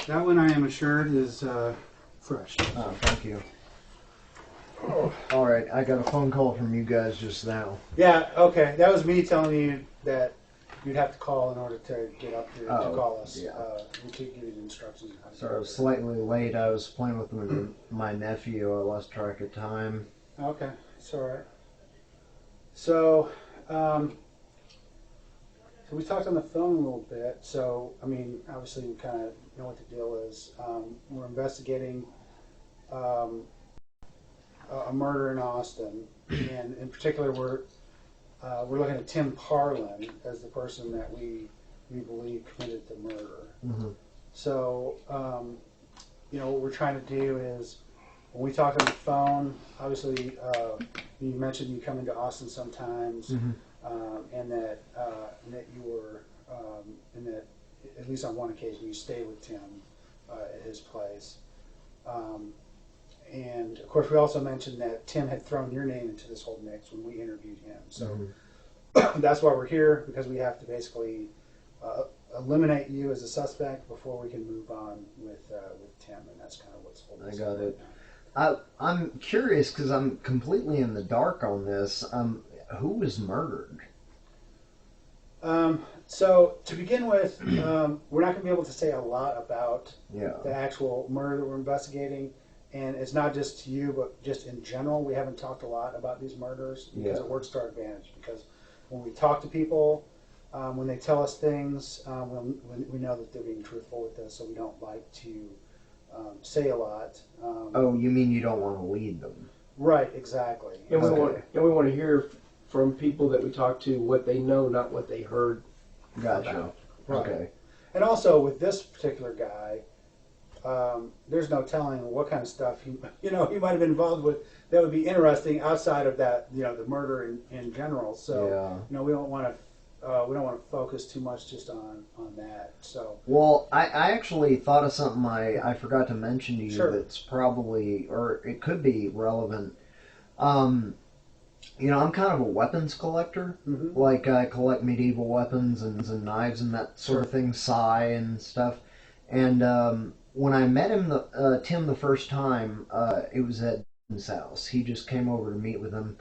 That one, I am assured, is fresh. Oh, thank you. Oh. All right, I got a phone call from you guys just now. Yeah, okay. That was me telling you that you'd have to call in order to get up here to call us. Yeah. We could give you the instructions. Sorry, I was slightly late. I was playing with my nephew. I lost track of time. Okay, it's all right. So, so we talked on the phone a little bit. So, I mean, obviously we kind of know what the deal is. We're investigating a murder in Austin, and in particular, we're looking at Tim Parlin as the person that we believe committed the murder. Mm-hmm. So, you know, what we're trying to do is, when we talk on the phone, obviously, you mentioned you come into Austin sometimes, Mm-hmm. and that you were, and that at least on one occasion you stayed with Tim at his place. And of course, we also mentioned that Tim had thrown your name into this whole mix when we interviewed him. So that's why we're here, because we have to basically eliminate you as a suspect before we can move on with Tim, and that's kind of what's holding us up right now. I'm curious because I'm completely in the dark on this. Who was murdered? So to begin with, we're not going to be able to say a lot about the actual murder that we're investigating. And it's not just to you, but just in general, we haven't talked a lot about these murders because it works to our advantage. Because when we talk to people, when they tell us things, we know that they're being truthful with us, so we don't like to say a lot. Oh, you mean you don't want to lead them? Right, exactly. And we want to hear from people that we talk to what they know, not what they heard. Gotcha. Right. Okay. And also with this particular guy, there's no telling what kind of stuff he might have been involved with that would be interesting outside of that, the murder in general. So we don't want to focus too much just on that. So I actually thought of something I forgot to mention to you that's probably, or it could be relevant. I'm kind of a weapons collector. Mm-hmm. Like I collect medieval weapons and knives and that sort of thing, sai and stuff. And when I met Tim the first time, it was at his house. He just came over to meet with him.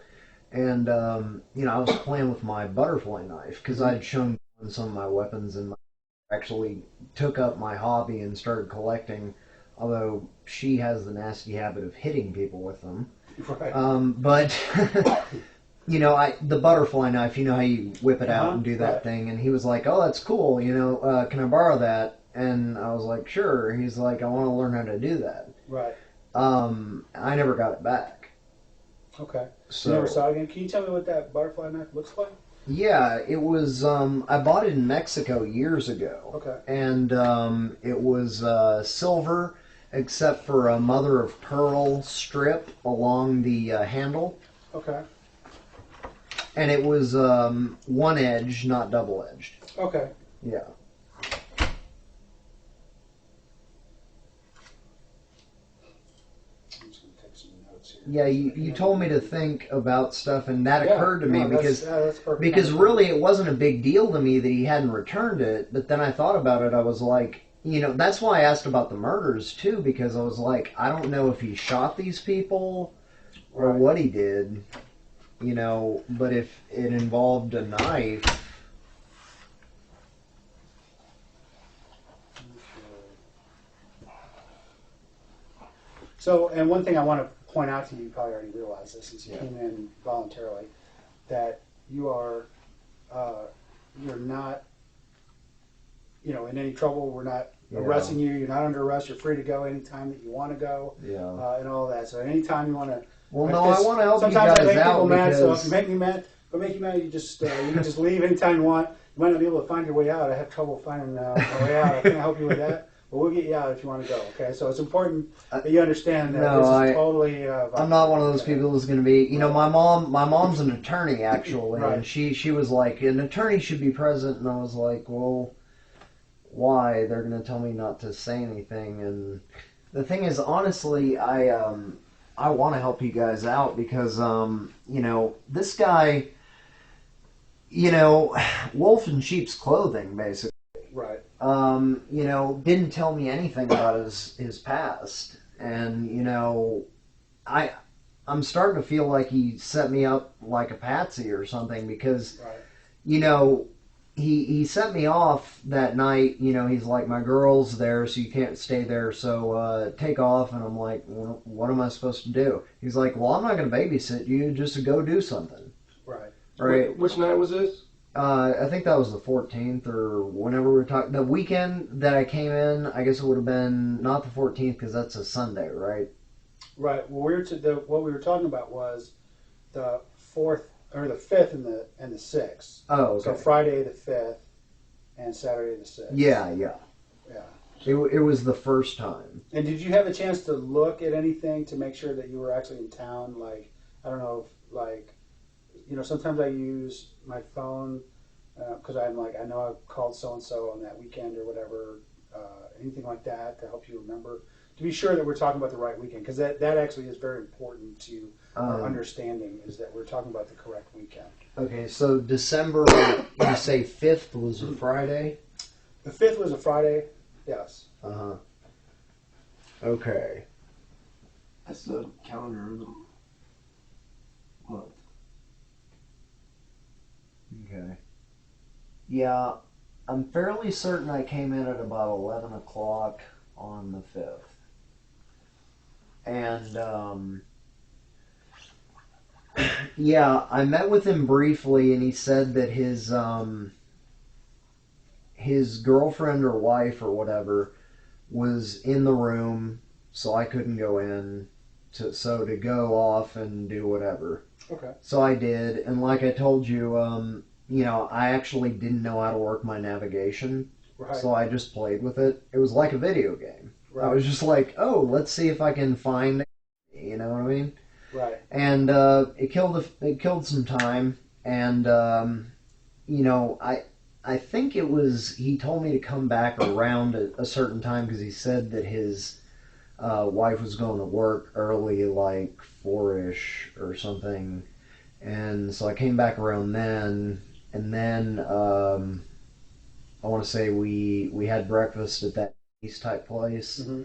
And, I was playing with my butterfly knife because I had shown some of my weapons and actually took up my hobby and started collecting, although she has the nasty habit of hitting people with them. Right. But, the butterfly knife, how you whip it out and do that thing. And he was like, oh, that's cool, can I borrow that? And I was like, sure. He's like, I want to learn how to do that. Right. I never got it back. Okay. So, you never saw it again? Can you tell me what that butterfly knife looks like? Yeah, it was, I bought it in Mexico years ago. Okay. And it was silver, except for a mother of pearl strip along the handle. Okay. And it was one edge, not double edged. Okay. Yeah. Yeah, you told me to think about stuff, and that occurred to me because really it wasn't a big deal to me that he hadn't returned it. But then I thought about it. I was like, that's why I asked about the murders too, because I was like, I don't know if he shot these people or what he did, But if it involved a knife. So, and one thing I want to point out to you, you probably already realized this since you came in voluntarily, that you are, you're not, in any trouble. We're not arresting you. You're not under arrest. You're free to go anytime that you want to go. Yeah. And all that. So anytime you want to. Well, no, I want to help you guys out. Sometimes I make people mad. Because... So if you make me mad, you can just leave anytime you want. You might not be able to find your way out. I have trouble finding my way out. I can't help you with that. But we'll get you out if you want to go, okay? So it's important that you understand that this is totally... I'm not one of those people who's going to be... my mom's an attorney, actually, and she was like, an attorney should be present, and I was like, well, why? They're going to tell me not to say anything, and the thing is, honestly, I want to help you guys out because, this guy... you know, wolf in sheep's clothing, basically. Right. You know, didn't tell me anything about his past. And, you know, I'm starting to feel like he set me up like a patsy or something because, right. you know, he set me off that night. You know, he's like, my girl's there, so you can't stay there, so take off. And I'm like, well, what am I supposed to do? He's like, well, I'm not going to babysit you, just to go do something. Right. Right. Which night was this? I think that was the 14th or whenever we were talking. The weekend that I came in, I guess it would have been not the 14th because that's a Sunday, right? Right. Well, what we were talking about was the 4th or the 5th and the 6th. Oh, okay. So Friday the 5th and Saturday the 6th. Yeah. It was the first time. And did you have a chance to look at anything to make sure that you were actually in town? Like, I don't know, sometimes I use my phone because I'm like, I know I've called so-and-so on that weekend or whatever, anything like that to help you remember. To be sure that we're talking about the right weekend, because that actually is very important to our understanding, is that we're talking about the correct weekend. Okay, so December, you say 5th was a Friday? The 5th was a Friday, yes. Uh-huh. Okay. That's the calendar of the month. Okay. Yeah, I'm fairly certain I came in at about 11 o'clock on the 5th. And, yeah, I met with him briefly, and he said that his girlfriend or wife or whatever was in the room, so I couldn't go in, to go off and do whatever. Okay. So I did, and like I told you, you know, I actually didn't know how to work my navigation, right. So I just played with it. It was like a video game. Right. I was just like, oh, let's see if I can find, you know what I mean? Right. And it killed some time, and you know, I think it was, he told me to come back around a certain time because he said that his wife was going to work early, like 4-ish or something, and so I came back around then, and then I want to say we had breakfast at that East type place, mm-hmm.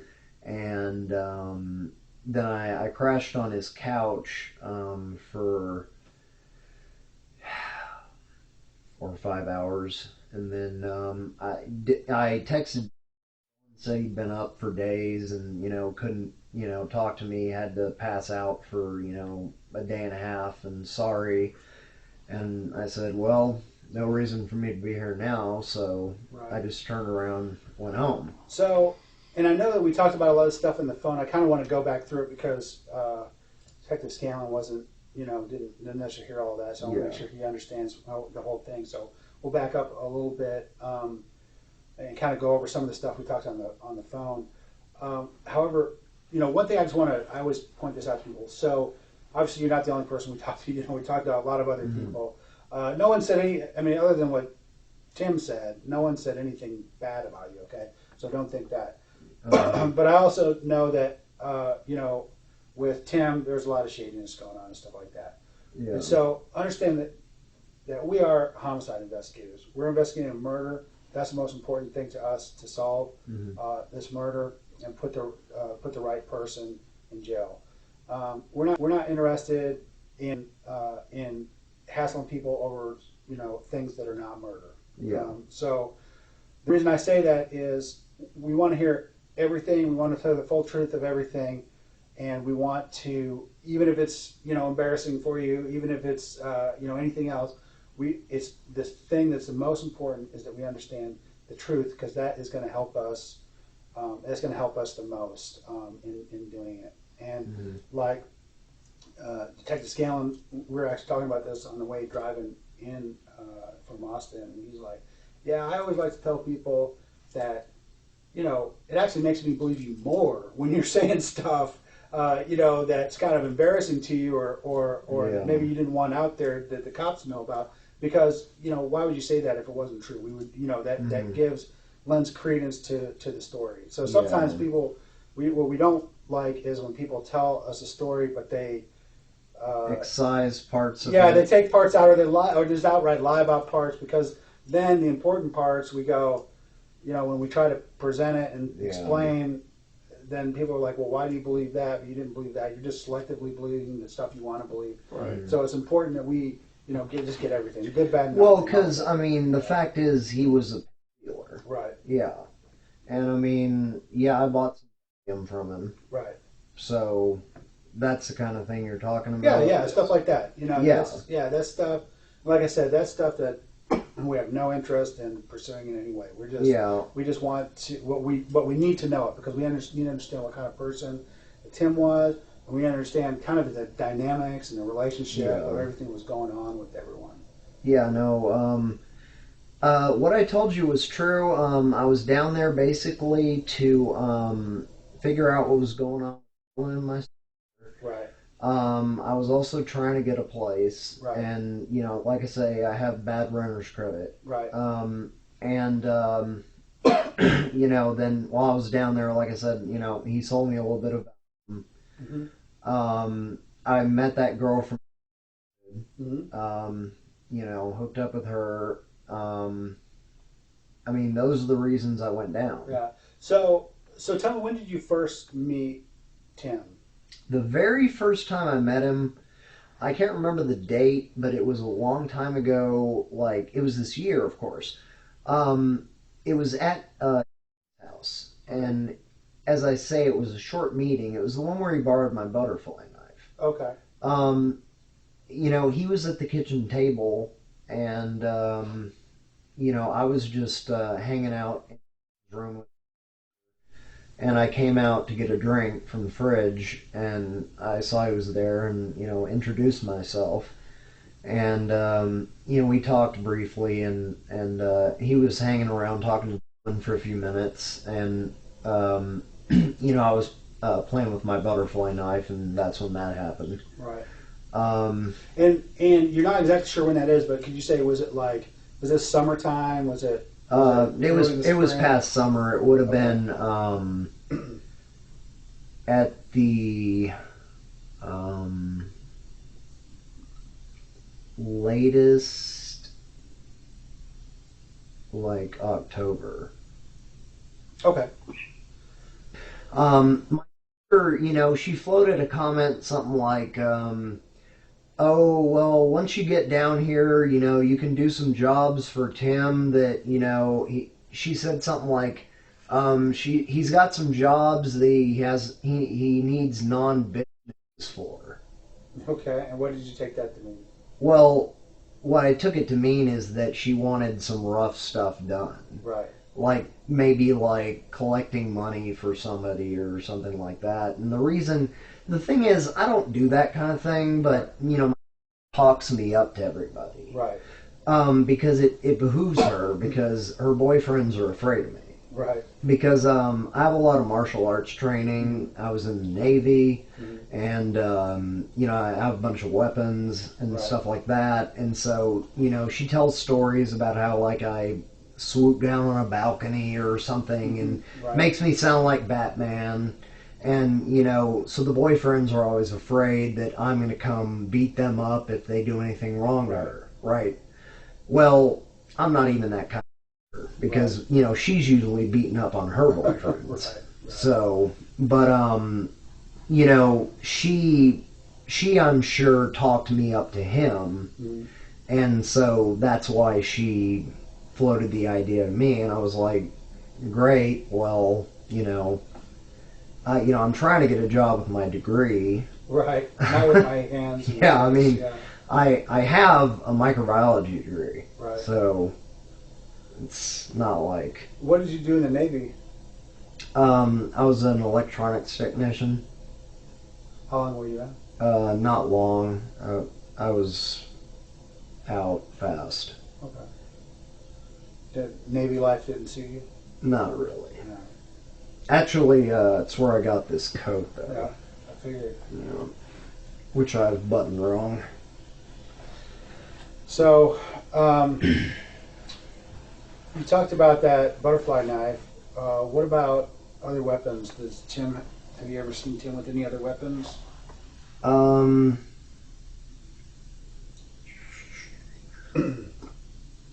and then I crashed on his couch for 4 or 5 hours, and then I texted and said he'd been up for days and, you know, couldn't, you know, talk to me, had to pass out for, you know, a day and a half, and sorry. And I said, well, no reason for me to be here now, so right. I just turned around and went home. So, and I know that we talked about a lot of stuff in the phone. I kind of want to go back through it because Detective Scanlon wasn't, you know, didn't necessarily hear all that, so I want to make sure he understands the whole thing. So we'll back up a little bit and kind of go over some of the stuff we talked on the phone. However, you know, one thing I always point this out to people. So obviously you're not the only person we talked to. You know, we talked to a lot of other mm-hmm. people. No one said any, I mean, other than what Tim said, no one said anything bad about you, okay? So don't think that. But I also know that, you know, with Tim, there's a lot of shadiness going on and stuff like that. Yeah. And so understand that we are homicide investigators. We're investigating a murder. That's the most important thing to us to solve mm-hmm. This murder and put the right person in jail. We're not interested in hassling people over, you know, things that are not murder. Yeah. So the reason I say that is we want to hear everything. We want to tell the full truth of everything, and we want to, even if it's, you know, embarrassing for you, even if it's you know, anything else. It's this thing that's the most important is that we understand the truth, because that is going to help us. That's going to help us the most in doing it. And mm-hmm. like Detective Scanlon, we were actually talking about this on the way driving in from Austin, and he's like, "Yeah, I always like to tell people that, you know, it actually makes me believe you more when you're saying stuff, you know, that's kind of embarrassing to you, or yeah. maybe you didn't want out there that the cops know about." Because, you know, why would you say that if it wasn't true? We would, you know, that lends credence to the story. So sometimes people, what we don't like is when people tell us a story, but they excise parts of yeah, it. they take parts out, or they lie, or just outright lie about parts, because then the important parts we go, when we try to present it and explain, then people are like, well, why do you believe that? But you didn't believe that. You're just selectively believing the stuff you want to believe. Right. So it's important that we, just get everything, good, bad, and well, because the fact is, he was a dealer. Right. Yeah, and I bought some from him. Right. So that's the kind of thing you're talking about. Yeah, stuff like that. That's stuff. Like I said, that's stuff that we have no interest in pursuing in any way. We just want to what we need to know it, because we need to understand what kind of person Tim was, and we understand kind of the dynamics and the relationship of everything that was going on with everyone. Yeah, no. What I told you was true. I was down there basically to figure out what was going on in my. Right. I was also trying to get a place, right. And like I say, I have bad renter's credit, right? Then while I was down there, like I said, he sold me a little bit of. Mm-hmm. I met that girl from. Mm-hmm. Hooked up with her. Those are the reasons I went down. Yeah. So tell me, when did you first meet Tim? The very first time I met him, I can't remember the date, but it was a long time ago. Like, it was this year, of course. It was at house, and as I say, it was a short meeting. It was the one where he borrowed my butterfly knife. Okay. He was at the kitchen table, and I was just hanging out in his room. And I came out to get a drink from the fridge, and I saw he was there, and introduced myself, and we talked briefly, and he was hanging around talking to him for a few minutes, and I was playing with my butterfly knife, and that's when that happened. Right. And you're not exactly sure when that is, but could you say, was this summertime? Was it? It was past summer. It would have been at the latest, like October. Okay. My sister, she floated a comment, something like, oh, well, once you get down here, you can do some jobs for Tim that, she said something like, he's got some jobs that he needs non-business for. Okay, and what did you take that to mean? Well, what I took it to mean is that she wanted some rough stuff done. Right. Like, maybe like collecting money for somebody or something like that. And the thing is, I don't do that kind of thing, but, talks me up to everybody. Right. Because it behooves her, because her boyfriends are afraid of me. Right. Because I have a lot of martial arts training. I was in the Navy, and, I have a bunch of weapons and stuff like that. And so, she tells stories about how, like, I swoop down on a balcony or something, and makes me sound like Batman. And, so the boyfriends are always afraid that I'm going to come beat them up if they do anything wrong to her. Right. Well, I'm not even that kind of her, because, she's usually beating up on her boyfriends. Right. So, but, she, I'm sure, talked me up to him. And so that's why she floated the idea to me. And I was like, great, well, I'm trying to get a job with my degree. Right. Not with my hands. Yeah, I have a microbiology degree. Right. So it's not like. What did you do in the Navy? I was an electronics technician. How long were you in? Not long. I was out fast. Okay. The Navy life didn't suit you? Not really. No. Actually, it's where I got this coat, though. Yeah, I figured. Which I've buttoned wrong. So, you talked about that butterfly knife. What about other weapons? Have you ever seen Tim with any other weapons?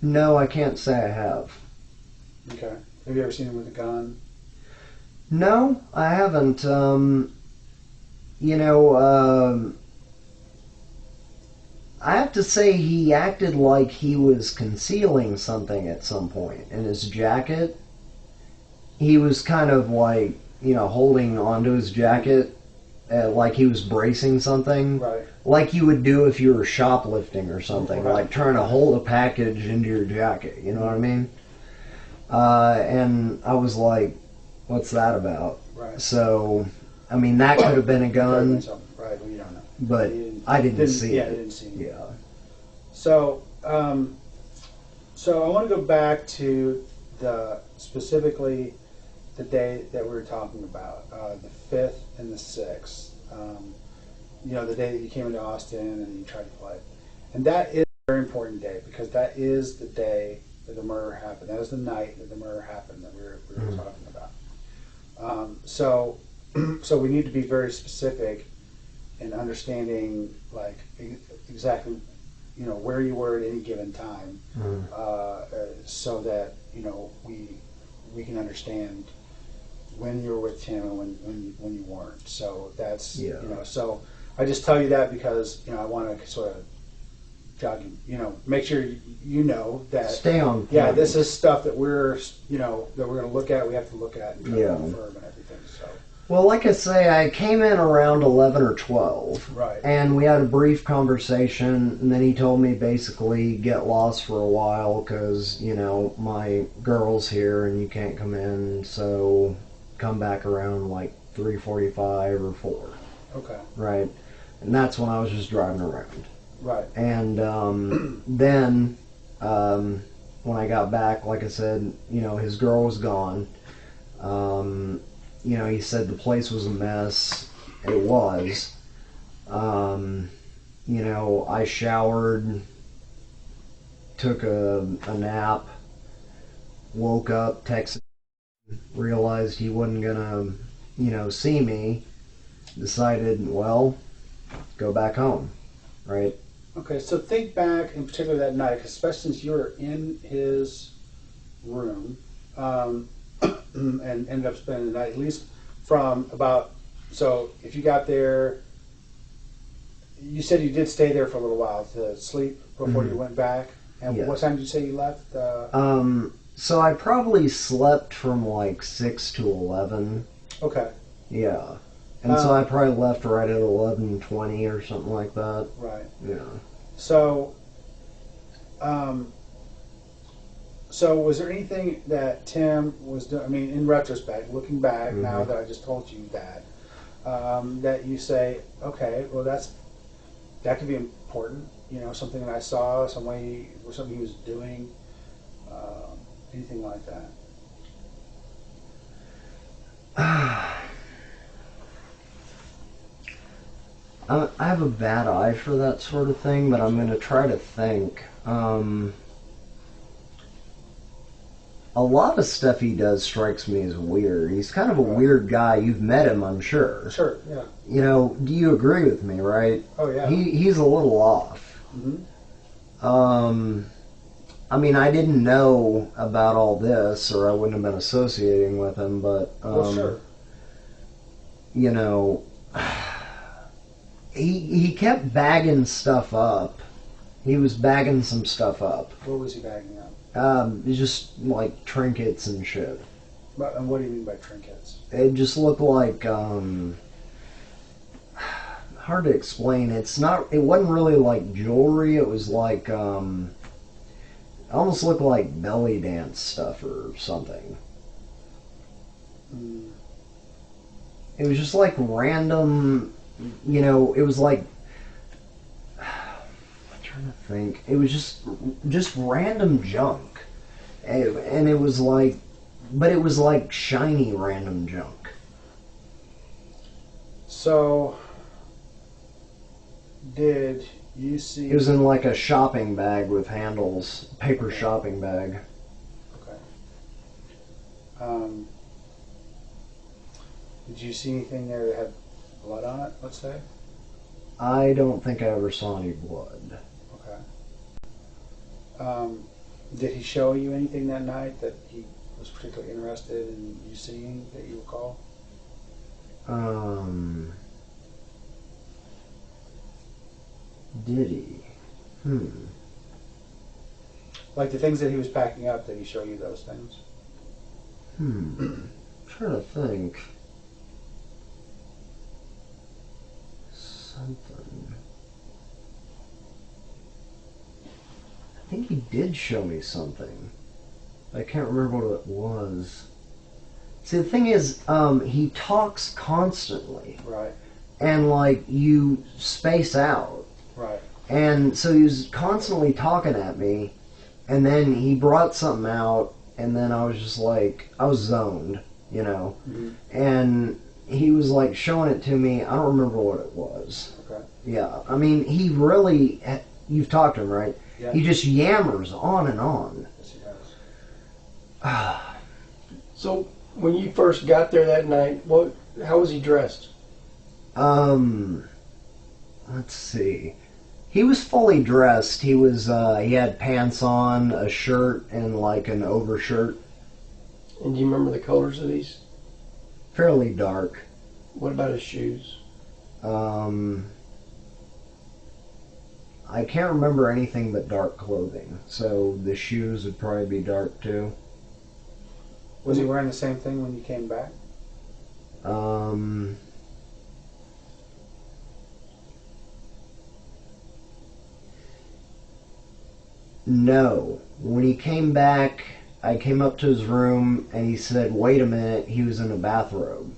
No, I can't say I have. Okay. Have you ever seen him with a gun? No, I haven't. You know, I have to say he acted like he was concealing something at some point in his jacket. He was kind of like, you know, holding onto his jacket like he was bracing something. Right. Like you would do if you were shoplifting or something. Right. Like trying to hold a package into your jacket. You know what I mean? And I was like, what's that about? Right. So, I mean, that could have been a gun. Right, well, you don't know. But I didn't see it. Yeah, I didn't see it. Yeah. So, so I want to go back to specifically the day that we were talking about, the 5th and the 6th. You know, the day that you came into Austin and you tried to play. And that is a very important day because that is the day that the murder happened. That is the night that the murder happened that we were talking about. So we need to be very specific in understanding, like, exactly, you know, where you were at any given time, so that, you know, we can understand when you were with Tim and when you weren't. So that's, you know, so I just tell you that because, you know, I want to sort of jog you, you know, make sure you know that. Stay on point. Yeah, this is stuff that we're, you know, that we're going to look at. We have to look at and try to confirm and everything. So. Well, like I say, I came in around 11 or 12. Right. And we had a brief conversation, and then he told me basically get lost for a while because, you know, my girl's here and you can't come in, so come back around like 3:45 or 4. Okay. Right. And that's when I was just driving around. Right. And then when I got back, like I said, you know, his girl was gone. You know, he said the place was a mess. It was. You know, I showered, took a nap, woke up, texted, realized he wasn't gonna, you know, see me. Decided, well, go back home, right? Okay, so think back, in particular that night, especially since you were in his room, and ended up spending the night, at least from about, so if you got there, you said you did stay there for a little while to sleep before you went back. And what time did you say you left? So I probably slept from like 6 to 11. Okay. Yeah. And so I probably left right at 11:20 or something like that. Right. Yeah. So, so was there anything that Tim was doing? I mean, in retrospect, looking back now that I just told you that, that you say, okay, well that could be important. You know, something that I saw, some way, or something he was doing, anything like that. I have a bad eye for that sort of thing, but I'm going to try to think. A lot of stuff he does strikes me as weird. He's kind of a weird guy. You've met him, I'm sure. Sure, yeah. You know, do you agree with me, right? Oh, yeah. He's a little off. Mm-hmm. I mean, I didn't know about all this, or I wouldn't have been associating with him, but, well, sure. You know, he kept bagging stuff up. He was bagging some stuff up. What was he bagging up? Just like trinkets and shit. And what do you mean by trinkets? It just looked like, hard to explain. It wasn't really like jewelry. It was like, almost looked like belly dance stuff or something. It was just like random, you know, it was like, I'm trying to think. It was just random junk. And it was like, but it was like shiny random junk. So, did you see... It was in like a shopping bag with handles, paper shopping bag. Okay. Did you see anything there that had blood on it, let's say? I don't think I ever saw any blood. Okay. Did he show you anything that night that he was particularly interested in you seeing that you recall? Did he? Like the things that he was packing up, did he show you those things? I'm trying to think. Something. I think he did show me something. I can't remember what it was. See, the thing is, he talks constantly. Right. And, like, you space out. Right. And so he was constantly talking at me, and then he brought something out, and then I was just like, I was zoned, you know. Mm-hmm. And he was, like, showing it to me. I don't remember what it was. Okay. Yeah. I mean, he really, you've talked to him, right? Yeah. He just yammers on and on. Yes, he does. So, when you first got there that night, how was he dressed? Let's see. He was fully dressed. He had pants on, a shirt, and like an overshirt. And do you remember the colors of these? Fairly dark. What about his shoes? I can't remember anything but dark clothing. So the shoes would probably be dark too. Was he wearing the same thing when you came back? No. When he came back, I came up to his room and he said, wait a minute, he was in a bathrobe.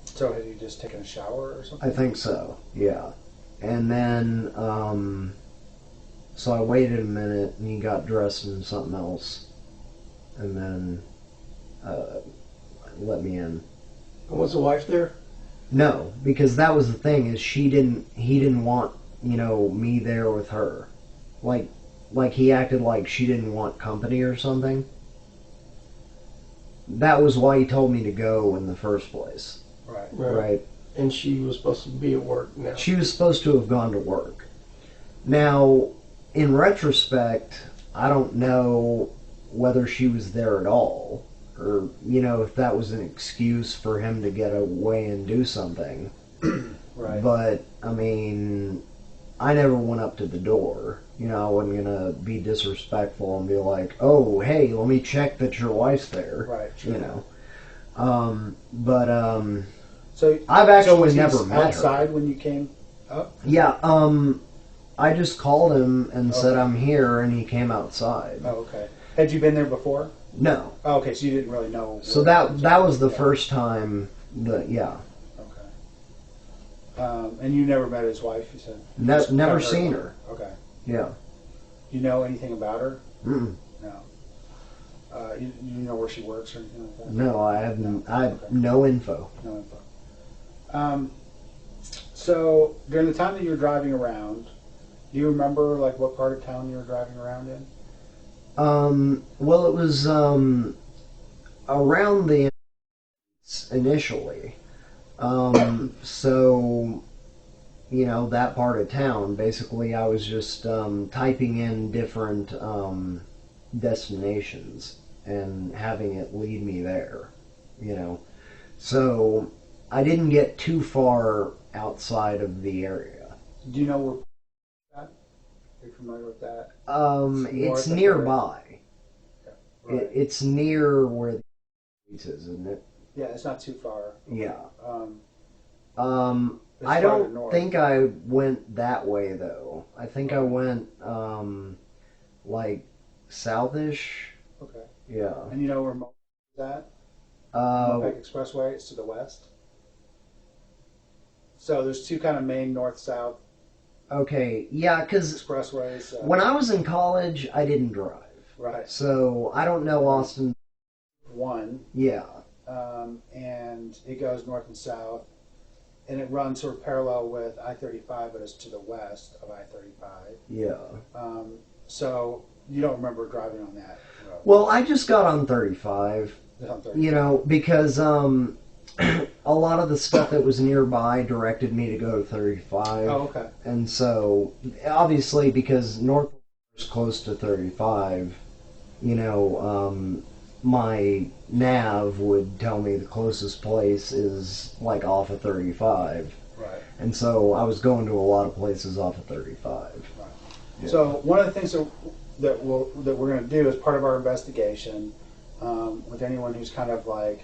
So had you just taken a shower or something? I think so, yeah. And then, so I waited a minute and he got dressed in something else. And then, let me in. And was the wife there? No, because that was the thing, is he didn't want, me there with her. Like he acted like she didn't want company or something. That was why he told me to go in the first place. Right. And she was supposed to be at work now. She was supposed to have gone to work. Now, in retrospect, I don't know whether she was there at all, or, if that was an excuse for him to get away and do something. Right. But, I mean, I never went up to the door. I wasn't going to be disrespectful and be like, oh, hey, let me check that your wife's there. Right. Sure. So I've actually never met her. Outside when you came up? Yeah, I just called him and said I'm here, and he came outside. Oh, okay. Had you been there before? No. Oh, okay, so you didn't really know. So that was the first time yeah. Okay. And you never met his wife, you said? Never seen her. Okay. Yeah. Do you know anything about her? Mm-mm. No. You know where she works or anything like that? No, I have no info. No info. So during the time that you were driving around, do you remember like what part of town you were driving around in? Well, it was around the initially. So, that part of town. Basically, I was just typing in different destinations and having it lead me there. So I didn't get too far outside of the area. Do you know where that? Are you familiar with that? It's nearby. Yeah, right. It's near where the is, isn't it? Yeah, it's not too far. Yeah. It's I farther don't north. think I went that way though. I think I went like southish. Okay. Yeah. And you know where Mopac is at? Uh, Mopac Expressway. It's to the west. So there's two kind of main north-south okay. Yeah, because expressways. when I was in college, I didn't drive. Right. So I don't know Austin. One. Yeah. And it goes north and south, and it runs sort of parallel with I-35, but it's to the west of I-35. Yeah. So you don't remember driving on that road? Well, I just got on 35. On 35. Because a lot of the stuff that was nearby directed me to go to 35. Oh, okay. And so, obviously, because north It's close to 35. You know, my nav would tell me the closest place is like off of 35. Right. And so I was going to a lot of places off of 35. Right. Yeah. So one of the things that we're going to do as part of our investigation with anyone who's kind of like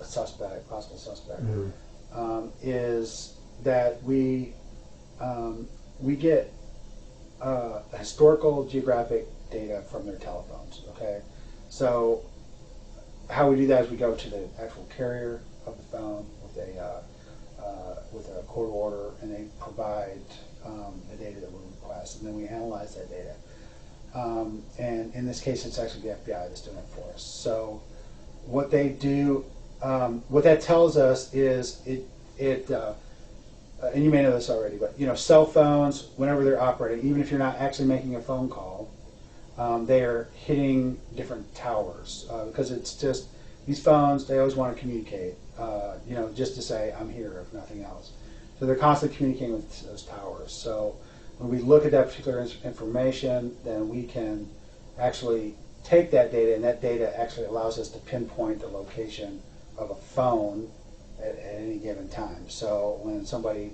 a suspect, possible suspect, is that we get historical geographic data from their telephones. Okay, so how we do that is we go to the actual carrier of the phone with a court order, and they provide the data that we request, and then we analyze that data. And in this case, it's actually the FBI that's doing it for us. So what they do, what that tells us is and you may know this already, but cell phones, whenever they're operating, even if you're not actually making a phone call, they are hitting different towers because it's just these phones. They always want to communicate, just to say I'm here, if nothing else. So they're constantly communicating with those towers. So when we look at that particular information, then we can actually take that data, and that data actually allows us to pinpoint the location of a phone at any given time. So when somebody,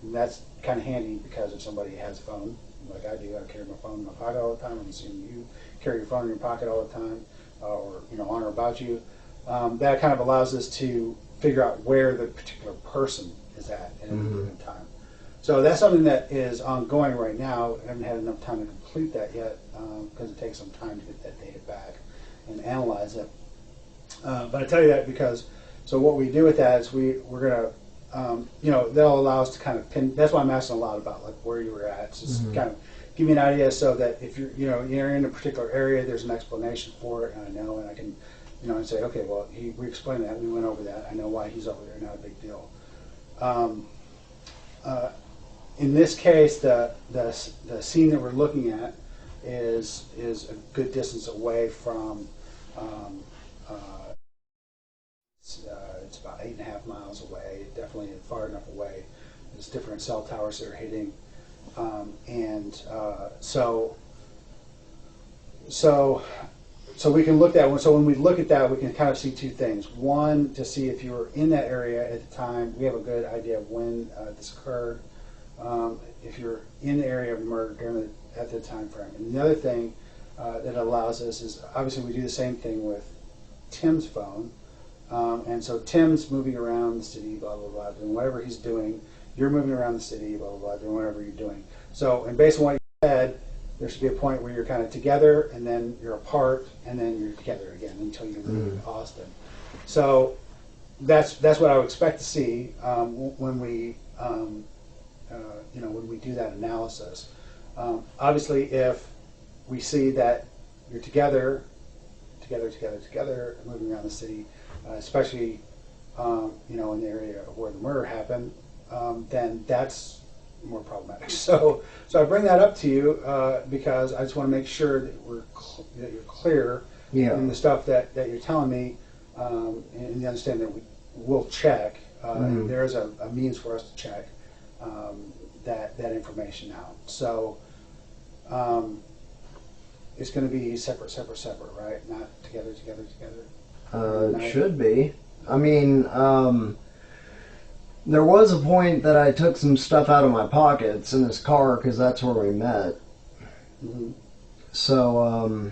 that's kind of handy because if somebody has a phone, like I do, I carry my phone in my pocket all the time. I'm assuming you carry your phone in your pocket all the time, or on or about you. That kind of allows us to figure out where the particular person is at any given time. So that's something that is ongoing right now. I haven't had enough time to complete that yet because it takes some time to get that data back and analyze it. But I tell you that because, so what we do with that is we're going to, they'll allow us to kind of pin, that's why I'm asking a lot about like where you were at. Just kind of give me an idea so that if you're in a particular area, there's an explanation for it, and I know, and I can, and say, okay, well, we explained that, we went over that, I know why he's over there, not a big deal. In this case, the scene that we're looking at is a good distance away from. It's about 8.5 miles away. Definitely far enough away. There's different cell towers they're hitting, so we can look at that. So when we look at that, we can kind of see two things. One, to see if you were in that area at the time. We have a good idea of when this occurred. If you're in the area of murder at the time frame. And the other thing that allows us is obviously we do the same thing with Tim's phone. And so Tim's moving around the city, blah, blah, blah, doing whatever he's doing. You're moving around the city, blah, blah, blah, doing whatever you're doing. So, and based on what you said, there should be a point where you're kind of together, and then you're apart, and then you're together again until you leave Austin. So that's what I would expect to see when we when we do that analysis. Obviously, if we see that you're together, moving around the city, especially in the area where the murder happened, then that's more problematic. So I bring that up to you because I just want to make sure that that you're clear in the stuff that you're telling me, and you understand that we'll check. And there is a means for us to check that information out. So it's going to be separate, right? Not together. It should be. I mean, there was a point that I took some stuff out of my pockets in his car because that's where we met. So,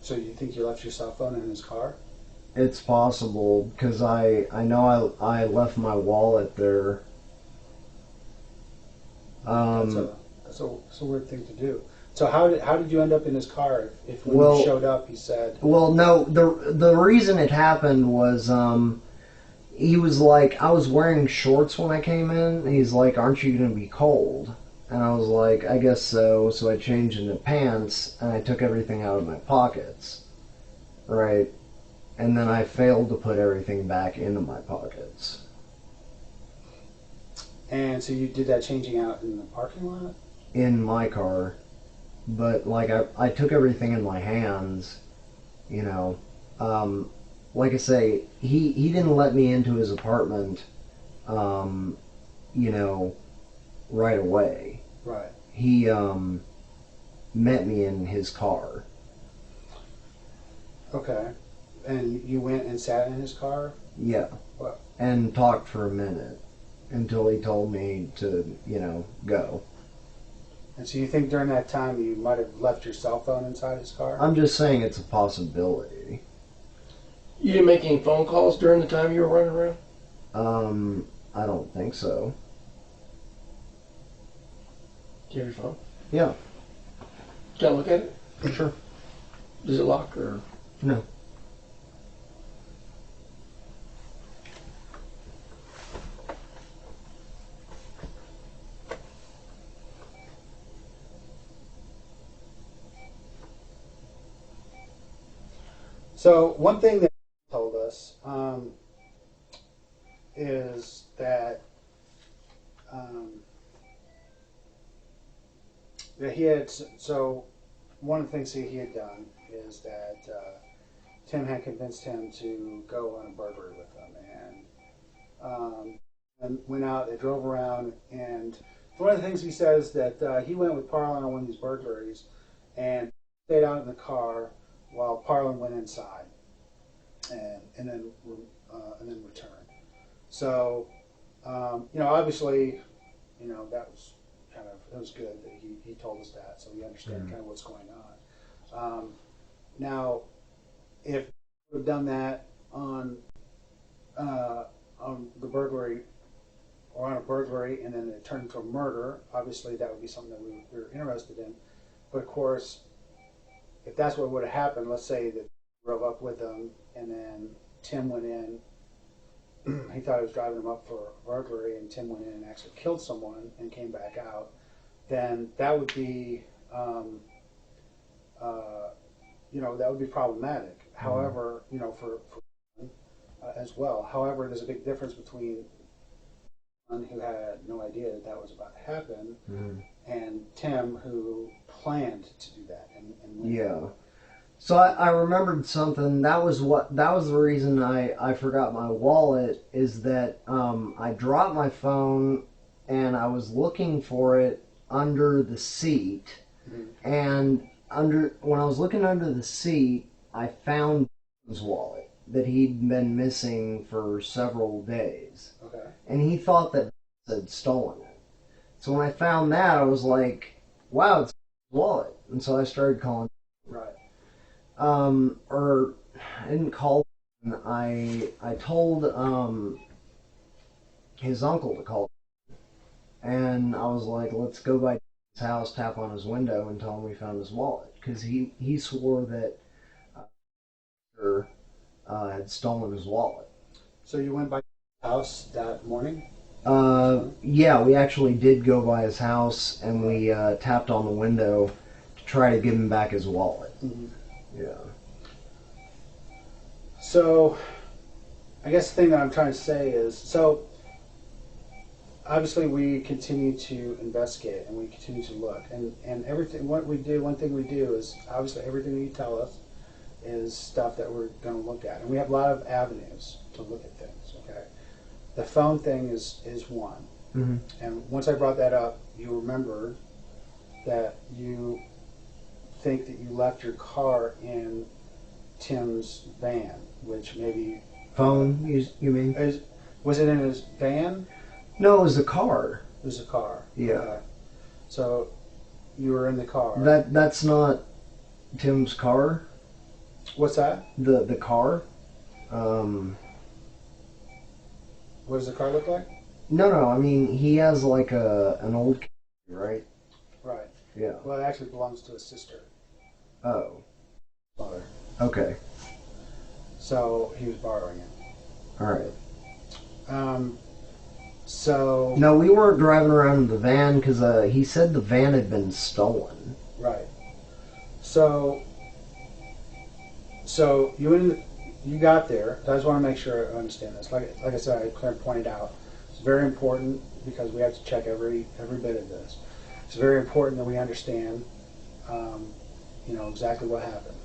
So you think you left your cell phone in his car? It's possible because I know I left my wallet there. That's a weird thing to do. So how did you end up in his car? If when you showed up, he said. Well, no. The reason it happened was he was like, I was wearing shorts when I came in. He's like, "Aren't you going to be cold?" And I was like, "I guess so." So I changed into pants and I took everything out of my pockets, right? And then I failed to put everything back into my pockets. And so you did that changing out in the parking lot? In my car. But, like, I took everything in my hands, Like I say, he didn't let me into his apartment, right away. Right. He met me in his car. Okay. And you went and sat in his car? Yeah. What? And talked for a minute until he told me to, go. And so you think during that time you might have left your cell phone inside his car? I'm just saying it's a possibility. You didn't make any phone calls during the time you were running around? I don't think so. Do you have your phone? Yeah. Can I look at it? Sure. Does it lock or? No. So one thing that he told us is that that he had. So one of the things he had done is that Tim had convinced him to go on a burglary with him, and went out. They drove around, and one of the things he says that he went with Parlin on one of these burglaries, and stayed out in the car while Parlin went inside, and then returned. So, obviously, that was it was good that he told us that, so we understand kind of what's going on. Now, if we would have done that on the burglary, or on a burglary, and then it turned into a murder, obviously that would be something that we were interested in. But of course, if that's what would have happened, let's say that drove up with him, and then Tim went in. He thought he was driving him up for a burglary, and Tim went in and actually killed someone and came back out. Then that would be, that would be problematic. However, for as well. However, there's a big difference between one who had no idea that was about to happen, and Tim, who planned to do that and went. Yeah. So I remembered something. That was the reason I forgot my wallet, is that I dropped my phone and I was looking for it under the seat, and when I was looking under the seat, I found his wallet that he'd been missing for several days. Okay. And he thought that had stolen it. So when I found that, I was like, wow, it's his wallet. And so I started calling. Right. Or I didn't call him. I told his uncle to call him. And I was like, let's go by his house, tap on his window, and tell him we found his wallet. Because he swore that had stolen his wallet. So you went by his house that morning? Yeah, we actually did go by his house, and we tapped on the window to try to give him back his wallet. Mm-hmm. Yeah. So, I guess the thing that I'm trying to say is, so obviously we continue to investigate and we continue to look, and everything. One thing we do is obviously everything you tell us is stuff that we're going to look at, and we have a lot of avenues to look at things. Okay, the phone thing is one, and once I brought that up, you remembered that you think that you left your car in Tim's van, which maybe phone you mean? Was it in his van? No, it was a car. It was a car. Yeah. Okay. So you were in the car. That's not Tim's car. What's that? The car. What does the car look like? No. I mean, he has like an old, right? Right. Yeah. Well, it actually belongs to his sister. Oh. Mother. Okay. So he was borrowing it. All right. So. No, we weren't driving around in the van because he said the van had been stolen. Right. So you got there. I just want to make sure I understand this. Like I said, I pointed out, it's very important because we have to check every bit of this. It's very important that we understand, exactly what happened.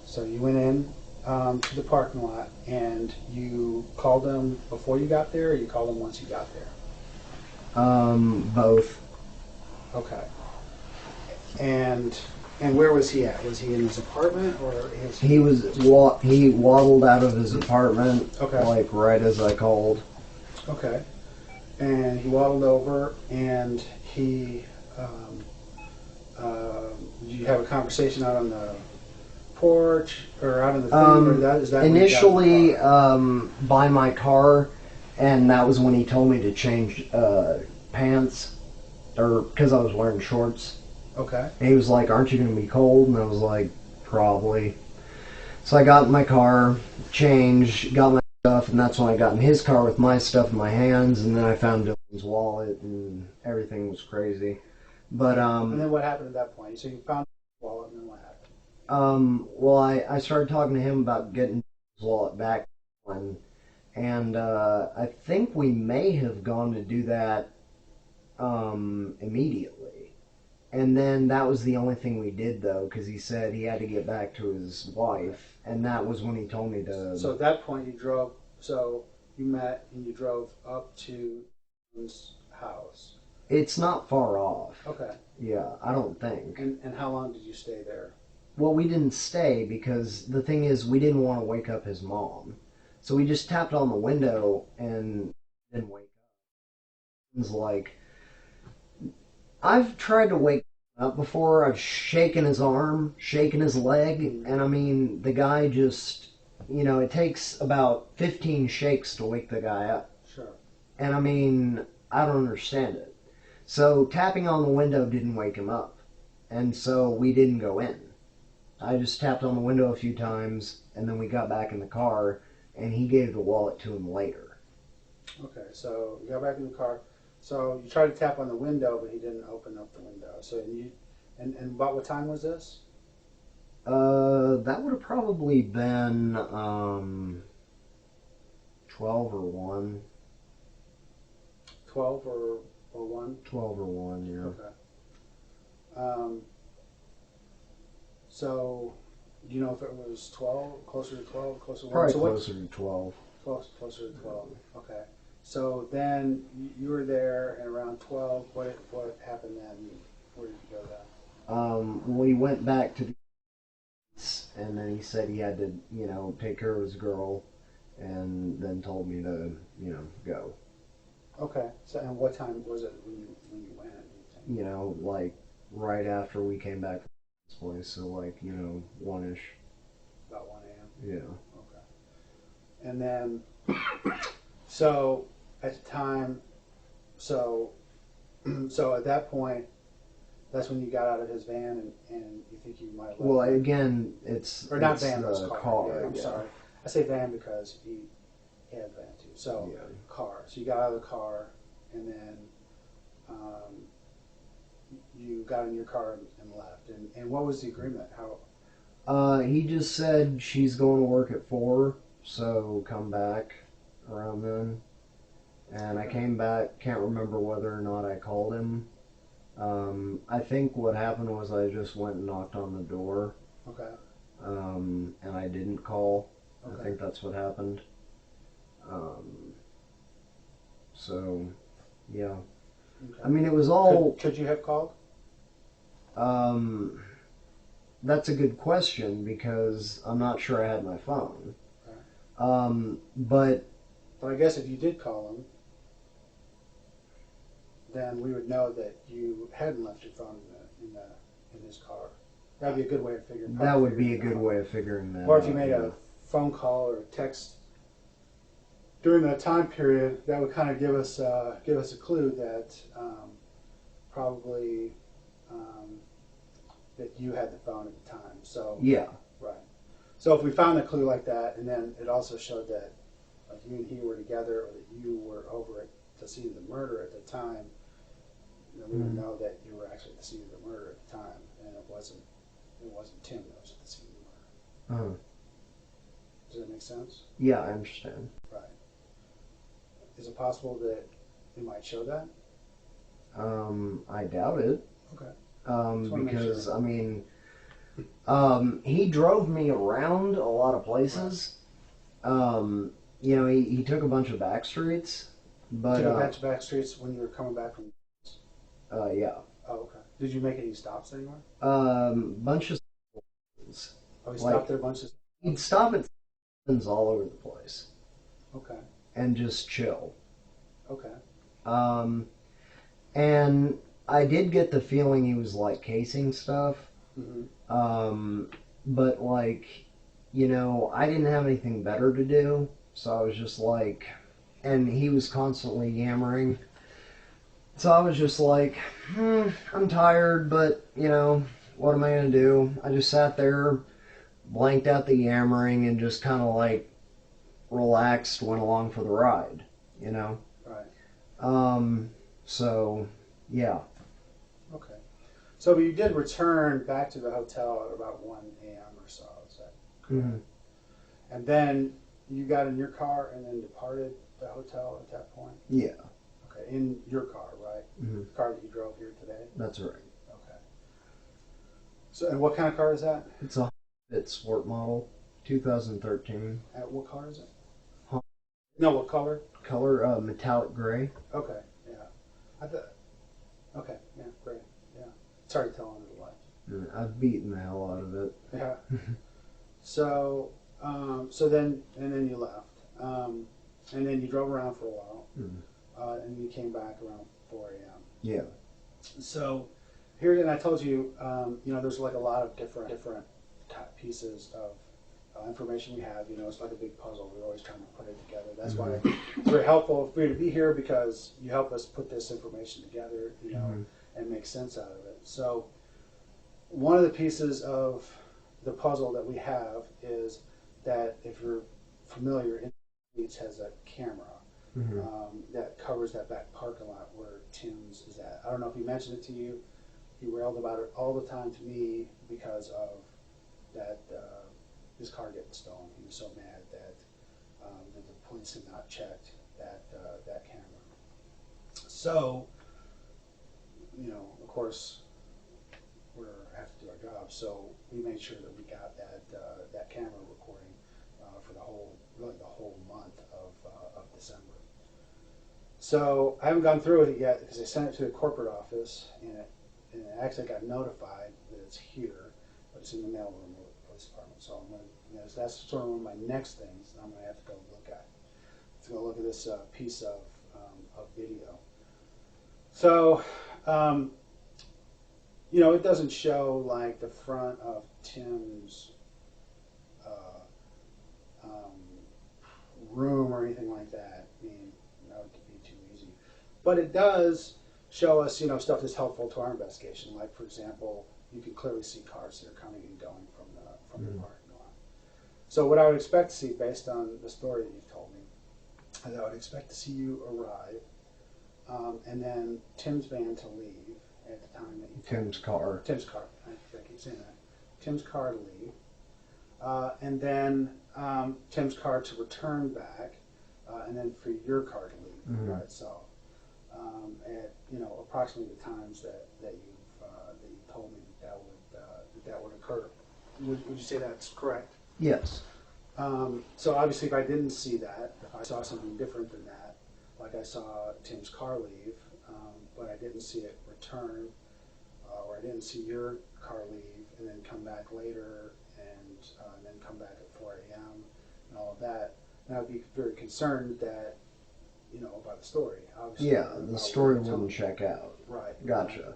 So you went in to the parking lot and you called them before you got there, or you called them once you got there? Both. Okay. And where was he at? Was he in his apartment or his? He waddled out of his apartment. Okay. Like right as I called. Okay. And he waddled over, and he. Did you have a conversation out on the porch or out on the thing? Or is that initially by my car, and that was when he told me to change pants, or because I was wearing shorts. Okay. And he was like, "Aren't you going to be cold?" And I was like, "Probably." So I got in my car, changed, got my stuff, and that's when I got in his car with my stuff in my hands, and then I found Dylan's wallet, and everything was crazy. But and then what happened at that point? So you found his wallet, and then what happened? well, I started talking to him about getting his wallet back, and I think we may have gone to do that immediately. And then that was the only thing we did, though, because he said he had to get back to his wife, and that was when he told me to... So at that point, you met and you drove up to his house. It's not far off. Okay. Yeah, I don't think. And how long did you stay there? Well, we didn't stay because the thing is we didn't want to wake up his mom. So we just tapped on the window and didn't wake up. It was like... I've tried to wake up before. I've shaken his arm, shaken his leg, and I mean, the guy just, it takes about 15 shakes to wake the guy up. Sure. And I mean, I don't understand it. So tapping on the window didn't wake him up. And so we didn't go in. I just tapped on the window a few times, and then we got back in the car, and he gave the wallet to him later. Okay, so you got back in the car. So you tried to tap on the window, but he didn't open up the window. So and about what time was this? That would have probably been 12 or 1. 12 or 1? 12 or 1, yeah. Okay. So, do you know if it was 12, closer to 12, closer to 1? Probably closer to 12. Closer to 12. Okay. So then you were there, and around 12, what happened then? Where did you go then? We went back to the and then he said he had to, take care of his girl, and then told me to, go. Okay. So, and what time was it when you went? Like right after we came back from this place, so like 1ish. About 1 a.m. Yeah. Okay. And then, so at the time, so at that point, that's when you got out of his van and you think you might have left. Well, again, it's or not it's van, the it was car. car. Yeah, I'm sorry. I say van because he had a van too. So car. So you got out of the car, and then you got in your car and left. And what was the agreement? How? He just said she's going to work at 4, so come back around then. And I came back, can't remember whether or not I called him. I think what happened was I just went and knocked on the door. Okay. And I didn't call. Okay. I think that's what happened. So, yeah. Okay. I mean, it was all... Could you have called? That's a good question because I'm not sure I had my phone. Okay. But I guess if you did call him, then we would know that you hadn't left your phone in his car. That'd be a good way of figuring. That would be a good way of figuring that out. Or if you made a phone call or a text during that time period, that would kind of give us a clue that probably that you had the phone at the time. So yeah, right. So if we found a clue like that, and then it also showed that like you and he were together, or that you were over at the scene of the murder at the time, we would know that you were actually at the scene of the murder at the time, and it wasn't Tim that was at the scene of the murder. Does that make sense? Yeah, I understand. Right. Is it possible that it might show that? I doubt it. Okay. Because sure. I mean, he drove me around a lot of places. Right. He took a bunch of back streets. But to go back streets when you were coming back from. yeah. Oh, okay. Did you make any stops anywhere? Bunch of. Oh, he stopped there a bunch of. He'd stop at all over the place. Okay. And just chill. Okay. And I did get the feeling he was like casing stuff. Mm-hmm. But like, you know, I didn't have anything better to do, so I was just like, and he was constantly yammering. So I was just like, I'm tired, but you know, what am I gonna do? I just sat there, blanked out the yammering, and just kind of like relaxed, went along for the ride, you know? Right. So, yeah. Okay. So you did return back to the hotel at about 1 a.m. or so, is that correct? Mm-hmm. And then you got in your car and then departed the hotel at that point? Yeah. Okay, in your car, right? Mm-hmm. The car that you drove here today? That's right. Okay. So, and what kind of car is that? It's a sport model, 2013. What car is it? Huh? No, what color? Color, metallic gray. Okay, yeah. Okay, yeah, great, yeah. It's hard to tell under the light. I've beaten the hell out of it. Yeah. So, then you left, and then you drove around for a while, and you came back around 4 a.m. Yeah. So, here, and I told you, you know, there's like a lot of different pieces of information we have. You know, it's like a big puzzle. We're always trying to put it together. That's why it's very helpful for you to be here, because you help us put this information together, you know, and make sense out of it. So, one of the pieces of the puzzle that we have is that, if you're familiar, it has a camera that covers that back parking lot where Tim's is at. I don't know if he mentioned it to you. He railed about it all the time to me because of that his car getting stolen. He was so mad that the police had not checked that camera. So, you know, of course, we have to do our job. So we made sure that we got that camera recording for the whole month of December. So I haven't gone through with it yet because I sent it to the corporate office, and it actually got notified that it's here, but it's in the mailroom of the police department. So I'm going to, that's sort of one of my next things that I'm going to have to go look at. To go look at this piece of video. So, you know, it doesn't show like the front of Tim's room or anything like that. I mean, that would be too easy. But it does show us, you know, stuff that's helpful to our investigation. Like, for example, you can clearly see cars that are coming and going from the parking lot. So what I would expect to see, based on the story that you've told me, is I would expect to see you arrive, and then Tim's van to leave at the time that you Tim's car. Tim's car. I keep saying that. Tim's car to leave, and then Tim's car to return back, and then for your car to leave by itself. At, you know, approximately the times that you told me that would occur. Would you say that's correct? Yes. So obviously, if I didn't see that, if I saw something different than that, like I saw Tim's car leave, but I didn't see it return, or I didn't see your car leave and then come back later, and then come back at 4 a.m. and all of that, and I would be very concerned that, you know, about the story. Obviously, yeah, the story wouldn't check out. Right. Gotcha. Right.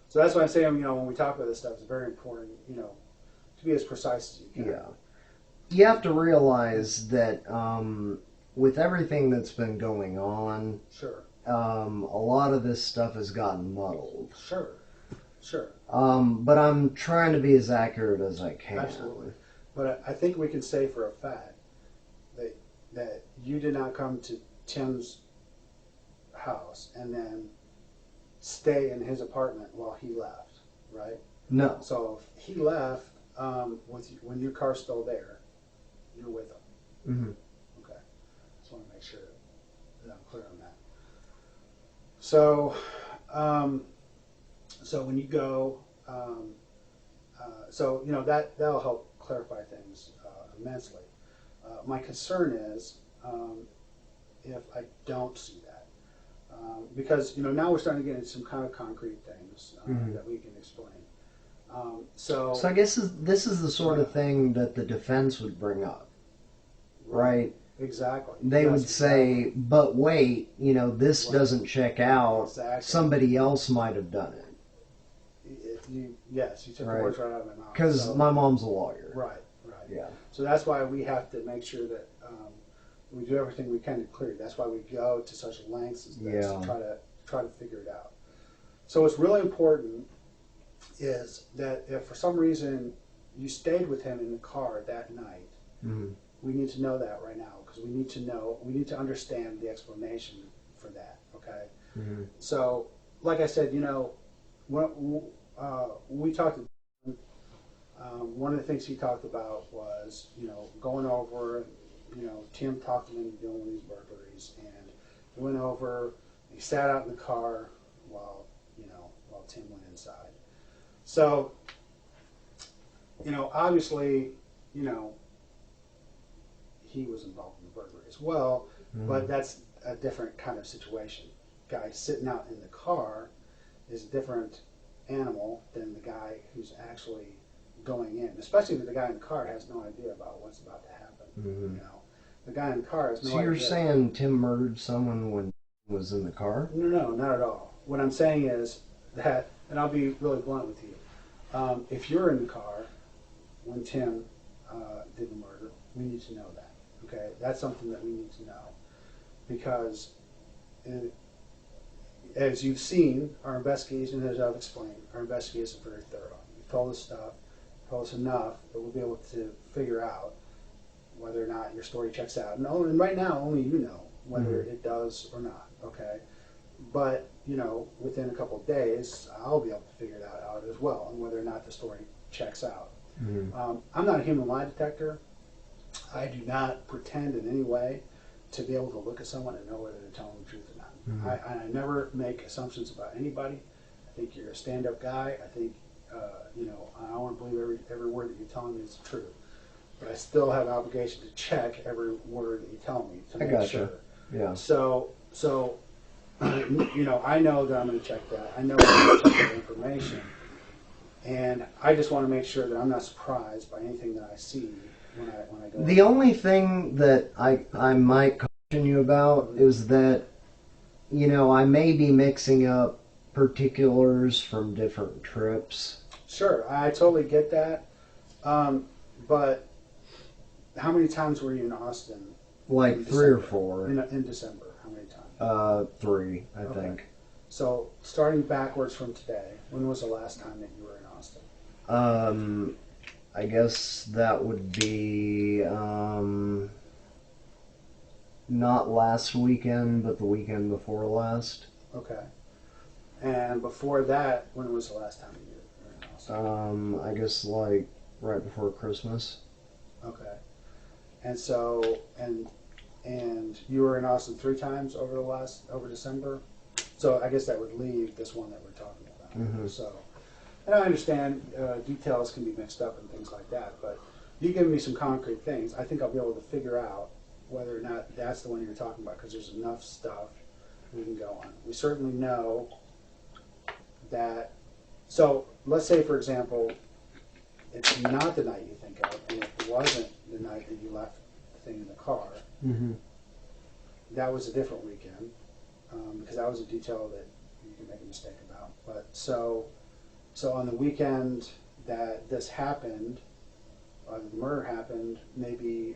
So that's why I'm saying, you know, when we talk about this stuff, it's very important, you know, to be as precise as you can. Yeah. You have to realize that with everything that's been going on, sure, a lot of this stuff has gotten muddled. Sure. But I'm trying to be as accurate as I can. Absolutely. But I think we can say for a fact that you did not come to Tim's house and then stay in his apartment while he left, right? No. So if he left when your car's still there, you're with him. Mm-hmm. Okay. Just want to make sure that I'm clear on that. So, so when you go, so you know that'll help clarify things immensely. My concern is if I don't see that, because now we're starting to get into some kind of concrete things that we can explain. So I guess this is the sort of thing that the defense would bring up, right? Exactly. They would say, but wait, this doesn't check out. Exactly. Somebody else might have done it. Yes, you took the words right out of my mouth. Because my mom's a lawyer. Right. Yeah. So that's why we have to make sure that we do everything we can to clear it. That's why we go to such lengths as this to try to figure it out. So what's really important is that if for some reason you stayed with him in the car that night, we need to know that right now, because we need to understand the explanation for that. Okay. So, like I said, when we talked. One of the things he talked about was, going over. Tim talked him into doing these burglaries, and he went over. He sat out in the car while Tim went inside. So, obviously, he was involved in the burglary as well, but that's a different kind of situation. Guy sitting out in the car is a different animal than the guy who's actually going in, especially if the guy in the car has no idea about what's about to happen. The guy in the car has no idea. So you're saying Tim murdered someone when he was in the car? No, not at all. What I'm saying is that, and I'll be really blunt with you, if you're in the car when Tim did the murder, we need to know that. Okay, that's something that we need to know, because as you've seen, our investigation, as I've explained, our investigation is very thorough. You've told us stuff, told us enough that we'll be able to figure out whether or not your story checks out. And right now, only you know whether it does or not. Okay, but within a couple of days, I'll be able to figure that out as well, and whether or not the story checks out. I'm not a human lie detector. I do not pretend in any way to be able to look at someone and know whether they're telling the truth or not. I never make assumptions about anybody. I think you're a stand-up guy. I think, I want to believe every word that you're telling me is true. But I still have an obligation to check every word that you tell me to make sure. Yeah. So, I know that I'm going to check that. I know I'm going to check that information. And I just want to make sure that I'm not surprised by anything that I see when I go. The only thing that I might caution you about is that, I may be mixing up particulars from different trips. Sure, I totally get that. But how many times were you in Austin? Like 3 or 4. In December, how many times? 3, I think. So, starting backwards from today, when was the last time that you were in Austin? I guess that would be not last weekend, but the weekend before last. Okay. And before that, when was the last time you were in Austin? I guess like right before Christmas. Okay. And so, and you were in Austin 3 times over December? So I guess that would leave this one that we're talking about. So, and I understand details can be mixed up and things like that, but you give me some concrete things, I think I'll be able to figure out whether or not that's the one you're talking about, because there's enough stuff we can go on. We certainly know that, so let's say, for example, it's not the night you think of, and it wasn't the night that you left the thing in the car. That was a different weekend, because that was a detail that you can make a mistake about. But so on the weekend that this happened, the murder happened, maybe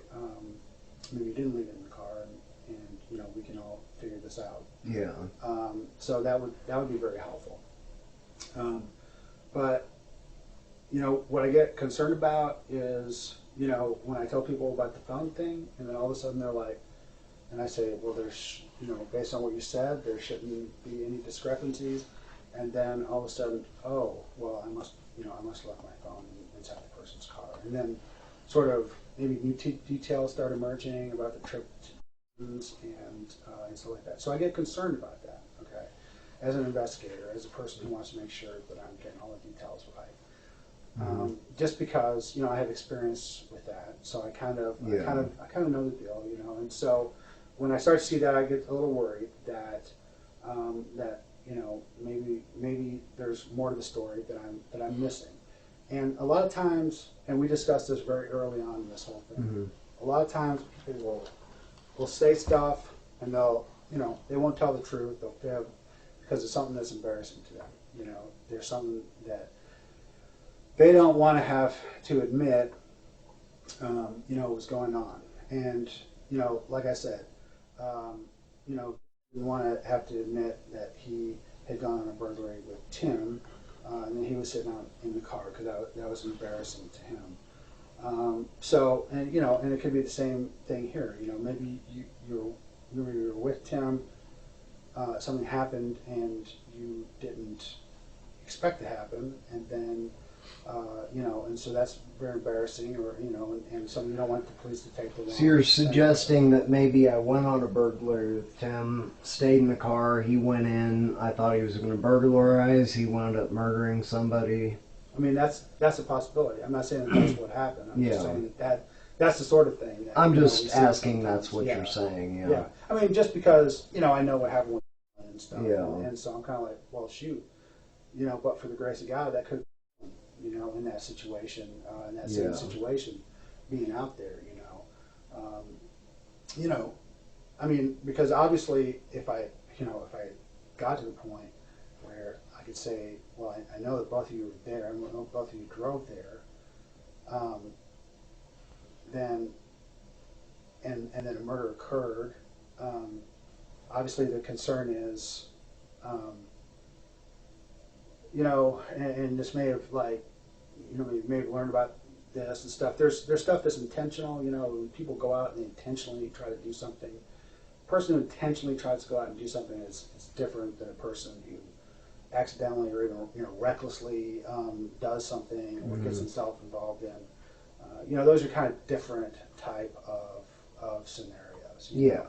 you didn't leave it in the car, and we can all figure this out. Yeah. So that would be very helpful. But what I get concerned about is when I tell people about the phone thing, and then all of a sudden they're like, and I say, well, there's based on what you said, there shouldn't be any discrepancies, and then all of a sudden, oh, well, I must left my phone inside the person's car, and then sort of maybe new details start emerging about the trip and stuff like that. So I get concerned about that. Okay, as an investigator, as a person who wants to make sure that I'm getting all the details right. Just because I have experience with that, so I kind of know the deal, and so when I start to see that, I get a little worried that that maybe there's more to the story that I'm missing. And a lot of times, and we discussed this very early on in this whole thing. Mm-hmm. A lot of times people will say stuff and they won't tell the truth. They'll fib because it's something that's embarrassing to them. There's something that they don't want to have to admit, was going on. And, like I said, didn't want to have to admit that he had gone on a burglary with Tim, and then he was sitting out in the car because that was embarrassing to him. And it could be the same thing here. Maybe you were with Tim, something happened and you didn't expect to happen, and then and so that's very embarrassing, or and something you don't want the police to take the wrong. So you're suggesting that maybe I went on a burglary with Tim, stayed in the car, he went in, I thought he was going to burglarize, he wound up murdering somebody. I mean, that's a possibility. I'm not saying that that's what happened. I'm just saying that's the sort of thing. That, I'm just asking that's what you're saying. Yeah. I mean, just because I know what happened with and stuff, and so I'm kind of like, well, shoot, but for the grace of God, that could, in that situation, in that same situation, being out there, I mean, because obviously, if I got to the point where I could say, well, I know that both of you were there, I know both of you drove there, then then a murder occurred. Obviously, the concern is, and this may have you may have learned about this and stuff. There's stuff that's intentional. When people go out and they intentionally try to do something. A person who intentionally tries to go out and do something is different than a person who accidentally or even recklessly does something or gets himself involved in. Those are kind of different type of scenarios. Yeah.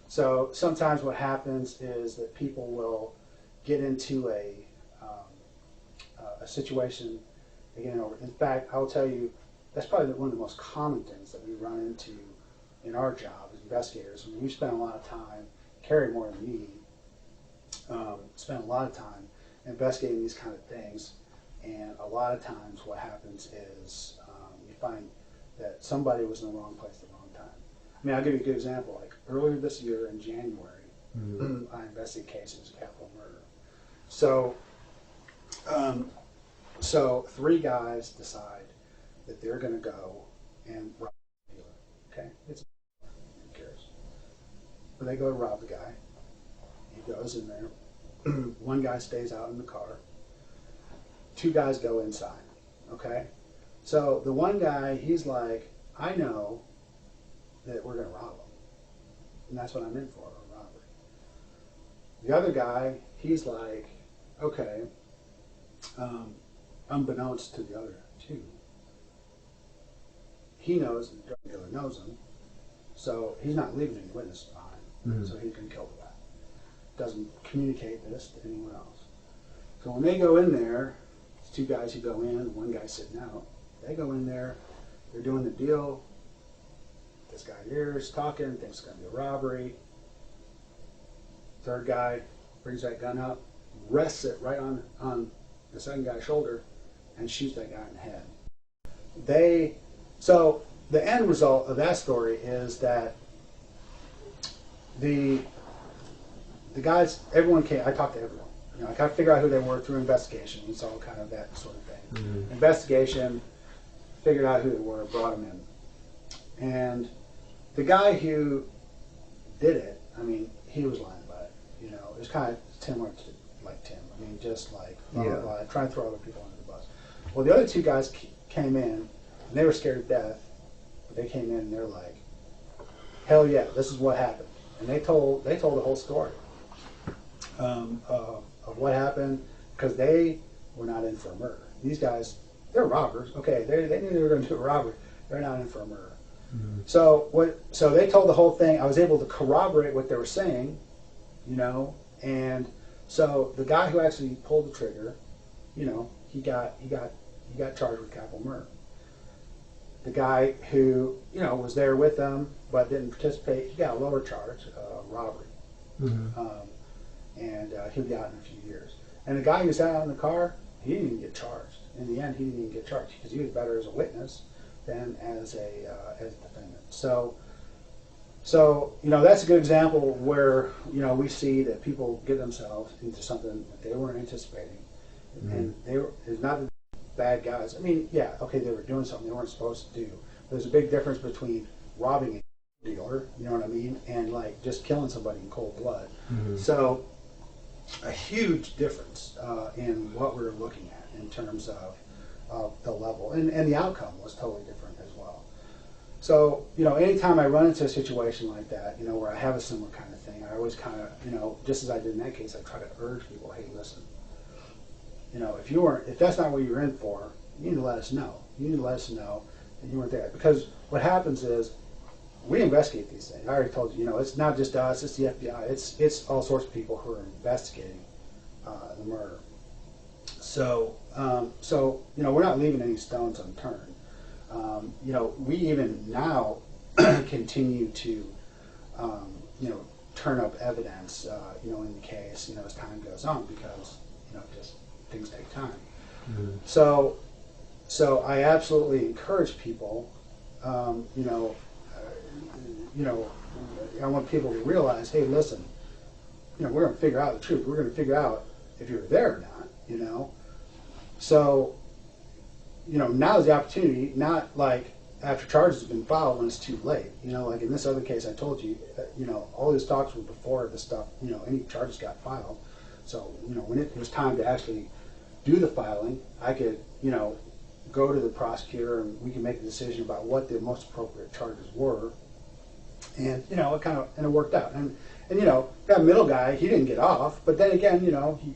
So sometimes what happens is that people will get into a situation again. In fact, I'll tell you, that's probably one of the most common things that we run into in our job as investigators. I mean, you spend a lot of time, Carrie more than me, spend a lot of time investigating these kind of things, and a lot of times what happens is you find that somebody was in the wrong place at the wrong time. I mean, I'll give you a good example. Like earlier this year in January, I investigated cases of capital murder. So 3 guys decide that they're going to go and rob the dealer. Okay, who cares? But they go to rob the guy. He goes in there. 1 guy stays out in the car. 2 guys go inside. Okay, so the 1 guy, he's like, I know that we're going to rob him, and that's what I'm in for, a robbery. The other guy, he's like, okay, unbeknownst to the other 2, he knows the drug dealer knows him, so he's not leaving any witnesses behind, so he can kill the guy. Doesn't communicate this to anyone else. So when they go in there, it's 2 guys who go in, 1 guy sitting out. They go in there, they're doing the deal. This guy here is talking, thinks it's going to be a robbery. 3rd guy brings that gun up, rests it right on the 2nd guy's shoulder, and shoots that guy in the head. So the end result of that story is that the guys, everyone came. I talked to everyone. I kind of figured out who they were through investigation. It's all kind of that sort of thing. Investigation, figured out who they were, brought them in. And the guy who did it, I mean, he was lying about it. It was kind of similar to like Tim. I mean, just like blah, blah, blah, trying to throw other people under the bus. Well, the other 2 guys came in, and they were scared to death. But they came in, and they're like, hell yeah, this is what happened. And they told the whole story of what happened, because they were not in for a murder. These guys, they're robbers. Okay, they knew they were going to do a robbery. They're not in for a murder. So they told the whole thing. I was able to corroborate what they were saying, and so the guy who actually pulled the trigger, he got charged with capital murder. The guy who was there with them but didn't participate, he got a lower charge, robbery. and he'll be out in a few years. And the guy who was out in the car, he didn't even get charged. In the end, he didn't even get charged because he was better as a witness than as a defendant. So that's a good example where we see that people get themselves into something that they weren't anticipating, and it's not that bad guys. I mean, yeah, okay, they were doing something they weren't supposed to do. There's a big difference between robbing a dealer, you know what I mean, and like just killing somebody in cold blood. So a huge difference in what we were looking at in terms of the level, and the outcome was totally different as well. So, anytime I run into a situation like that, where I have a similar kind of thing, I always kind of, just as I did in that case, I try to urge people, hey, listen, if that's not what you're in for, you need to let us know. You need to let us know that you weren't there. Because what happens is, we investigate these things. I already told you, it's not just us, it's the FBI, it's all sorts of people who are investigating the murder. So, we're not leaving any stones unturned. We even now continue to, turn up evidence, in the case, as time goes on, because, just things take time. So I absolutely encourage people, I want people to realize, hey, listen, we're going to figure out the truth. We're going to figure out if you're there or not, So, now's the opportunity, not like after charges have been filed when it's too late. Like in this other case I told you, all these talks were before the stuff, any charges got filed. So, when it was time to actually do the filing, I could, go to the prosecutor and we can make a decision about what the most appropriate charges were. And, it worked out. And that middle guy, he didn't get off, but then again,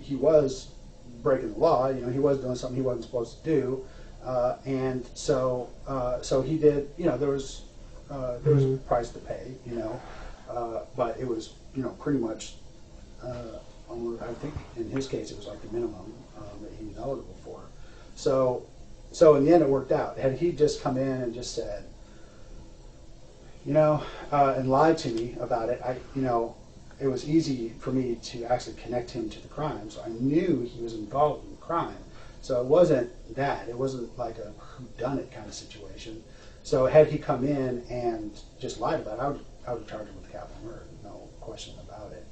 he was breaking the law, he was doing something he wasn't supposed to do. And so he did, there was a price to pay, but it was, pretty much, I think in his case it was like the minimum that he was eligible for. So in the end it worked out. Had he just come in and just said, and lied to me about it, it was easy for me to actually connect him to the crime. So I knew he was involved in the crime. So it wasn't that. It wasn't like a whodunit kind of situation. So had he come in and just lied about it, I would charge him with capital murder, no question about it.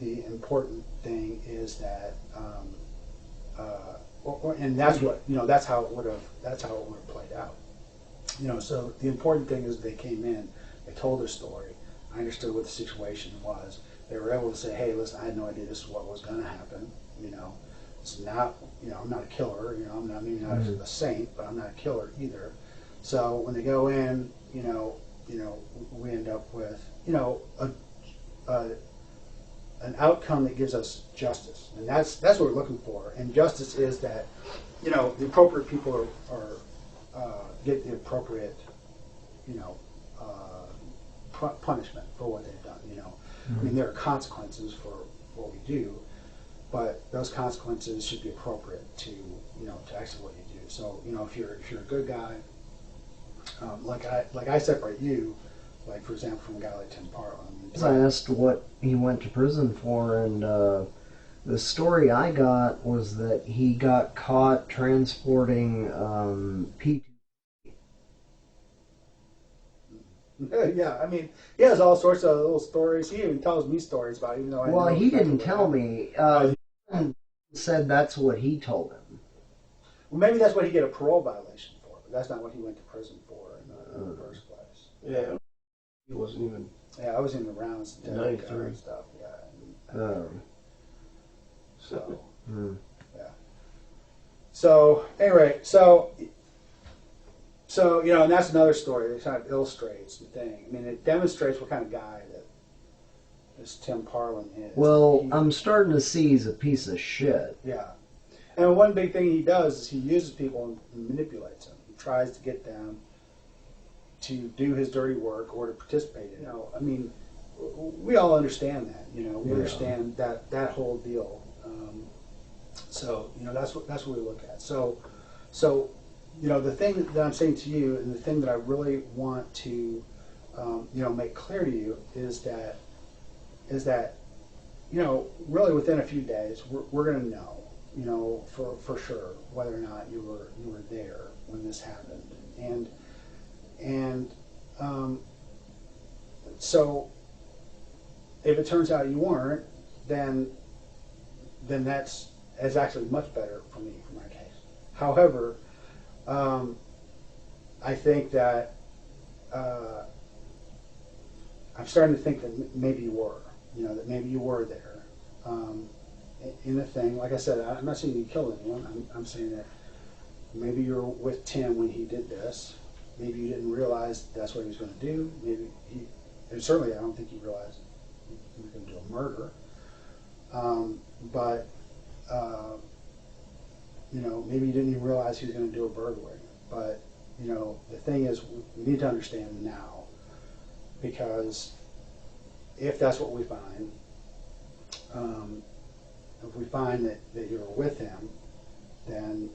The important thing is that, and that's what that's how it would have played out. So the important thing is they came in, they told their story. I understood what the situation was. They were able to say, hey, listen, I had no idea this is what was going to happen. It's not, I'm not a killer. I'm not maybe not a saint, but I'm not a killer either. So when they go in, we end up with, an outcome that gives us justice, and that's what we're looking for. And justice is that, the appropriate people are get the appropriate, punishment for what they've done. I mean, there are consequences for what we do, but those consequences should be appropriate to to actually what you do. So if you're a good guy, like I separate you, like for example, from a guy like Tim Parlin. I asked what he went to prison for, and the story I got was that he got caught transporting P2. Yeah, I mean, he has all sorts of little stories. He even tells me stories about it, even though I know he didn't tell me. He said that's what he told him. Well, maybe that's what he get a parole violation for, but that's not what he went to prison for in the first place. Yeah, he wasn't even. Yeah, I was in the rounds in 93 and stuff. Yeah. Yeah. So anyway, so and that's another story that kind of illustrates the thing. I mean, it demonstrates what kind of guy that this Tim Parlin is. Well, I'm starting to see he's a piece of shit. Yeah. And one big thing he does is he uses people and manipulates them. He tries to get them to do his dirty work or to participate in it. I mean, we all understand that. We understand that whole deal. So that's what we look at. So the thing that I'm saying to you, and the thing that I really want to make clear to you is that really within a few days, we're going to know, for sure whether or not you were there when this happened, and so if it turns out you weren't, then that's actually much better for me for my case. However, I think that I'm starting to think that maybe you were, that maybe you were there in the thing. Like I said, I'm not saying you killed anyone. I'm saying that maybe you were with Tim when he did this. Maybe you didn't realize that's what he was going to do. Maybe and certainly I don't think he realized he was going to do a murder. But maybe you didn't even realize he was going to do a burglary. But the thing is, we need to understand now, because if that's what we find, if we find that you were with him, then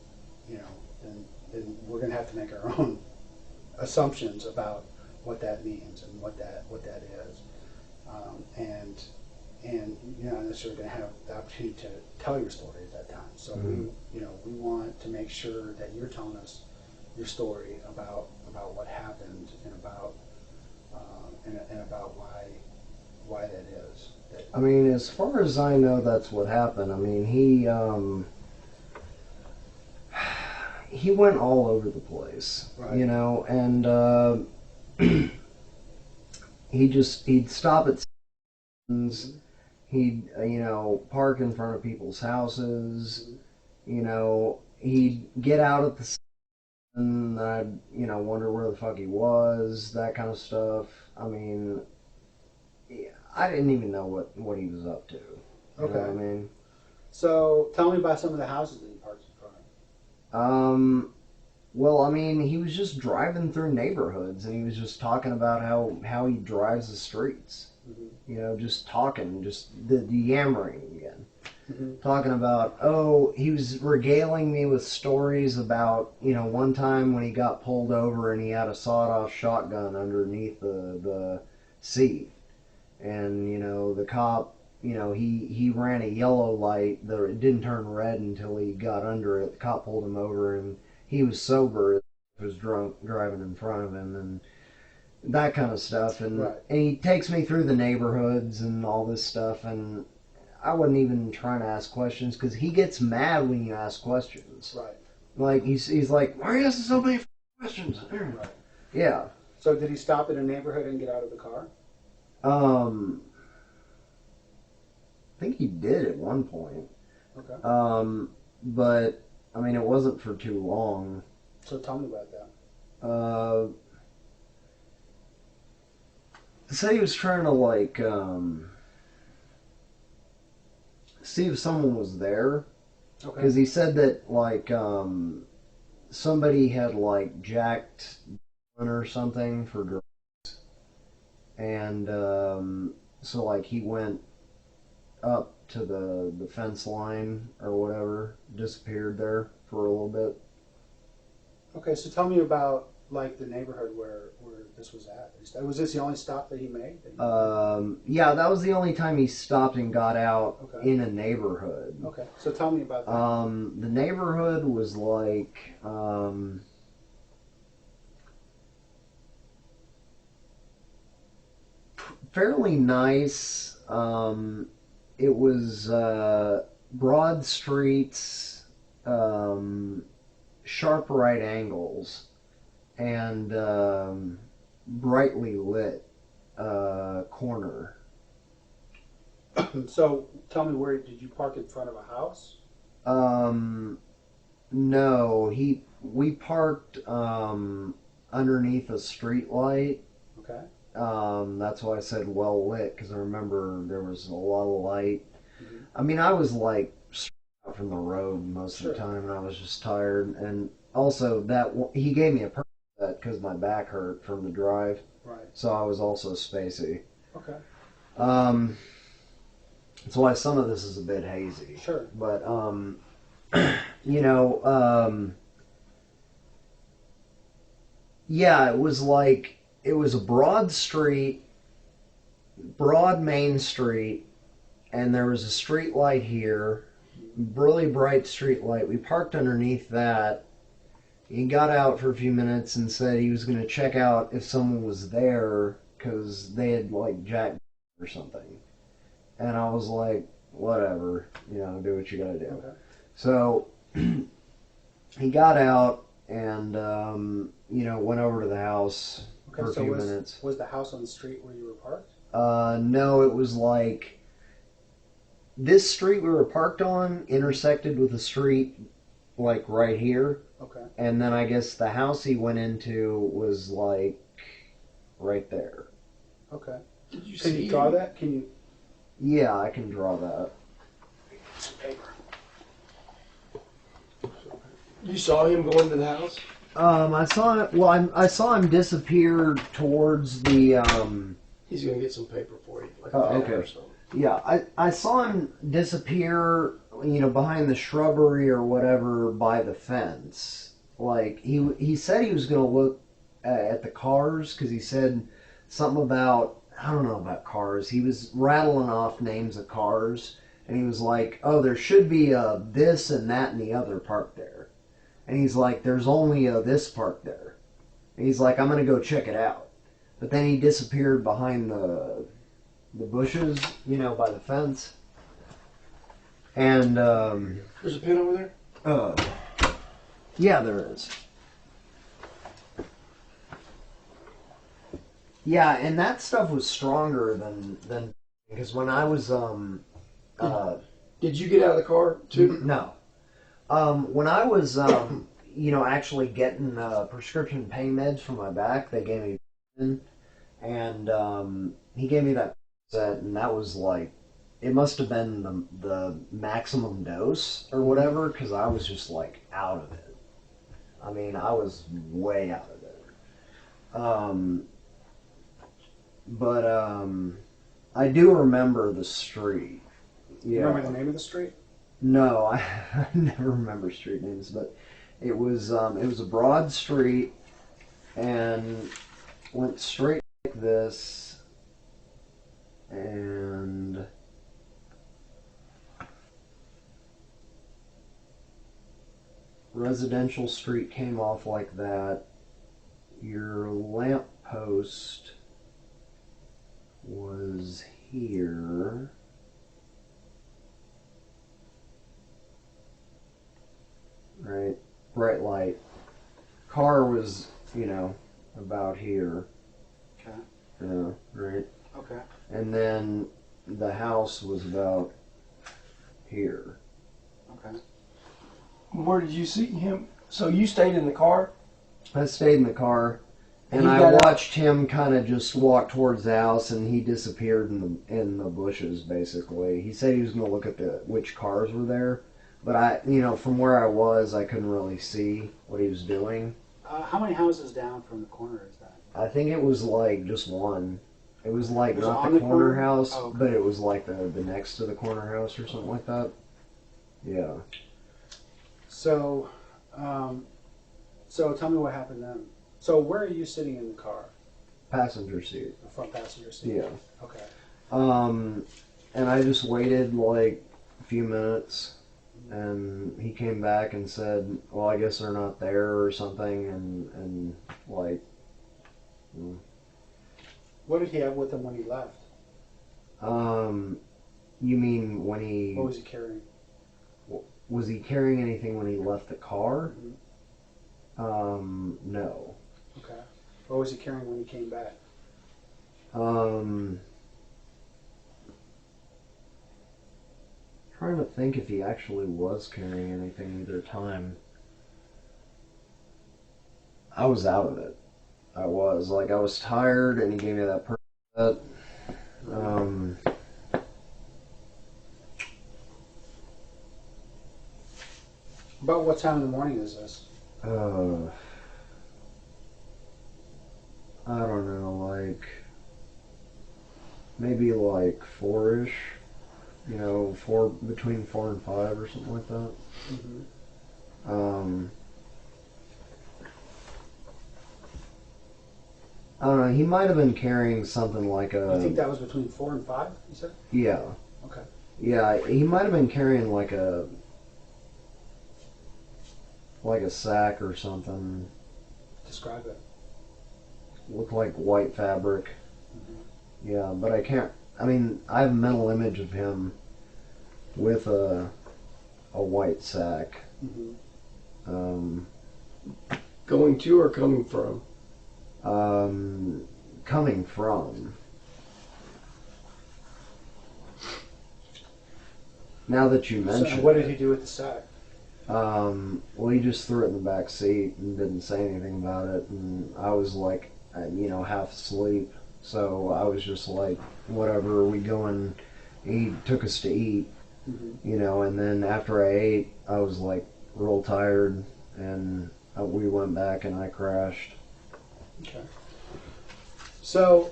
then we're going to have to make our own assumptions about what that means and what that is, and you're not necessarily going to have the opportunity to tell your story at that time. So we want to make sure that you're telling us your story about what happened and about why that is. I mean, as far as I know, that's what happened. I mean, he went all over the place, right. And he'd stop at stations, he'd park in front of people's houses, he'd get out at the station, and I'd wonder where the fuck he was, that kind of stuff. I mean, I didn't even know what he was up to. You know what I mean? So tell me about some of the houses that he parked in front of. Well, I mean, he was just driving through neighborhoods, and he was just talking about how he drives the streets. Mm-hmm. Just talking, just the yammering again. Mm-hmm. Talking about, he was regaling me with stories about, one time when he got pulled over and he had a sawed-off shotgun underneath the seat. And, the cop, he ran a yellow light, though it didn't turn red until he got under it. The cop pulled him over, and he was sober, was drunk, driving in front of him, and that kind of stuff. And, right. And he takes me through the neighborhoods and all this stuff, and I wasn't even trying to ask questions, because he gets mad when you ask questions. Right. Like, he's like, why are you asking so many questions? Right. Yeah. So did he stop at a neighborhood and get out of the car? I think he did at one point. Okay. But, I mean, it wasn't for too long. So tell me about that. Said he was trying to, see if someone was there. Okay. Because he said that, somebody had, jacked or something for drugs. And, so, he went up to the fence line or whatever, disappeared there for a little bit. Okay, so tell me about, the neighborhood where this was at. Was this the only stop that he made? Yeah, that was the only time he stopped and got out in a neighborhood. Okay, so tell me about that. The neighborhood was fairly nice. It was broad streets, sharp right angles, and brightly lit corner. So tell me, where did you park in front of a house? No, we parked underneath a street light. Okay. That's why I said well lit, because I remember there was a lot of light. Mm-hmm. I mean, I was straight out from the road most of the time, and I was just tired. And also, he gave me a perk because my back hurt from the drive. Right. So I was also spacey. Okay. That's why some of this is a bit hazy. Sure. But yeah, it was a broad street, broad main street, and there was a street light here, really bright street light. We parked underneath that. He got out for a few minutes and said he was going to check out if someone was there because they had like jacked or something. And I was like, whatever, do what you got to do. Okay. So he got out and went over to the house for a few minutes. Was the house on the street where you were parked? No, it was like this street we were parked on intersected with a street like right here. Okay. And then I guess the house he went into was like right there. Okay. Can you draw that? Can you? Yeah, I can draw that. Some paper. You saw him go into the house? I saw it. Well, I saw him disappear towards the. He's gonna get some paper for you, like a pen or something. Yeah, I saw him disappear, behind the shrubbery or whatever by the fence. Like, he said he was going to look at the cars because he said something about, I don't know about cars. He was rattling off names of cars and he was like, oh, there should be a this and that and the other parked there. And he's like, there's only a this parked there. And he's like, I'm going to go check it out. But then he disappeared behind the bushes, by the fence. And, there's a pen over there? Yeah, there is. Yeah, and that stuff was stronger than because when I was, Did you get out of the car, too? No. When I was, actually getting, prescription pain meds for my back, they gave me, and, he gave me that set, and that was like, it must have been the maximum dose or whatever, because I was just like out of it. I mean, I was way out of it. But I do remember the street. Yeah. You remember the name of the street? No, I never remember street names, but it was a broad street and went straight like this. And residential street came off like that. Your lamp post was here. Right? Bright light. Car was, about here. Okay. Yeah, right? Okay. And then the house was about here. Okay. Where did you see him? So you stayed in the car? I stayed in the car, and I watched him kind of just walk towards the house, and he disappeared in the bushes. Basically, he said he was going to look at which cars were there, but from where I was, I couldn't really see what he was doing. How many houses down from the corner is that? I think it was like just one. It was like not the corner house, oh, okay. but it was like the next to the corner house or something like that. Yeah. So, so tell me what happened then. So where are you sitting in the car? Passenger seat. The front passenger seat? Yeah. Okay. And I just waited like a few minutes, and he came back and said, well, I guess they're not there or something, and like... What did he have with him when he left? You mean when he... What was he carrying? Was he carrying anything when he left the car? Mm-hmm. No. Okay. What was he carrying when he came back? Trying to think if he actually was carrying anything either time. I was out of it. I was tired, and he gave me that perk. About what time in the morning is this? I don't know, like maybe like 4-ish. Between 4 and 5 or something like that. Mm-hmm. I don't know. He might have been carrying something like a. You think that was between 4 and 5? You said? Yeah. Okay. Yeah, he might have been carrying like a sack or something. Describe it. Looked like white fabric. Mm-hmm. Yeah, but I can't. I mean, I have a mental image of him with a white sack. Mm-hmm. Going to or coming from? Coming from. Now that you mention So what did he do with the sack? Well, he just threw it in the back seat and didn't say anything about it. And I was like, half asleep. So I was just like, whatever, we going? He took us to eat, Mm-hmm. and then after I ate, I was like real tired, and we went back and I crashed. Okay. So,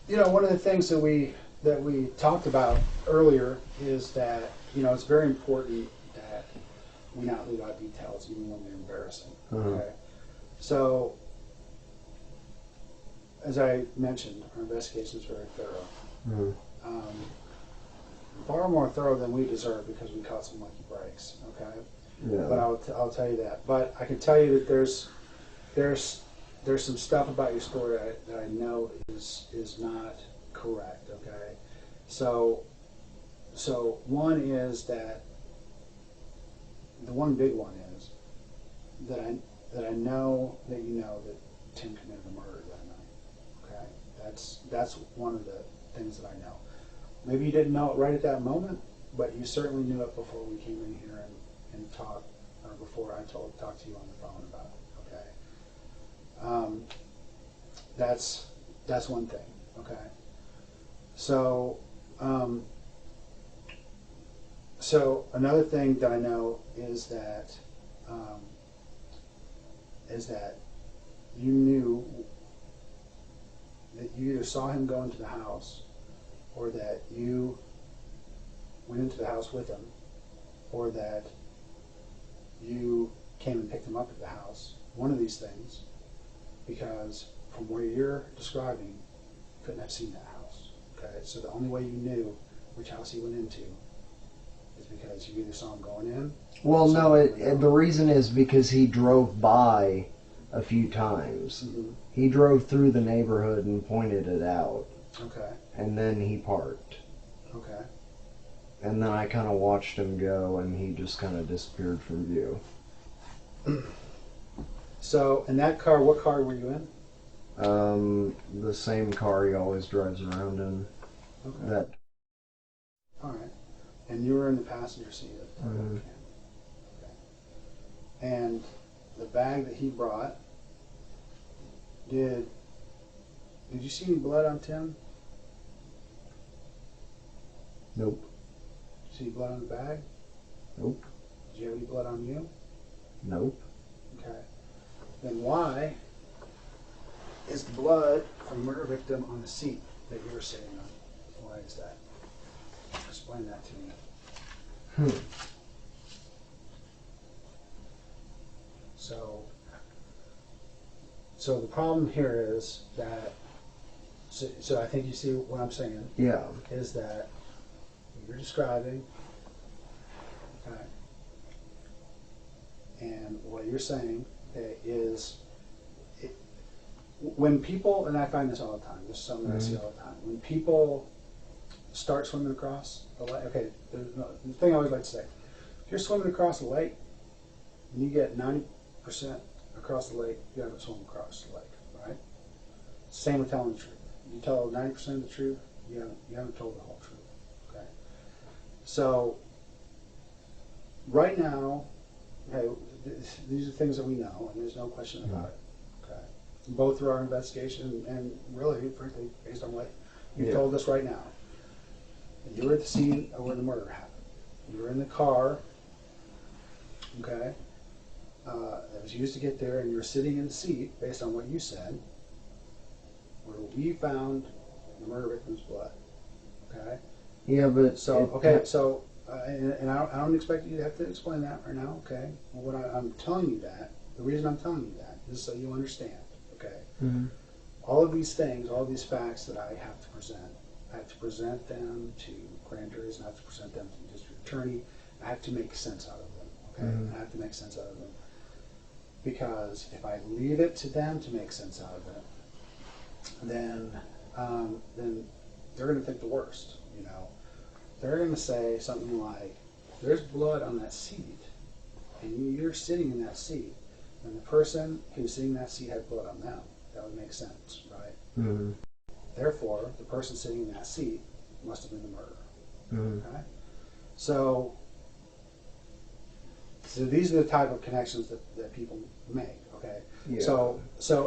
one of the things that we talked about earlier is that it's very important that we not leave out details even when they're embarrassing. Okay. So, as I mentioned, our investigation is very thorough. Far more thorough than we deserve because we caught some lucky breaks. Okay. Yeah. But I'll tell you that. But I can tell you that there's some stuff about your story that I know is not correct. Okay. So one is that the one big one is that I know that that Tim committed a murder that night. Okay. That's one of the things that I know. Maybe you didn't know it right at that moment, but you certainly knew it before we came in here and talked, or before I talked to you on the phone about it. Okay. That's one thing. Okay. So another thing that I know is that you knew that you either saw him go into the house, or that you went into the house with him, or that you came and picked him up at the house. One of these things, because from where you're describing, you couldn't have seen that house. Okay, so the only way you knew which house he went into is because you either saw him going in. Well, no, the reason is because he drove by a few times. Mm-hmm. He drove through the neighborhood and pointed it out. Okay. And then he parked. Okay. And then I kind of watched him go, and he just kind of disappeared from view. So, in that car, what car were you in? The same car he always drives around in. Okay. All right. And you were in the passenger seat of the car. Mm-hmm. Okay. And the bag that he brought, did you see any blood on Tim? Nope. Did you see blood on the bag? Nope. Did you have any blood on you? Nope. Okay. Then why is the blood from the murder victim on the seat that you were sitting on? Why is that? Explain that to me. So the problem here is that, so I think you see what I'm saying. Yeah. Is that you're describing, okay, and what you're saying is, when people, and I find this all the time, this is something I see all the time, when people start swimming across the lake, okay, the thing I always like to say, if you're swimming across the lake and you get 90% across the lake, you haven't swum across the lake, right? Same with telling the truth. You tell 90% of the truth, you haven't told the whole truth. Okay. So right now, okay, these are things that we know, and there's no question about it. Okay. Both through our investigation and really, frankly, based on what you told us right now. You were at the scene of where the murder happened. You were in the car. Okay. That was used to get there, and you were sitting in the seat, based on what you said, where we found the murder victim's blood. Okay. Yeah, but and I don't expect you to have to explain that right now. Okay. What I'm telling you that, the reason I'm telling you that is so you understand. Okay. Mm-hmm. All of these things, all of these facts that I have to present, I have to present them to grand juries, and I have to present them to the district attorney. I have to make sense out of them. Okay, I have to make sense out of them, because if I leave it to them to make sense out of it, then they're going to think the worst. You know, they're going to say something like, "There's blood on that seat, and you're sitting in that seat, and the person who's sitting in that seat had blood on them." That would make sense, right? Mm-hmm. Therefore, the person sitting in that seat must have been the murderer. Mm-hmm. Okay, so these are the type of connections that people make. Okay, yeah. So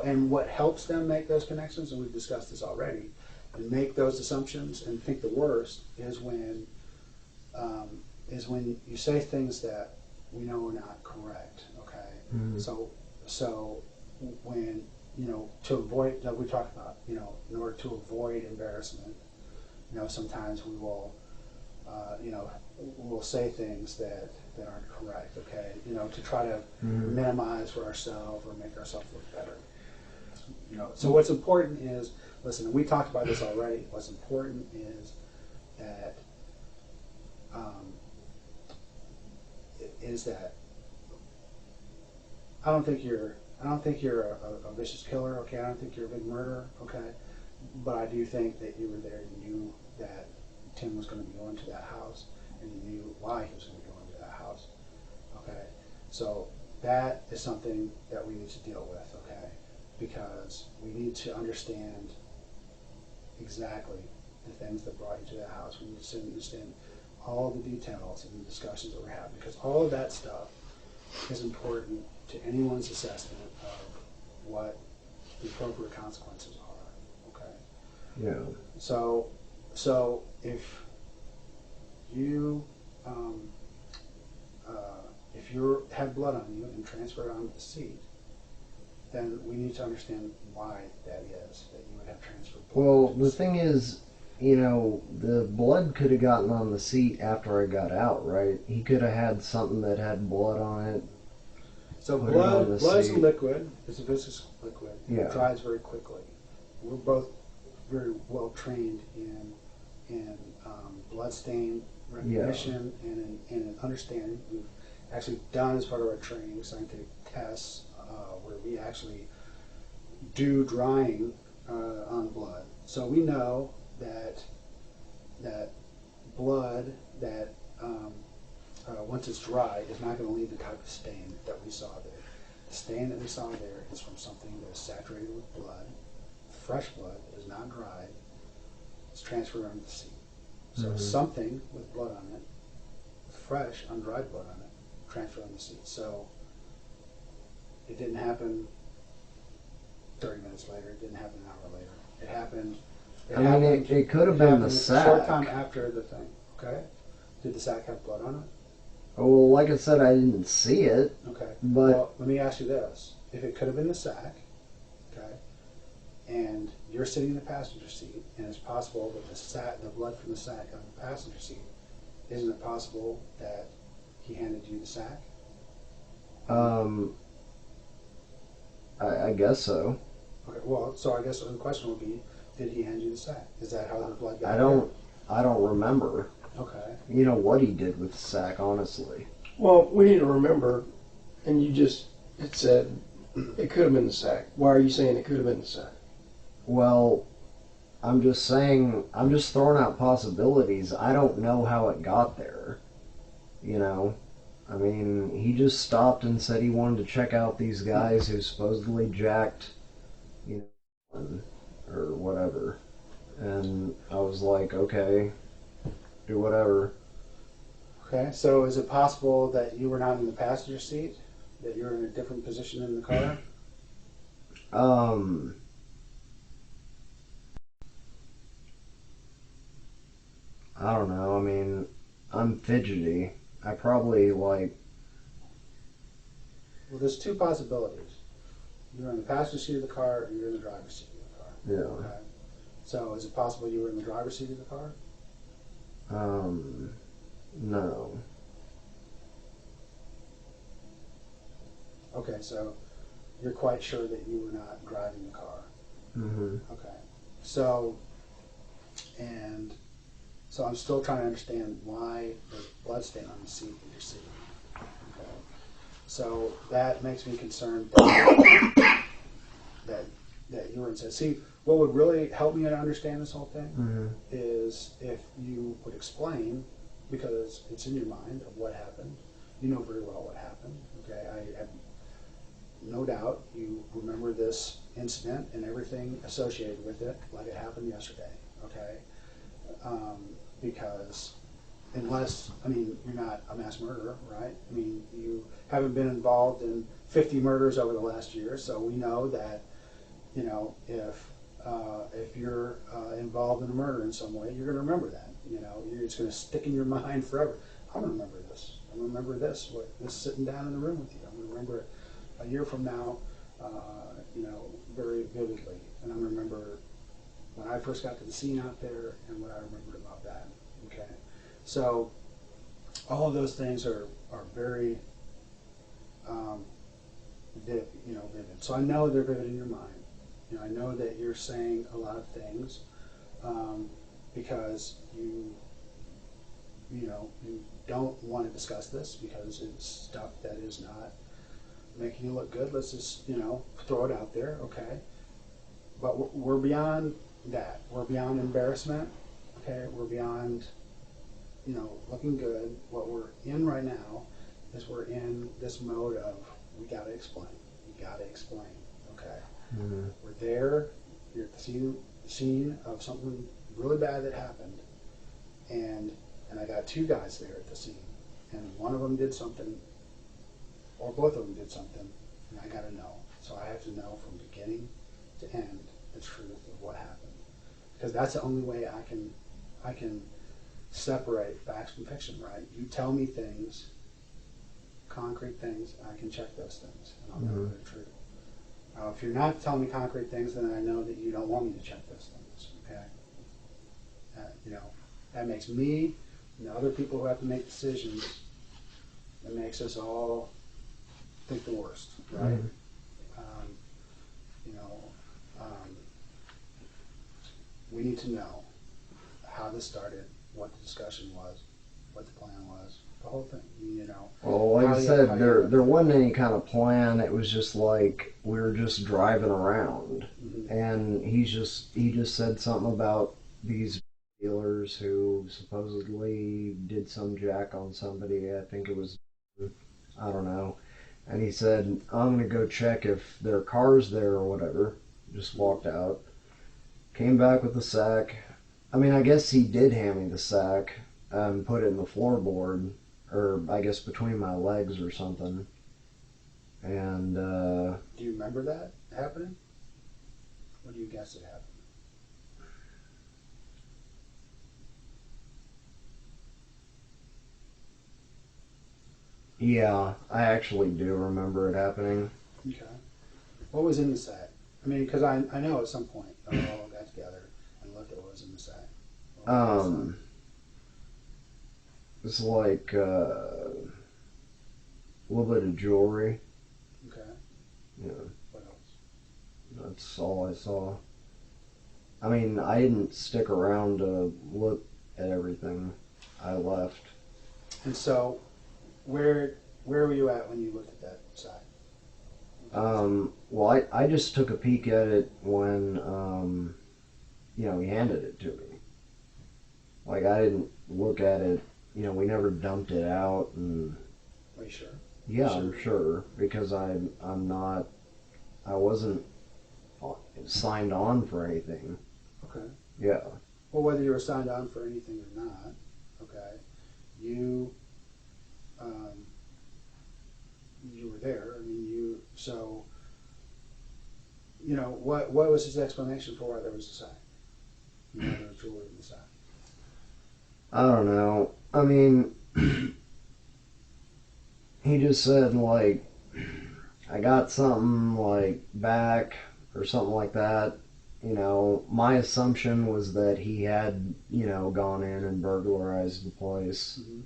and what helps them make those connections, and we've discussed this already, and make those assumptions and think the worst is when you say things that we know are not correct. Okay, mm-hmm. So when to avoid, like we talked about, in order to avoid embarrassment, sometimes we will, we'll say things that aren't correct, okay, to try to mm-hmm. minimize for ourselves or make ourselves look better. So what's important is, listen, and we talked about this already, what's important is that, I don't think you're a vicious killer, okay? I don't think you're a big murderer, okay? But I do think that you were there and you knew that Tim was going to be going to that house, and you knew why he was going to be going to that house, okay? So that is something that we need to deal with, okay? Because we need to understand exactly the things that brought you to that house. We need to understand all the details and the discussions that we're having, because all of that stuff is important to anyone's assessment of what the appropriate consequences are. Okay. Yeah. So if you have blood on you and transfer it onto the seat, then we need to understand why that is that you would have transferred blood. Well, the thing is, the blood could have gotten on the seat after I got out, right? He could have had something that had blood on it. So blood is a liquid. It's a viscous liquid. Yeah. It dries very quickly. We're both very well trained in blood stain recognition and in understanding. We've actually done, as part of our training, scientific tests where we actually do drying on blood. So we know that blood that once it's dry, is not going to leave the type of stain that we saw there. The stain that we saw there is from something that is saturated with blood. Fresh blood is not dried. It's transferred onto the seat. So mm-hmm. something with blood on it, fresh, undried blood on it, transferred on the seat. So it didn't happen 30 minutes later. It didn't happen an hour later. It happened. It could have been the sack. A short time after the thing. Okay. Did the sack have blood on it? Well, like I said, I didn't see it. Okay. But well, let me ask you this: if it could have been the sack, okay, and you're sitting in the passenger seat, and it's possible that the blood from the sack on the passenger seat, isn't it possible that he handed you the sack? I guess so. Okay. Well, so I guess the question would be, did he hand you the sack? Is that how the blood got I don't remember. Okay. What he did with the sack, honestly. Well, we need to remember, and it said it could have been the sack. Why are you saying it could have been the sack? Well, I'm just throwing out possibilities. I don't know how it got there. He just stopped and said he wanted to check out these guys who supposedly jacked, or whatever. And I was like, okay, do whatever. Okay, so is it possible that you were not in the passenger seat? That you're in a different position in the car? I don't know. I'm fidgety. I probably Well, there's two possibilities. You're in the passenger seat of the car, or you're in the driver's seat of the car. Yeah. Okay. So is it possible you were in the driver's seat of the car? No. Okay, so you're quite sure that you were not driving the car. Mm-hmm. Okay. So And so I'm still trying to understand why there's blood stain on the seat in your seat. Okay. So that makes me concerned that you were inside. See, what would really help me to understand this whole thing is if you would explain, because it's in your mind of what happened. You know very well what happened. Okay, I have no doubt you remember this incident and everything associated with it like it happened yesterday. Okay, because unless, I mean, you're not a mass murderer, right? I mean, you haven't been involved in 50 murders over the last year, so we know that, you know, if you're involved in a murder in some way, you're going to remember that. You know, it's going to stick in your mind forever. I'm going to remember this. I'm going to remember this sitting down in the room with you. I'm going to remember it a year from now, you know, very vividly. And I'm going to remember when I first got to the scene out there and what I remembered about that. Okay, so all of those things are very vivid. So I know they're vivid in your mind. You know, I know that you're saying a lot of things because you don't want to discuss this because it's stuff that is not making you look good. Let's just, throw it out there, okay? But we're beyond that. We're beyond embarrassment, okay? We're beyond, looking good. What we're in right now is we're in this mode of we got to explain. We got to explain, okay? Mm-hmm. We're there. You're at the scene of something really bad that happened, and I got two guys there at the scene, and one of them did something, or both of them did something, and I got to know. So I have to know from beginning to end the truth of what happened, because that's the only way I can separate facts from fiction. Right? You tell me things, concrete things, I can check those things, and I'll know they're true. If you're not telling me concrete things, then I know that you don't want me to check those things. Okay? That makes me and the other people who have to make decisions. It makes us all think the worst, right? Mm-hmm. We need to know how this started, what the discussion was, what the plan was, the whole thing. Well, like I said, there wasn't any kind of plan. It was just like we were just driving around, and he just said something about these dealers who supposedly did some jack on somebody. I think it was, I don't know. And he said, I'm going to go check if their car's there or whatever. Just walked out. Came back with the sack. I mean, I guess he did hand me the sack. Put it in the floorboard, or I guess between my legs or something. And, do you remember that happening? What do you guess it happened? Yeah, I actually do remember it happening. Okay. What was in the sack? I mean, because I know at some point we all got together and looked at what was in the sack. It's like a little bit of jewelry. Okay. Yeah. What else? That's all I saw. I mean, I didn't stick around to look at everything. I left. And so, where were you at when you looked at that sack? Well, I just took a peek at it when, he handed it to me. Like, I didn't look at it, we never dumped it out. And are you sure? Yeah, sure. I'm sure, because I wasn't signed on for anything. Okay. Yeah. Well, whether you were signed on for anything or not, okay, you were there. I mean, what was his explanation for why there was a sack? There was jewelry in the sack. I don't know. I mean, he just said, like, I got something, like, back or something like that. My assumption was that he had, gone in and burglarized the place. Mm-hmm.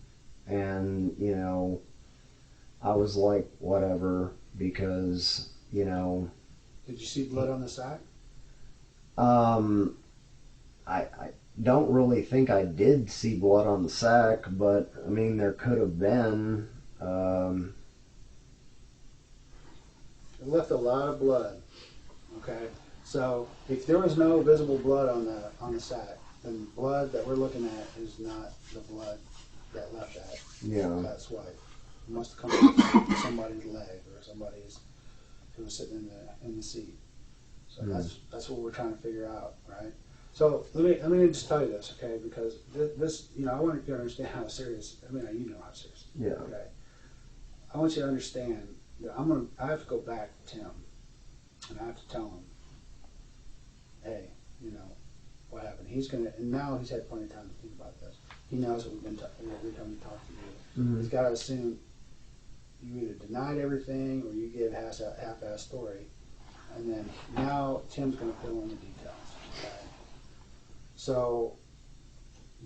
And, I was like, whatever, because, Did you see blood on the sack? don't really think I did see blood on the sack, but I mean, there could have been. It left a lot of blood. Okay, so if there was no visible blood on the sack, then blood that we're looking at is not the blood that left that swipe. It must have come from somebody's leg or somebody's who was sitting in the seat. So that's what we're trying to figure out, right? So let me just tell you this, okay? Because this, I want you to understand how serious. I mean, you know how serious. Yeah. Okay. I want you to understand that I have to go back to Tim, and I have to tell him, hey, what happened. And now he's had plenty of time to think about this. He knows what we've been every time we talk to you. Mm-hmm. He's got to assume you either denied everything or you gave a half-assed story, and then now Tim's going to fill in the details. Okay? So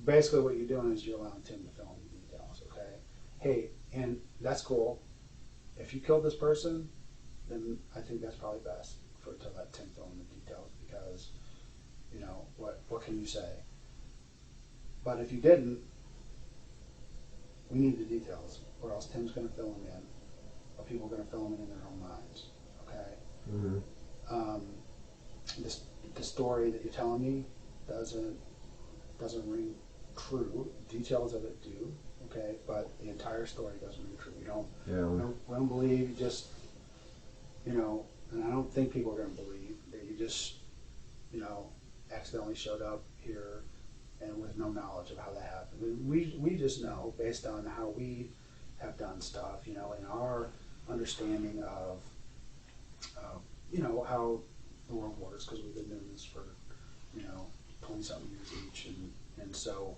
basically, what you're doing is you're allowing Tim to fill in the details. Okay? Hey, and that's cool. If you killed this person, then I think that's probably best to let Tim fill in the details because, what can you say? But if you didn't, we need the details, or else Tim's going to fill them in, or people are going to fill them in their own minds. Okay? Mm-hmm. The story that you're telling me doesn't ring true. Details of it do. Okay, but the entire story doesn't ring true. We don't believe you just, and I don't think people are going to believe that you just, accidentally showed up here and with no knowledge of how that happened. We just know based on how we have done stuff, in our understanding of, how the world works, because we've been doing this for, 20-something years each, and so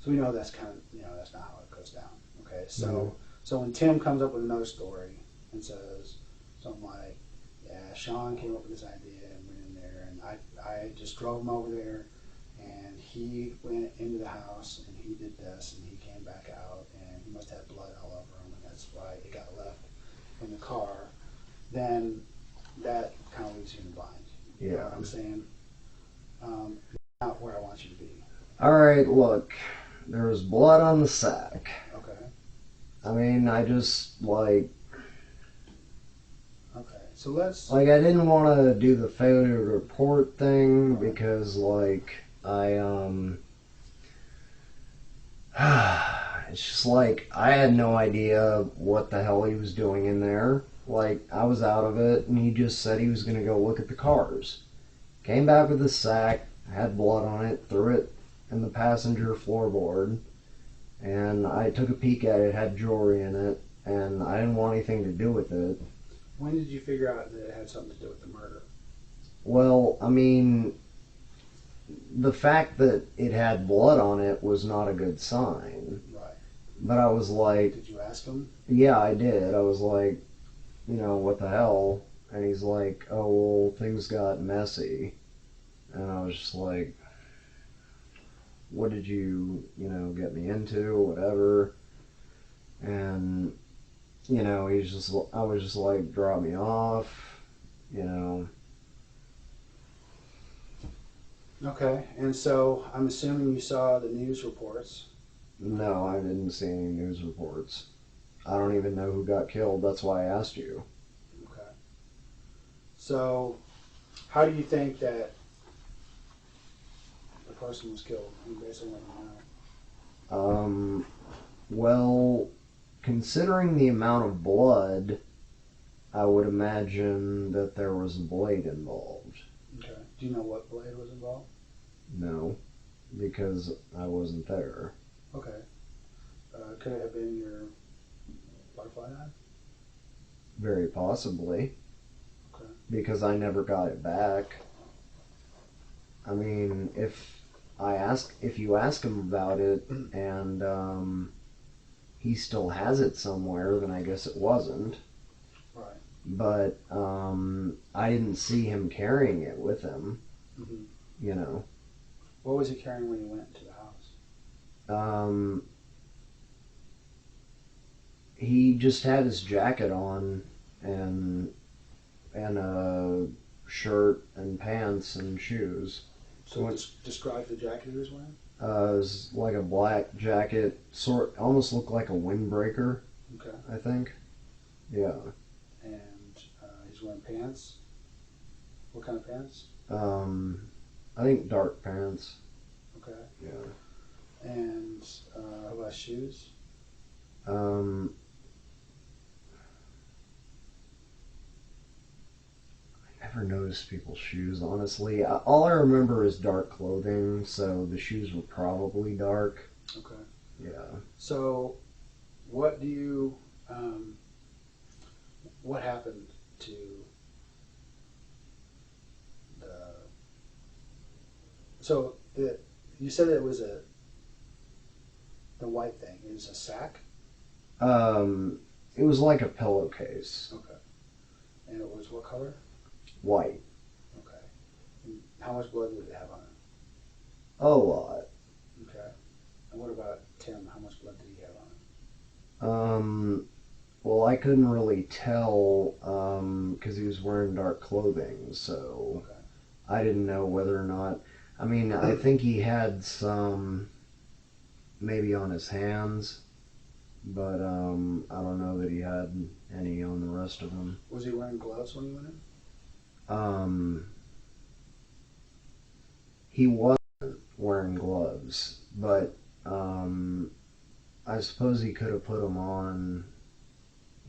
we know that's kind of, that's not how it goes down. Okay, so when Tim comes up with another story and says something like, yeah, Shawn came up with this idea and went in there, and I just drove him over there, and he went into the house and he did this, and he came back out, and he must have blood all over him, and that's why it got left in the car, then that kind of leaves you in the blind. You know what I'm saying? Not where I want you to be. All right, look, there was blood on the sack. Okay. I mean, I just, Okay, so let's... I didn't want to do the failure to report thing because, it's just I had no idea what the hell he was doing in there. I was out of it, and he just said he was going to go look at the cars. Came back with a sack, had blood on it, threw it in the passenger floorboard, and I took a peek at it, had jewelry in it, and I didn't want anything to do with it. When did you figure out that it had something to do with the murder? Well, I mean, the fact that it had blood on it was not a good sign. Right. But I was like... Did you ask him? Yeah, I did. I was like, what the hell? And he's like, oh, well, things got messy. And I was just like, what did you, get me into, whatever. And, I was just like, drop me off, Okay, and so I'm assuming you saw the news reports. No, I didn't see any news reports. I don't even know who got killed. That's why I asked you. Okay. So, how do you think that the person was killed? Based on what you know. Well, considering the amount of blood, I would imagine that there was a blade involved. Okay. Do you know what blade was involved? No, because I wasn't there. Okay. Could it have been your butterfly knife? Very possibly. Okay. Because I never got it back. I mean, if you ask him about it and he still has it somewhere, then I guess it wasn't. Right. But I didn't see him carrying it with him. Mm-hmm. What was he carrying when he went into the house? He just had his jacket on and a shirt and pants and shoes. So describe the jacket he was wearing. It was like a black jacket, almost looked like a windbreaker. Okay. I think. Yeah. And he's wearing pants. What kind of pants? I think dark pants. Okay. Yeah. And how about shoes? I never noticed people's shoes, honestly. All I remember is dark clothing, so the shoes were probably dark. Okay. Yeah. So, what do you, what happened to you said it was the white thing. It was a sack? It was like a pillowcase. Okay. And it was what color? White. Okay. And how much blood did it have on it? A lot. Okay. And what about Tim? How much blood did he have on it? Well, I couldn't really tell, because he was wearing dark clothing, so Okay. I didn't know whether or not, I mean, I think he had some maybe on his hands, but I don't know that he had any on the rest of them. Was he wearing gloves when he went in? He wasn't wearing gloves, but I suppose he could have put them on,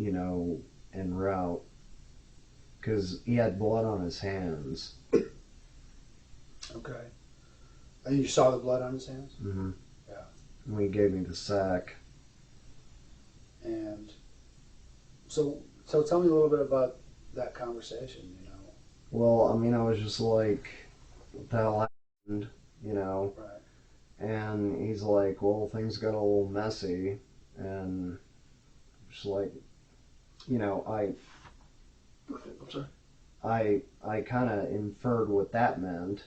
en route, because he had blood on his hands. Okay. And you saw the blood on his hands? Mm-hmm. Yeah. And he gave me the sack. And so tell me a little bit about that conversation, Well, I mean, I was just like, what the hell happened, Right. And he's like, well, things got a little messy, and just like, I'm sorry. I kind of inferred what that meant,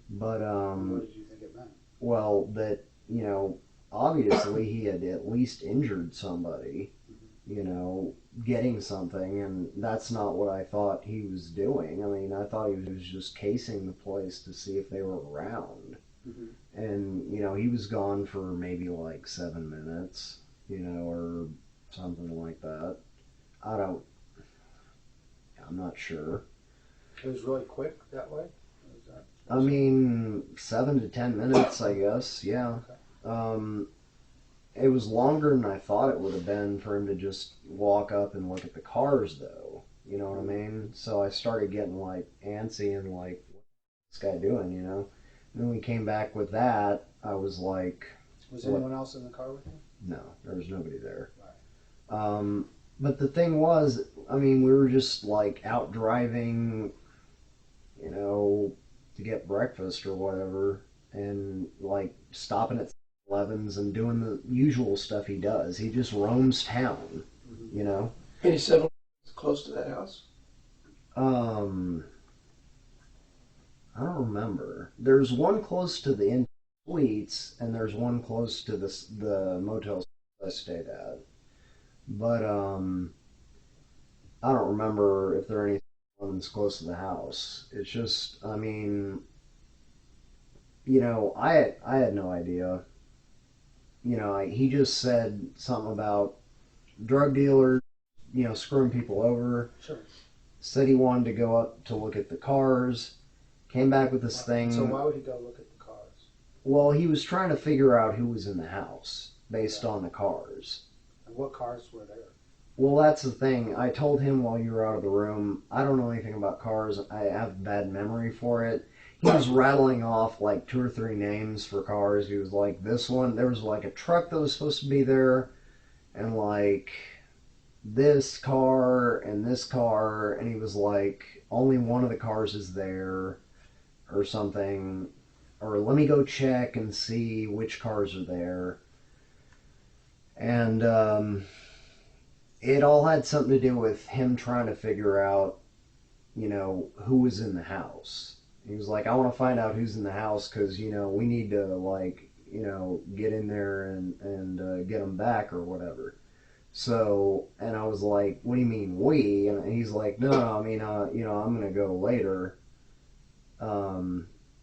but What did you think it meant? well, that obviously he had at least injured somebody, getting something, and that's not what I thought he was doing. I mean, I thought he was just casing the place to see if they were around. Mm-hmm. And, he was gone for maybe like 7 minutes, or something like that. I'm not sure. It was really quick that way? I mean, 7 to 10 minutes, I guess, yeah. Okay. It was longer than I thought it would have been for him to just walk up and look at the cars, though. You know what I mean? So I started getting, like, antsy and, like, what's this guy doing, And then we came back with that. I was like... Was anyone else in the car with you? No, there was nobody there. Right. But the thing was, I mean, we were just, like, out driving, to get breakfast or whatever, and, like, stopping at 7-Elevens and doing the usual stuff he does. He just roams town, And he settled close to that house? I don't remember. There's one close to the suites, and there's one close to the motel I stayed at. But I don't remember if there are any ones close to the house. It's just, I mean, I had no idea. He just said something about drug dealers, screwing people over. Sure. Said he wanted to go up to look at the cars. Came back with this thing. So why would he go look at the cars? Well, he was trying to figure out who was in the house based on the cars. And what cars were there? Well, that's the thing. I told him while you were out of the room, I don't know anything about cars. I have bad memory for it. He was rattling off like 2 or 3 names for cars. He was like, this one, there was like a truck that was supposed to be there, and like this car, and he was like, only one of the cars is there, or something, or let me go check and see which cars are there. And it all had something to do with him trying to figure out, who was in the house. He was like, I want to find out who's in the house because, we need to, like, get in there and get them back or whatever. So, and I was like, what do you mean we? And he's like, no, I mean, I'm going to go later.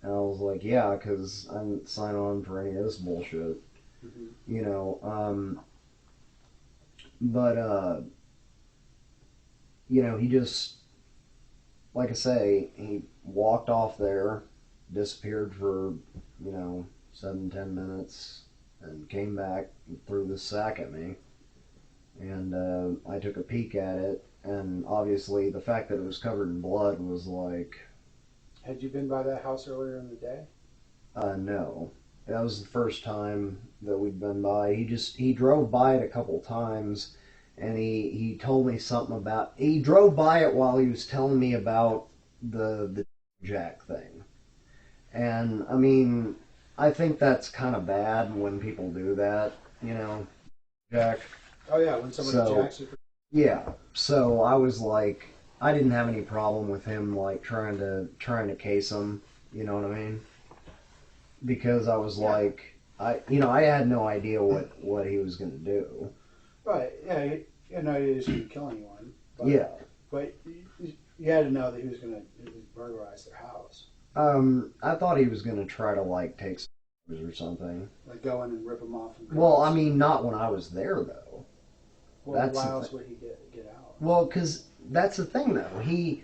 And I was like, yeah, because I didn't sign on for any of this bullshit. Mm-hmm. You know, but, you know, he just, like I say, he walked off there, disappeared for, 7-10 minutes, and came back and threw this sack at me. And I took a peek at it, and obviously the fact that it was covered in blood was like... Had you been by that house earlier in the day? No. That was the first time that we'd been by. He drove by it a couple times, and he told me something about... He drove by it while he was telling me about the Jack thing. And, I mean, I think that's kind of bad when people do that, Jack. Oh, yeah, when somebody jacks you. Yeah, so I was like... I didn't have any problem with him, like, trying to case him, you know what I mean? Because I was like, I had no idea what he was going to do. Right, yeah, he had no idea he was going to kill anyone. But, yeah. But you had to know that he was going to burglarize their house. I thought he was going to try to, like, take some or something. Like go in and rip them off. Well, I mean, not when I was there, though. Well, why else would he get out? Well, because that's the thing, though. He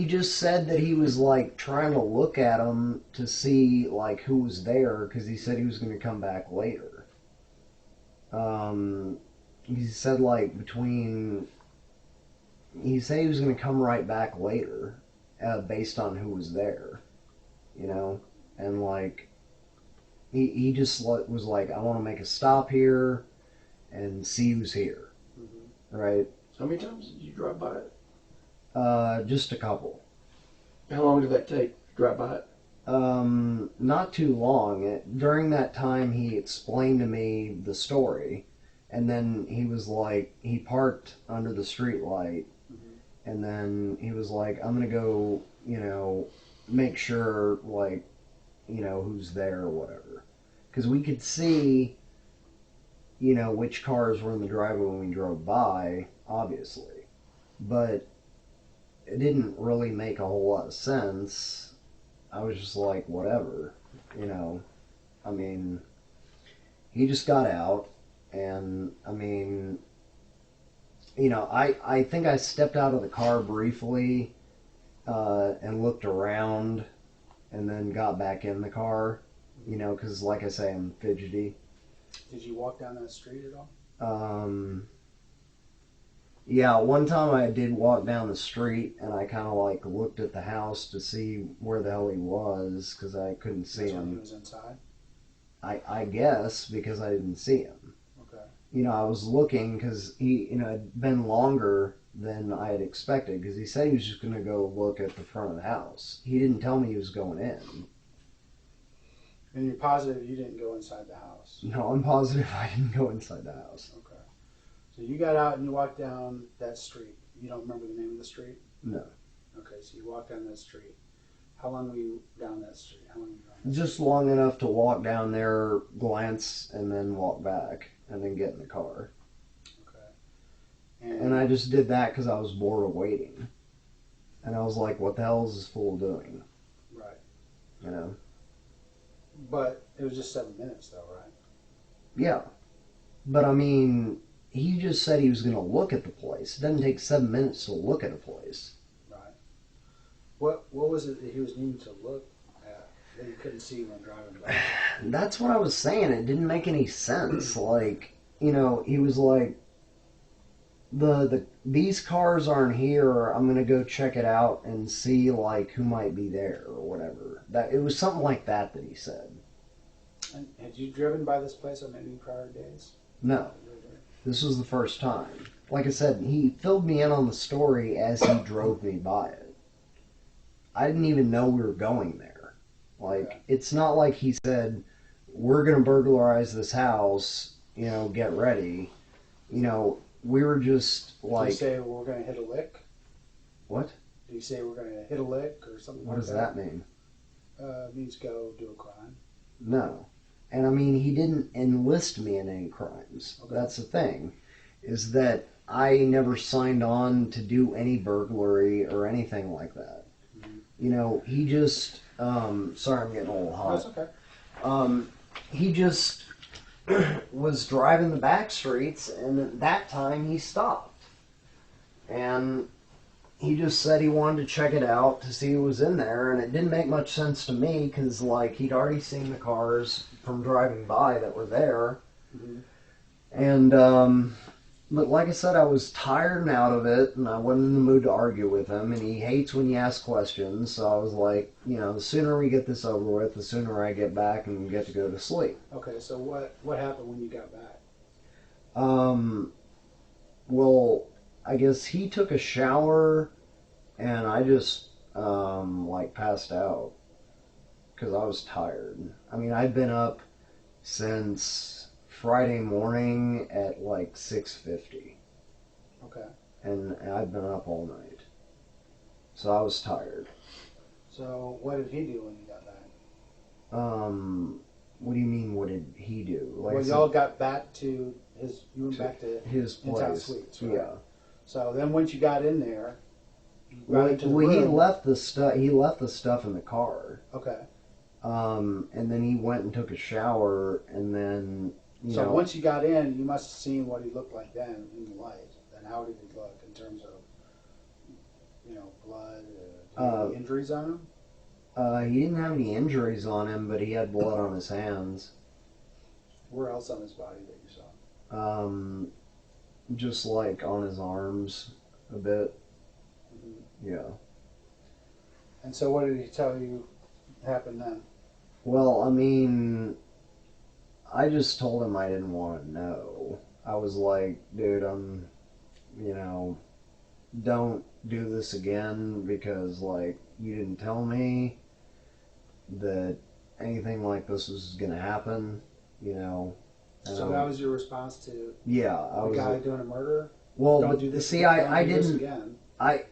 just said that he was, like, trying to look at them to see, like, who was there, because he said he was going to come back later. He said, like, he said he was going to come right back later, based on who was there, and, like, he just was like, I want to make a stop here and see who's here, right? How many times did you drive by it? Just a couple. How long did that take to drive by it? Not too long. During that time, he explained to me the story, and then he was like, he parked under the street light, and then he was like, I'm gonna go, make sure, like, who's there or whatever. Because we could see, which cars were in the driveway when we drove by, obviously. But it didn't really make a whole lot of sense. I was just like, whatever, I mean, he just got out, and, I mean, I think I stepped out of the car briefly, and looked around, and then got back in the car, because, like I say, I'm fidgety. Did you walk down that street at all? Yeah, one time I did walk down the street, and I kind of, like, looked at the house to see where the hell he was, because I couldn't see him. When he was inside? I guess, because I didn't see him. Okay. I was looking, because he, it had been longer than I had expected, because he said he was just going to go look at the front of the house. He didn't tell me he was going in. And you're positive you didn't go inside the house? No, I'm positive I didn't go inside the house. Okay. So you got out and you walked down that street. You don't remember the name of the street? No. Okay, so you walked down that street. How long were you down that street? Just long enough to walk down there, glance, and then walk back, and then get in the car. Okay. And I just did that because I was bored of waiting. And I was like, what the hell is this fool doing? Right. But it was just 7 minutes, though, right? Yeah. But, I mean, he just said he was going to look at the place. It doesn't take 7 minutes to look at a place. Right. What was it that he was needing to look at that you couldn't see when driving by? That's what I was saying. It didn't make any sense. Like, he was like, these cars aren't here. I'm going to go check it out and see, like, who might be there or whatever. It was something like that he said. And had you driven by this place on any prior days? No. This was the first time. Like I said, he filled me in on the story as he drove me by it. I didn't even know we were going there. Like, It's not like he said, we're going to burglarize this house, get ready. We were just like... Did he say we're going to hit a lick? What? Did he say we're going to hit a lick or something what like that? What does that mean? It means go do a crime. No. And I mean, he didn't enlist me in any crimes. Okay. That's the thing, is that I never signed on to do any burglary or anything like that. Mm-hmm. He just Sorry, I'm getting a little hot. That's okay. He just was driving the back streets, and at that time he stopped. And he just said he wanted to check it out to see who was in there, and it didn't make much sense to me because, like, he'd already seen the cars from driving by that were there. Mm-hmm. And, but like I said, I was tired and out of it, and I wasn't in the mood to argue with him, and he hates when you ask questions, so I was like, you know, the sooner we get this over with, the sooner I get back and get to go to sleep. Okay, so what happened when you got back? Well, I guess he took a shower, and I just, like, passed out, because I was tired. I mean, I'd been up since Friday morning at like 6:50. Okay. And I'd been up all night. So I was tired. So what did he do when you got back? What do you mean, what did he do? Like well, y'all got back to his, you went back to his place. In-town suites, right? Yeah. So then once you got in there, you got Well, into the room. he left the stuff in the car. Okay. And then he went and took a shower, and then, So once you got in, you must have seen what he looked like then in the light. And how did he look in terms of, you know, blood? Any injuries on him? He didn't have any injuries on him, but he had blood on his hands. Where else on his body that you saw? Just like on his arms a bit. Mm-hmm. Yeah. And so what did he tell you happened then? Well, I mean, I just told him I didn't want to know. I was like, dude, don't do this again because, like, you didn't tell me that anything like this was going to happen, you know. So that was your response to the guy doing a murder? Well, don't but do this, see, don't I do this didn't, again. I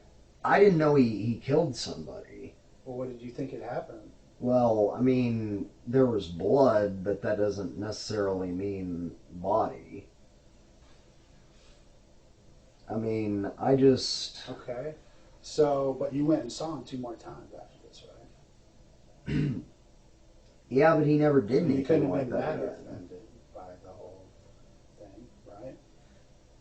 didn't know he killed somebody. Well, what did you think had happened? Well, I mean, there was blood, but that doesn't necessarily mean body. I mean, I just... Okay. So, but you went and saw him 2 more times after this, right? Yeah, but he never did anything You couldn't like have been that that again. offended by the whole thing, right?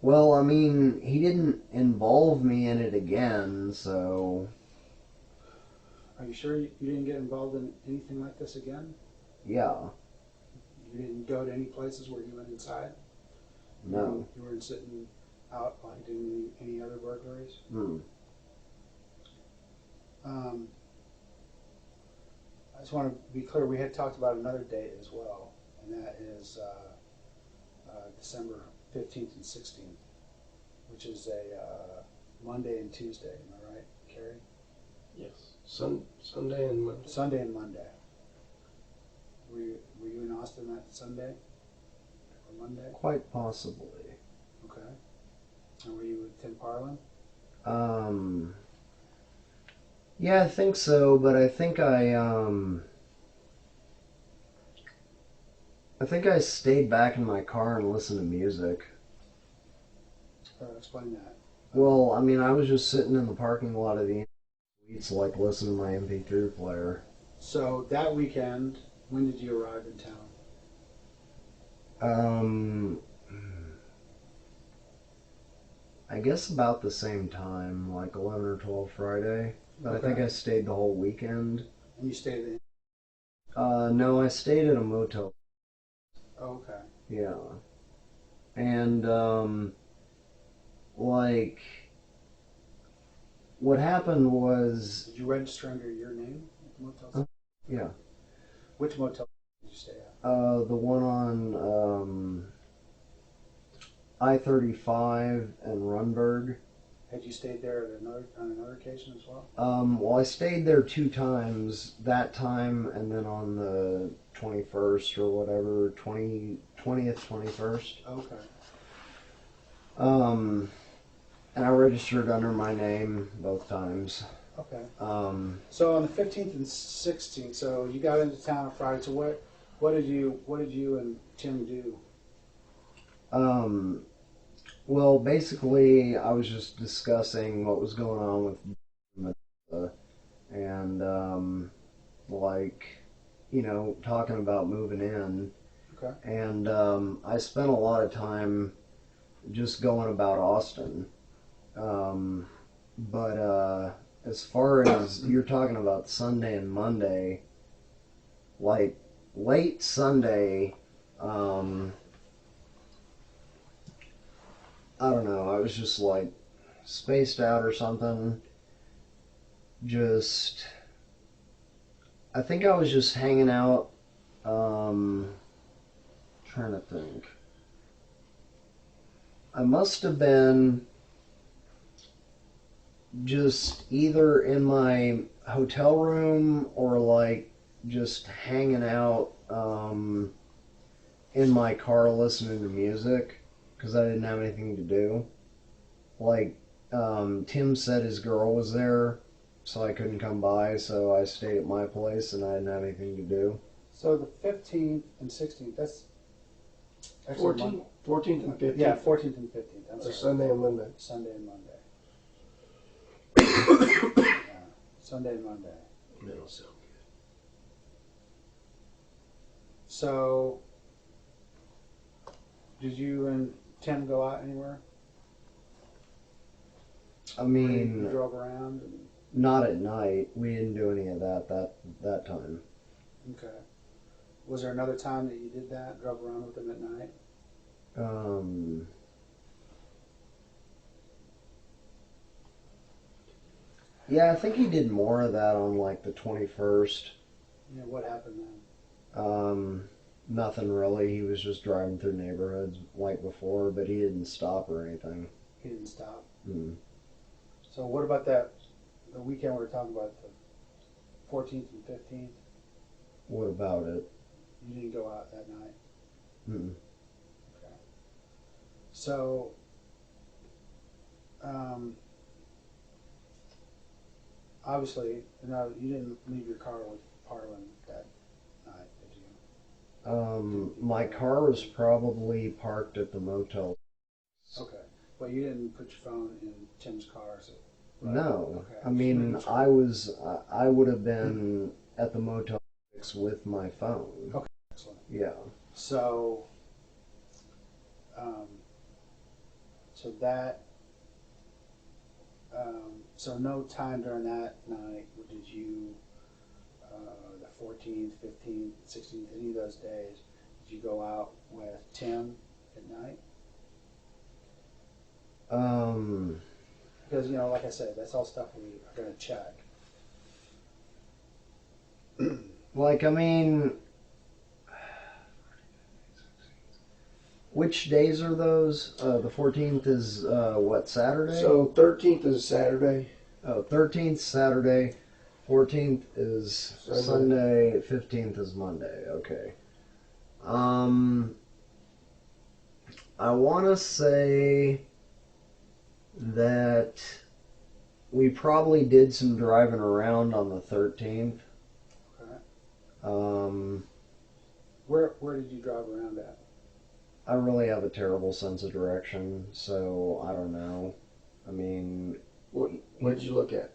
Well, I mean, he didn't involve me in it again, so... Are you sure you didn't get involved in anything like this again? Yeah. You didn't go to any places where you went inside? No. You weren't sitting out like doing any other burglaries? I just want to be clear, we had talked about another date as well, and that is December 15th and 16th, which is a Monday and Tuesday. Am I right, Carrie? Yes. Sunday and Monday. Sunday and Monday. Were you in Austin that Sunday or Monday? Quite possibly. Okay. And were you with Tim Parlin? Yeah, I think so, but I think I stayed back in my car and listened to music. Explain that. Well, I mean, I was just sitting in the parking lot of the suites, like, listening to my MP3 player. So that weekend, when did you arrive in town? I guess about the same time, like 11 or 12 Friday. But Okay. I think I stayed the whole weekend. And you stayed in? No, I stayed at a motel. Oh, okay. Yeah. And, like, what happened was... Did you register under your name at the motel? Yeah. Which motel did you stay at? The one on I-35 and Runberg. Had you stayed there on another occasion as well? Well, I stayed there 2 times. That time, and then on the 21st or whatever, 20th, 21st. Okay. And I registered under my name both times. Okay. So on the 15th and 16th, so you got into town on Friday. So what did you and Tim do? Well, basically, I was just discussing what was going on with and like, talking about moving in. Okay. And I spent a lot of time just going about Austin. But as far as you're talking about Sunday and Monday, like late Sunday, I don't know, I was just like spaced out or something. I think I was just hanging out, trying to think. I must have been just either in my hotel room or like just hanging out in my car listening to music because I didn't have anything to do. Like Tim said his girl was there, so I couldn't come by, so I stayed at my place and I didn't have anything to do. So the 15th and 16th, that's 14th and 15th. Yeah, 14th and 15th. I'm sorry. Sunday and Monday. Sunday and Monday. Yeah, Sunday and Monday. That'll sound good. So, did you and Tim go out anywhere? I mean, You drove around? And... Not at night. We didn't do any of that time. Okay. Was there another time that you did that? Drove around with him at night? Yeah, I think he did more of that on like the 21st. Yeah, what happened then? Nothing really. He was just driving through neighborhoods like before, but he didn't stop or anything. He didn't stop. Mm. So what about the weekend we were talking about, the 14th and 15th? What about it? You didn't go out that night? Mm. Okay. So, obviously, no, you didn't leave your car with Parlin that night, did you? My car was probably parked at the motel. Okay. But you didn't put your phone in Tim's car, so... Right? No. Okay. I mean, I would have been at the Motel 6 with my phone. Okay, excellent. Yeah. So, so no time during that night did you, the 14th, 15th, 16th, any of those days, did you go out with Tim at night? Because, like I said, that's all stuff we are going to check. Like, I mean, which days are those? The 14th is, what, Saturday? So 13th is Saturday. Oh, 13th Saturday, 14th is Sunday, 15th is Monday. Okay. I want to say that we probably did some driving around on the 13th. Okay. Where did you drive around at? I really have a terrible sense of direction, so I don't know. I mean... What did you look at?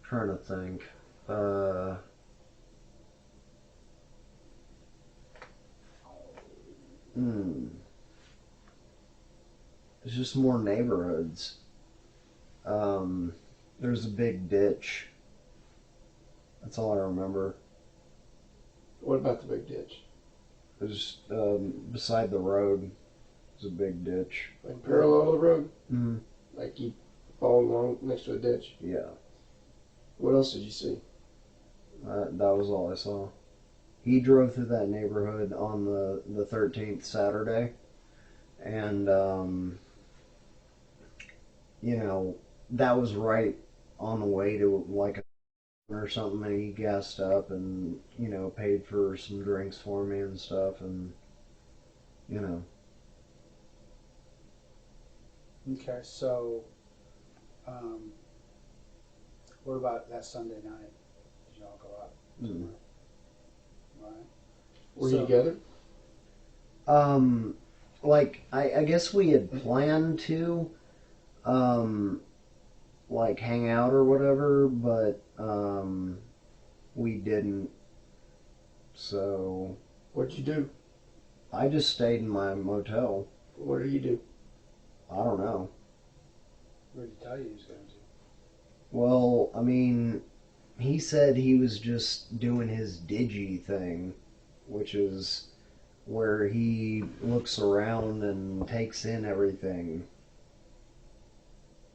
Trying to think. It's just more neighborhoods. There's a big ditch. That's all I remember. What about the big ditch? There's beside the road. There's a big ditch. Like parallel to the road? Mm-hmm. Like you following along next to a ditch? Yeah. What else did you see? That was all I saw. He drove through that neighborhood on the 13th Saturday, and that was right on the way to like a or something, and he gassed up and paid for some drinks for me and stuff, and Okay, so what about that Sunday night? Did you all go out somewhere? Right. Were you together? like, I guess we had planned to, like, hang out or whatever, but, we didn't. So, What'd you do? I just stayed in my motel. What did you do? I don't know. Where did he tell you he was going to? Well, I mean, he said he was just doing his digi thing, which is where he looks around and takes in everything.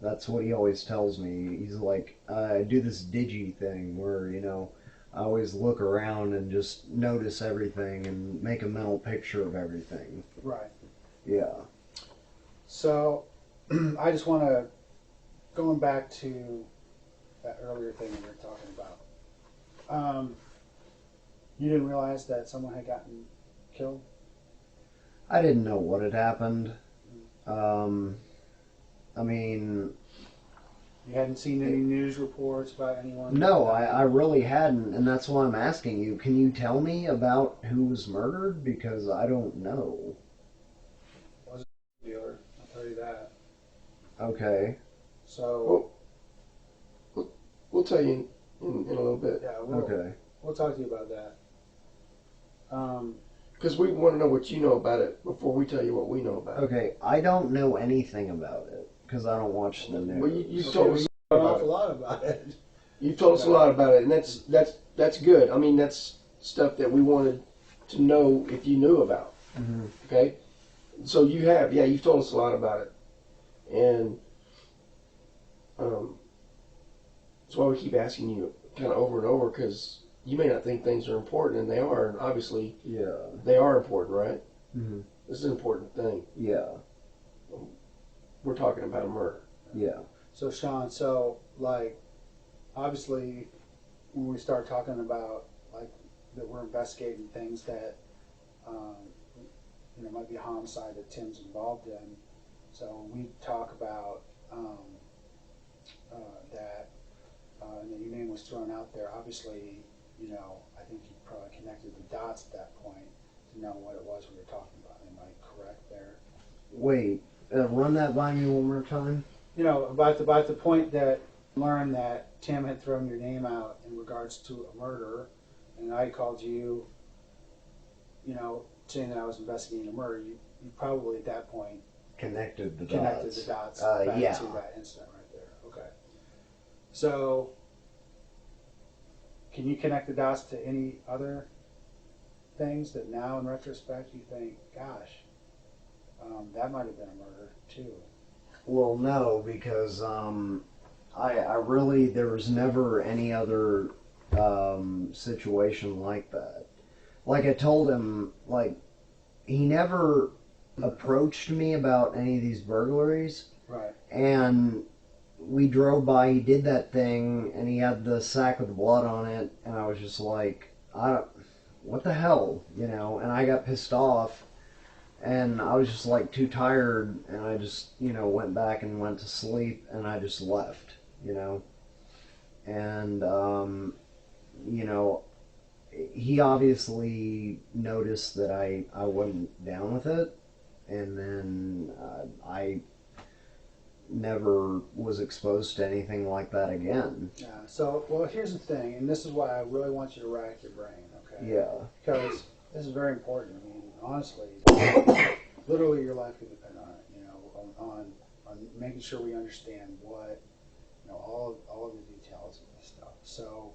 That's what he always tells me. He's like, I do this digi thing where, I always look around and just notice everything and make a mental picture of everything. Right. Yeah. So, I just want to, going back to that earlier thing we were talking about. You didn't realize that someone had gotten killed? I didn't know what had happened. I mean... You hadn't seen any news reports about anyone? No, I really hadn't, and that's why I'm asking you. Can you tell me about who was murdered? Because I don't know. It wasn't a dealer, I'll tell you that. Okay. So... We'll tell you in a little bit. Yeah, we'll talk to you about that. Because we want to know what you know about it before we tell you what we know about it. Okay, I don't know anything about it, because I don't watch the news. Well, you've told us an awful lot about it. You've told us a lot about it, and that's good. I mean, that's stuff that we wanted to know if you knew about. Mm-hmm. Okay? So you've told us a lot about it. And that's why we keep asking you kind of over and over, because you may not think things are important, and they are, and obviously they are important, right? Mm-hmm. This is an important thing. Yeah. We're talking about a murder. Yeah. So, Shawn, obviously, when we start talking about, that we're investigating things that, might be a homicide that Tim's involved in. So we talk about that, and then your name was thrown out there. Obviously, I think you probably connected the dots at that point to know what it was we were talking about. Am I correct there? Wait, run that by me one more time. About the point that you learned that Tim had thrown your name out in regards to a murder, and I called you, saying that I was investigating a murder. You probably at that point Connected the dots back to that incident right there. Okay. So, can you connect the dots to any other things that now in retrospect you think, gosh, that might have been a murder too? Well, no, because I really, there was never any other situation like that. Like I told him, he never approached me about any of these burglaries. Right. And we drove by, he did that thing, and he had the sack with the blood on it, and I was just like, what the hell, and I got pissed off, and I was just too tired, and I just, went back and went to sleep, and I just left, and, he obviously noticed that I wasn't down with it, and then I never was exposed to anything like that again. Yeah. So, well, here's the thing, and this is why I really want you to rack your brain, okay? Yeah. Because this is very important. I mean, honestly, literally your life could depend on it, on making sure we understand what, all of the details of this stuff. So,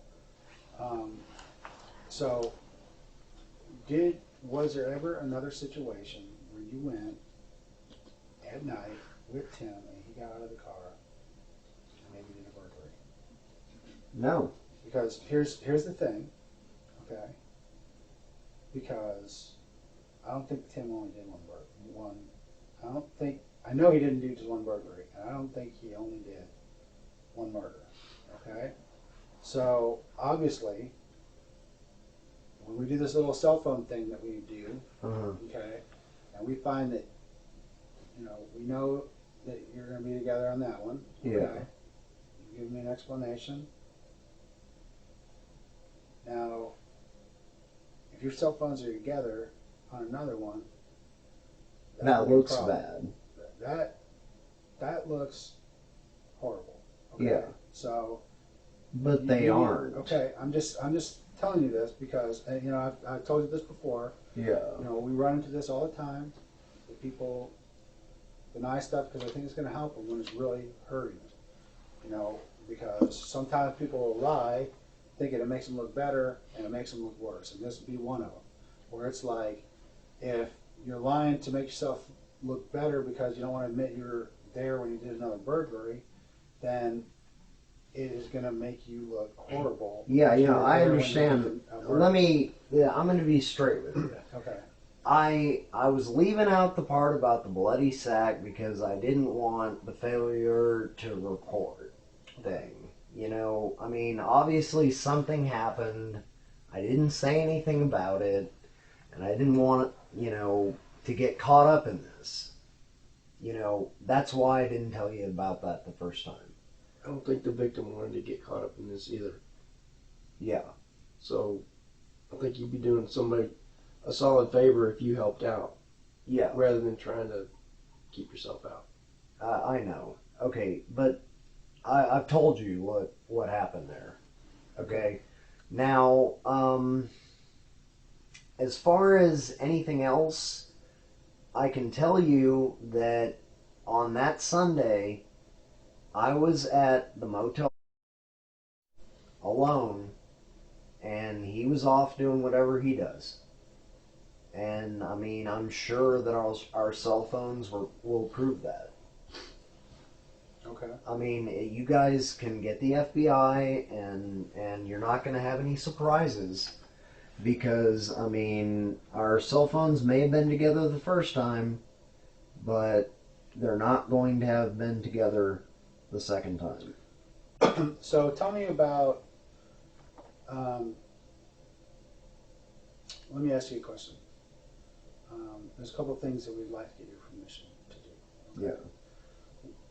was there ever another situation where you went at night with Tim and he got out of the car and maybe did a burglary? No. Because here's the thing, okay? Because I don't think Tim only did one. I know he didn't do just one burglary, and I don't think he only did one murder, okay? So, obviously, when we do this little cell phone thing that we do, okay, and we find that, we know that you're going to be together on that one, okay? Yeah. You give me an explanation. Now, if your cell phones are together on another one, That looks bad. That looks horrible. Okay? Yeah. So. But they aren't. Okay, I'm just telling you this because I've told you this before. Yeah. We run into this all the time. The people deny stuff because they think it's going to help them when it's really hurting them. Because sometimes people will lie, thinking it makes them look better, and it makes them look worse. And this would be one of them, where it's like, if you're lying to make yourself look better because you don't want to admit you're there when you did another burglary, then it is going to make you look horrible. Yeah, I understand. I'm going to be straight with you. Okay. I was leaving out the part about the bloody sack because I didn't want the failure to report thing. Obviously something happened. I didn't say anything about it, and I didn't want, to get caught up in this. That's why I didn't tell you about that the first time. I don't think the victim wanted to get caught up in this either. Yeah. So I think you'd be doing somebody a solid favor if you helped out. Yeah. Rather than trying to keep yourself out. I know. Okay, but I've told you what happened there. Okay. Now, as far as anything else, I can tell you that on that Sunday, I was at the motel alone, and he was off doing whatever he does. And I'm sure that our cell phones will prove that. Okay. You guys can get the FBI, and you're not going to have any surprises because, our cell phones may have been together the first time, but they're not going to have been together the second time. So tell me about, let me ask you a question. There's a couple of things that we'd like to get your permission to do. Okay?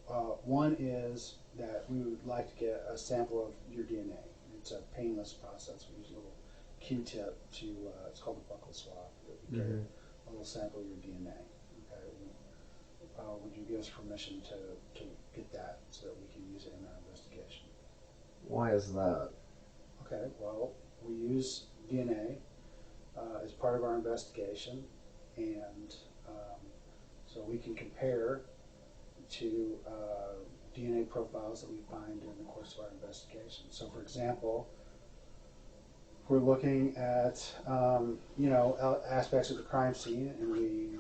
Yeah. One is that we would like to get a sample of your DNA. It's a painless process. We use a little Q-tip to, it's called a buccal swab. We get a little sample of your DNA. Okay. Would you give us permission to get that so that we can use it in our investigation? Why is that? Okay, well, we use DNA as part of our investigation, and so we can compare to DNA profiles that we find during the course of our investigation. So, for example, if we're looking at aspects of the crime scene, and we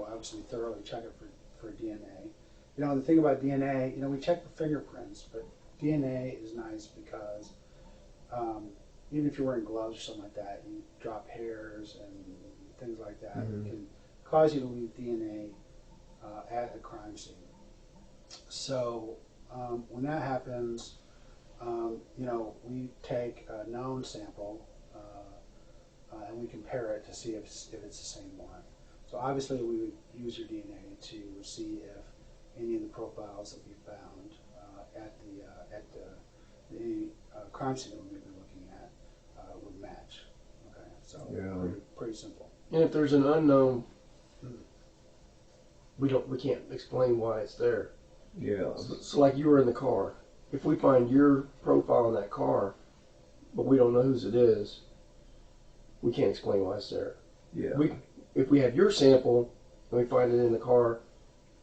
obviously thoroughly check it for DNA. The thing about DNA, we check for fingerprints, but DNA is nice because even if you're wearing gloves or something like that, you drop hairs and things like that. It can cause you to leave DNA at a crime scene. So when that happens, we take a known sample and we compare it to see if it's the same one. So obviously we would use your DNA to see if any of the profiles that we found at the crime scene that we may be looking at would match. Okay, so pretty simple. And if there's an unknown, we can't explain why it's there. Yeah. So like you were in the car. If we find your profile in that car, but we don't know whose it is, we can't explain why it's there. Yeah. If we have your sample and we find it in the car,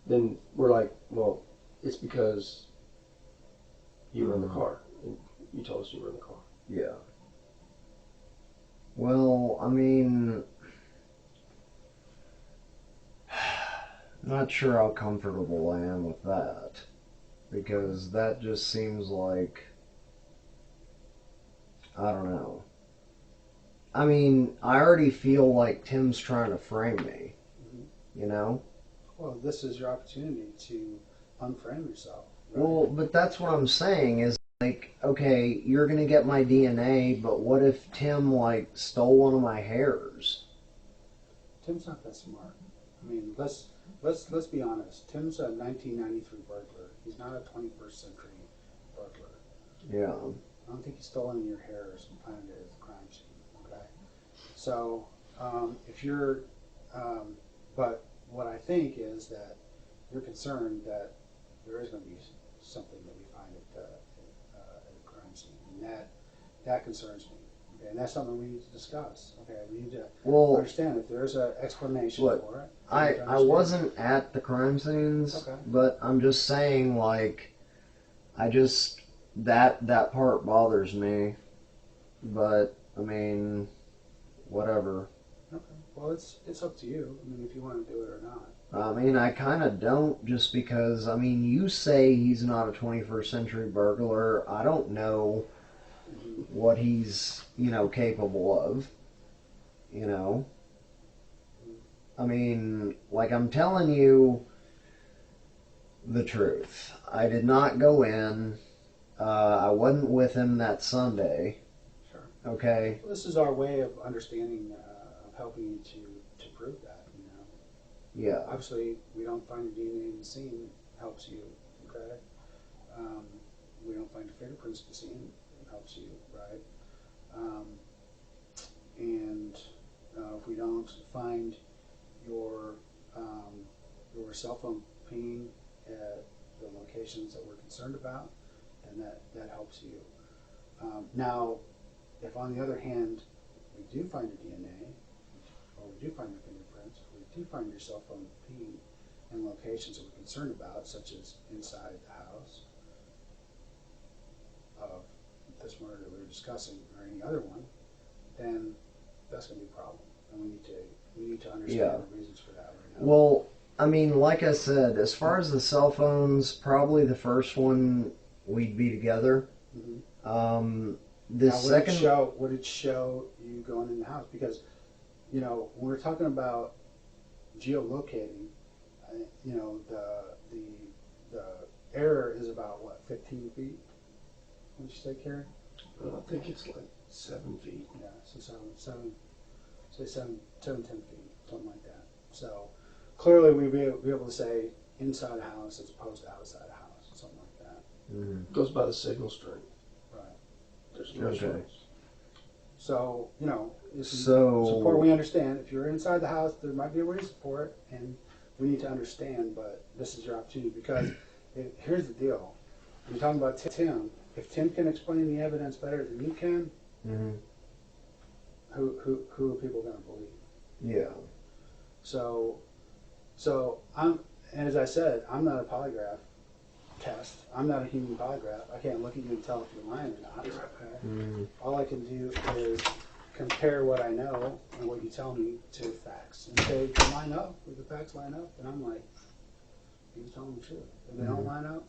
then we're like, well, it's because you were in the car. And you told us you were in the car. Yeah. Well, I'm not sure how comfortable I am with that. Because that just seems like, I don't know. I already feel like Tim's trying to frame me. Well, this is your opportunity to unframe yourself. Right? Well, but that's what I'm saying is, like, okay, you're going to get my DNA, but what if Tim, stole one of my hairs? Tim's not that smart. Let's be honest. Tim's a 1993 burglar. He's not a 21st century burglar. Yeah. I don't think he stole any of your hairs and planted it at the crime scene. Okay. So, if you're, but what I think is that you're concerned that there is going to be something that we find at a crime scene, and that concerns me. Okay, and that's something we need to discuss. Okay, we need to understand if there's an explanation for it. I wasn't at the crime scenes, but I'm just saying, like, that part bothers me. But I mean, whatever. Okay. Well, it's up to you. I mean, if you want to do it or not. I mean, I kind of don't, just because, I mean, you say he's not a 21st century burglar. I don't know what he's, capable of, I mean, like, I'm telling you the truth. I did not go in. I wasn't with him that Sunday. Sure. Okay? Well, this is our way of understanding, of helping you to prove that. Yeah. Obviously, we don't find the DNA in the scene helps you, okay? We don't find the fingerprints in the scene helps you, right? And if we don't find your cell phone ping at the locations that we're concerned about, then that helps you. Now, if on the other hand we do find the DNA, or we do find the fingerprints, or we do find your cell phone ping in locations that we're concerned about, such as inside the house of this murder that we were discussing, or any other one, then that's going to be a problem, and we need to understand the reasons for that right now. Well, I mean, like I said, as far as the cell phones, probably the first one we'd be together. Mm-hmm. The second, would it show you going in the house? Because when we're talking about geolocating, the error is about 15 feet. What'd you say, Carrie? I think it's like 7 feet. Yeah, so 7, 10 feet, something like that. So clearly we'd be able to say inside the house as opposed to outside the house, something like that. Mm-hmm. Goes by the signal strength. Right. There's no strength. So, support, we understand. If you're inside the house, there might be a reason for it, and we need to understand, but this is your opportunity, because here's the deal. You're talking about Tim. If Tim can explain the evidence better than you can, mm-hmm. who are people going to believe? Yeah. So as I said, I'm not a polygraph test. I'm not a human polygraph. I can't look at you and tell if you're lying or not. Okay? Mm-hmm. All I can do is compare what I know and what you tell me to facts. And if they line up, if the facts line up, then I'm like, he's telling the truth. If they don't line up,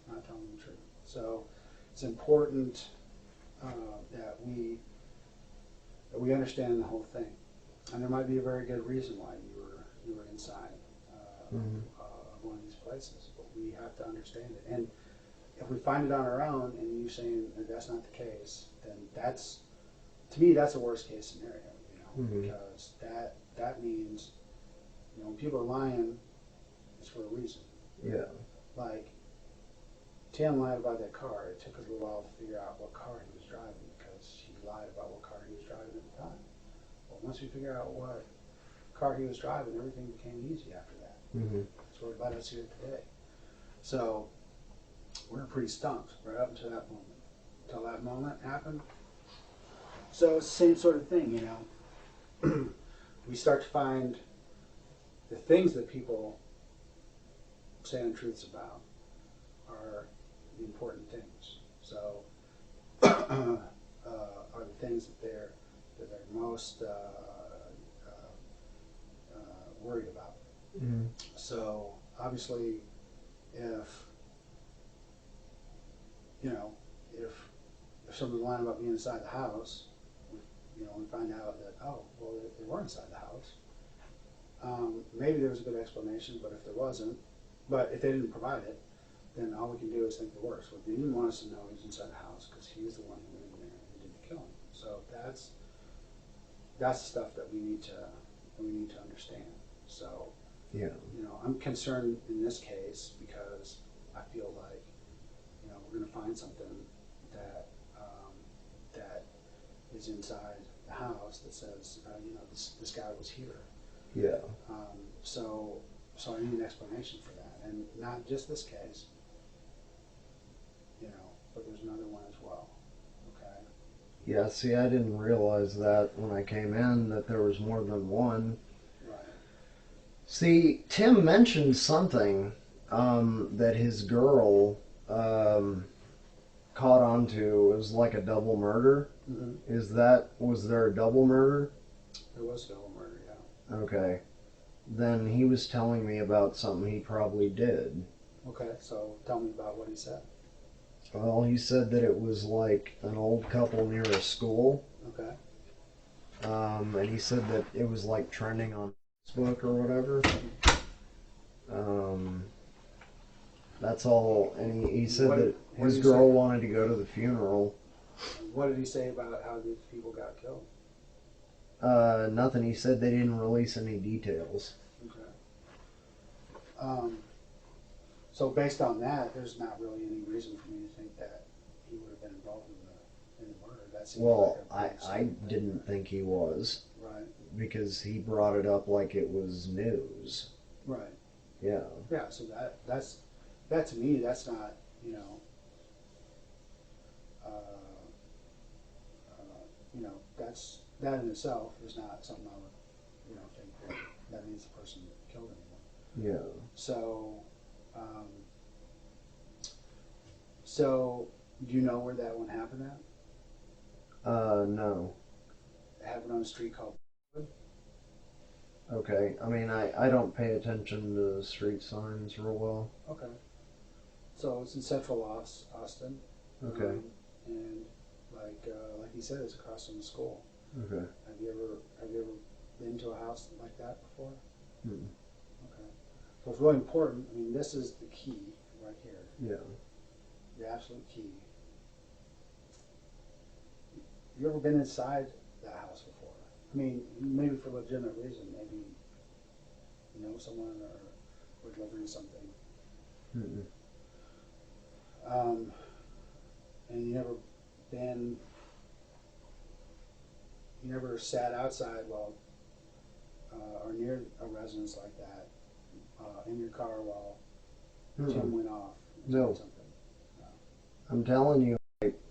I'm not telling the truth. So it's important that we understand the whole thing. And there might be a very good reason why you were inside of one of these places, but we have to understand it. And if we find it on our own, and you saying that that's not the case, then to me that's a worst case scenario, because that means when people are lying, it's for a reason. Yeah. Like Tim lied about that car. It took us a little while to figure out what car he was driving, because he lied about what car he was driving at the time. But once we figured out what car he was driving, everything became easy after that. Mm-hmm. That's what led us here today. So we're pretty stumped right up until that moment. Until that moment happened. So it's the same sort of thing, We start to find the things that people say untruths about are the important things. So are the things that they're most worried about. Mm-hmm. So obviously, if someone's lying about being inside the house, we find out that they were inside the house. Maybe there was a good explanation, but if they didn't provide it, then all we can do is think the worst. Well, they didn't want us to know he was inside the house because he was the one who went in there and did the killing. So that's the stuff that we need to understand. So I'm concerned in this case because I feel like we're going to find something that is inside the house that says this guy was here, Yeah. So I need an explanation for that, and not just this case, but there's another one as well. Okay. Yeah, see, I didn't realize that when I came in that there was more than one. Right. See, Tim mentioned something that his girl caught on to. It was like a double murder. Mm-hmm. Was there a double murder? There was a double murder, yeah. Okay. Then he was telling me about something he probably did. Okay, so tell me about what he said. Well, he said that it was like an old couple near a school. Okay. And he said that it was like trending on Facebook or whatever. That's all. And he said that his girl wanted to go to the funeral. What did he say about how these people got killed? Nothing. He said they didn't release any details. Okay. So based on that, there's not really any reason for me to think that he would have been involved in the murder. That seems I didn't think he was. Right. Because he brought it up like it was news. Right. Yeah. Yeah. So that to me, that's not that in itself is not something I would think that means the person killed anyone. Yeah. So do you know where that one happened at? No. It happened on a street called. Okay. I mean, I don't pay attention to street signs real well. Okay. So it's in central Austin. Okay. And like he said, it's across from the school. Okay. Have you ever been to a house like that before? Hmm. Okay. So it's really important. I mean, this is the key right here. Yeah. The absolute key. You ever been inside that house before? I mean, maybe for a legitimate reason. Maybe you know someone or we're delivering something. Hmm. And you never sat outside while or near a residence like that in your car while Tim went off. No. Something. No. I'm telling you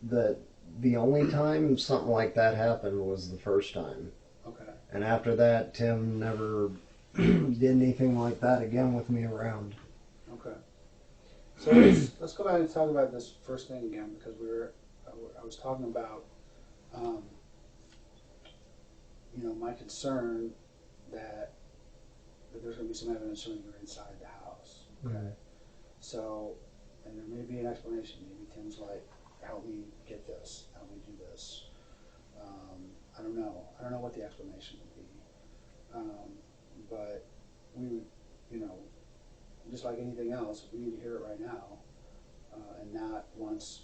that the only time something like that happened was the first time. Okay. And after that, Tim never did anything like that again with me around. Okay. So let's go back and talk about this first thing again because I was talking about my concern that there's going to be some evidence showing you're inside the house. Okay. So, and there may be an explanation. Maybe Tim's like, help me get this, help me do this. I don't know. I don't know what the explanation would be. But we, just like anything else, we need to hear it right now, and not once,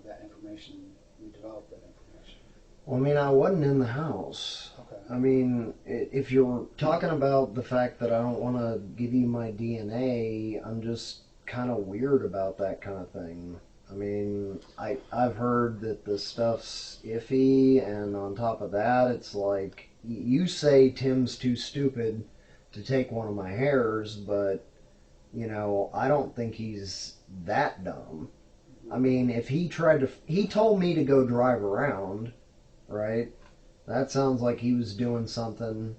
that information, we develop that information. Well, I mean, I wasn't in the house. Okay. I mean, if you're talking about the fact that I don't want to give you my DNA, I'm just kind of weird about that kind of thing. I mean, I've heard that the stuff's iffy, and on top of that, it's like, you say Tim's too stupid to take one of my hairs, but, I don't think he's that dumb. I mean, if he told me to go drive around, right? That sounds like he was doing something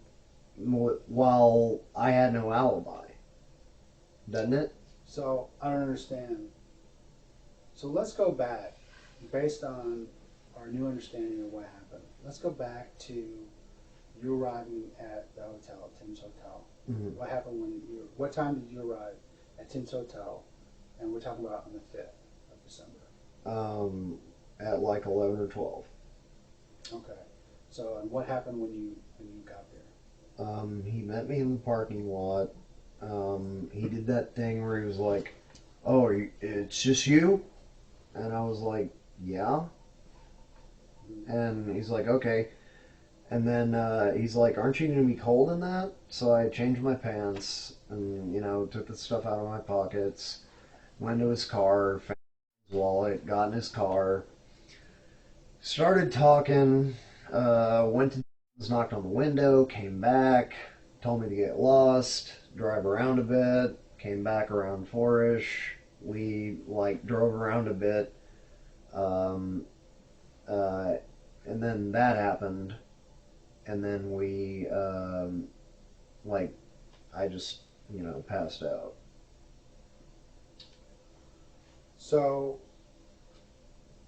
while I had no alibi. Doesn't it? So, I don't understand. So let's go back, based on our new understanding of what happened. Let's go back to you arriving at the hotel, Tim's Hotel. Mm-hmm. What happened what time did you arrive at Tim's Hotel? And we're talking about on the 5th of December. At like 11 or 12. Okay. So, and what happened when you got there? He met me in the parking lot. He did that thing where he was like, "Oh, it's just you?" And I was like, "Yeah." And he's like, "Okay." And then he's like, "Aren't you going to be cold in that?" So I changed my pants and, took the stuff out of my pockets, went to his car, found his wallet, got in his car, started talking, went to knocked on the window, came back, told me to get lost, drive around a bit, came back around 4-ish. We drove around a bit, and then that happened, and then we I just passed out. So,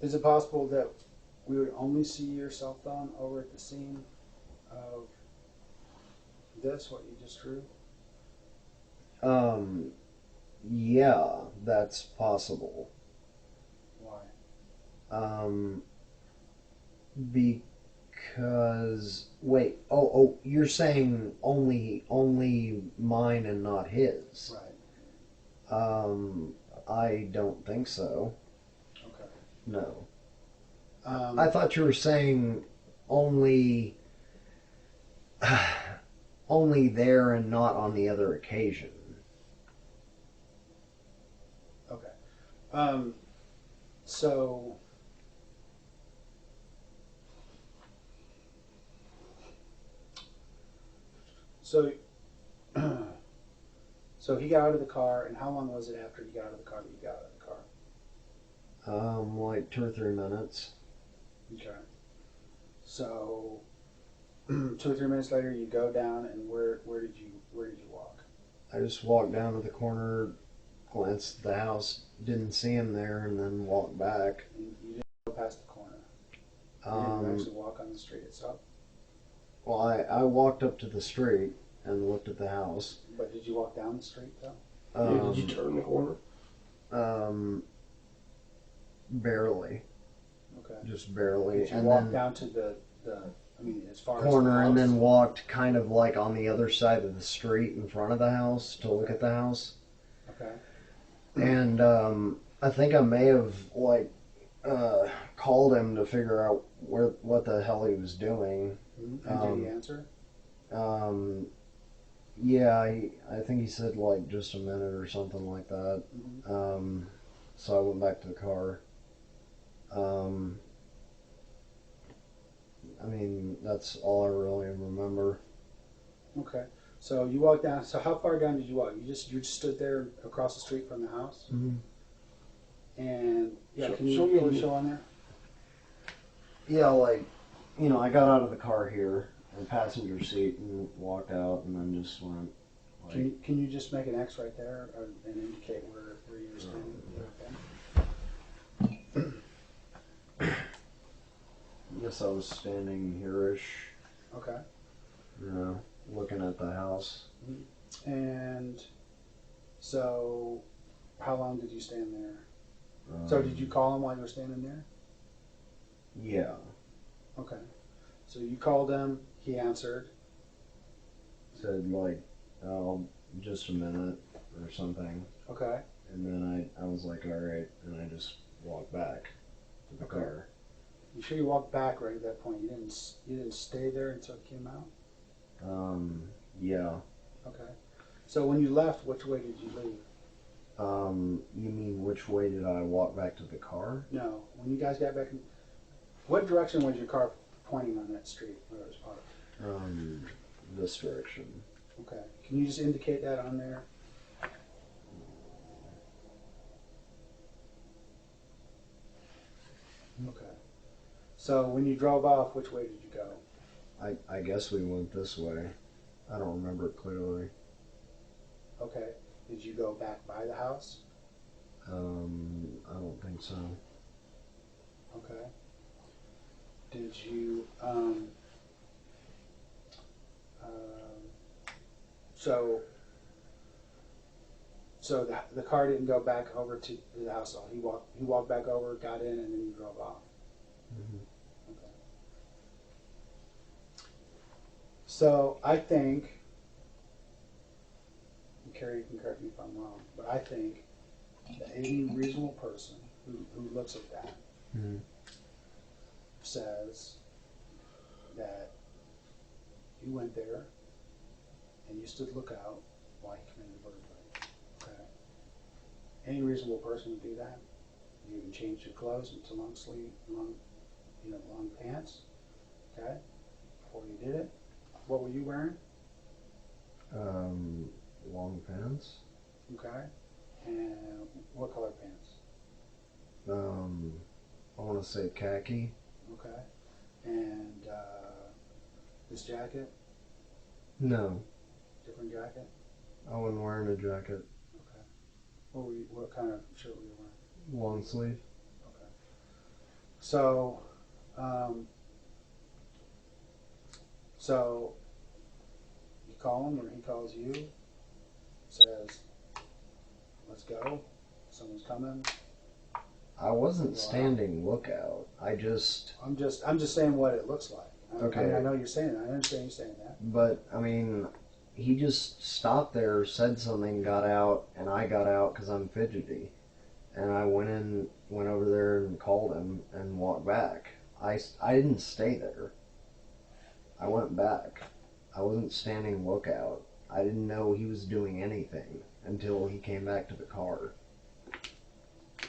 is it possible that we would only see your cell phone over at the scene of this, what you just drew? Yeah, that's possible. Why? Because you're saying only mine and not his. Right. I don't think so. Okay. No. I thought you were saying only only there and not on the other occasion. Okay. So so he got out of the car, and how long was it after he got out of the car that you got out of the car? 2 or 3 minutes. Okay. So 2 or 3 minutes later, you go down, and where did you walk? I just walked down to the corner, glanced at the house, didn't see him there, and then walked back. And you didn't go past the corner. You didn't actually walk on the street itself. Well, I walked up to the street and looked at the house. But did you walk down the street though? Did you turn the corner? Barely. Okay. Just barely. Did you and walk then down to the as far corner as the and then house? walked kind of on the other side of the street in front of the house to look at the house. Okay. And I think I may have called him to figure out what the hell he was doing. Mm-hmm. And did he answer? Yeah, I think he said just a minute or something like that. Mm-hmm. So I went back to the car. I mean, that's all I really remember. Okay. So you walked down. So how far down did you walk? You just stood there across the street from the house. Mm-hmm. And can you show on there? Yeah, I got out of the car here in the passenger seat and walked out, and then just went. Can you just make an X right there and indicate where you were standing? I guess I was standing here-ish. Okay. Looking at the house. And so, how long did you stand there? So did you call him while you were standing there? Yeah. Okay. So you called him, he answered. Said just a minute or something. Okay. And then I was like, all right, and I just walked back to the car. You sure you walked back right at that point? You didn't stay there until it came out? Yeah. Okay. So when you left, which way did you leave? You mean which way did I walk back to the car? No. When you guys got back, what direction was your car pointing on that street where it was parked? This direction. Okay. Can you just indicate that on there? Okay. So when you drove off, which way did you go? I guess we went this way. I don't remember it clearly. Okay. Did you go back by the house? I don't think so. Okay. Did you, so the car didn't go back over to the house at all. He walked back over, got in, and then you drove off. Mm-hmm. Okay. So I think, and Carrie, you can correct me if I'm wrong, but I think that any reasonable person who looks at that Mm-hmm. says that you went there and you stood lookout while he committed burglary. Okay. Any reasonable person would do that. You even changed your clothes into long pants. Okay. Before you did it, what were you wearing? Long pants. Okay. And what color pants? I want to say khaki. Okay. And this jacket? No, Different jacket? I wasn't wearing a jacket. Okay. What kind of shirt were you wearing? Long sleeve. Okay. So, so you call him or he calls you, says, let's go, someone's coming. I wasn't standing lookout. I'm just saying what it looks like. Okay. I mean, I know you're saying that. I understand you saying that. But, I mean, he just stopped there, said something, got out, and I got out because I'm fidgety. And I went over there and called him and walked back. I didn't stay there. I went back. I wasn't standing lookout. I didn't know he was doing anything until he came back to the car.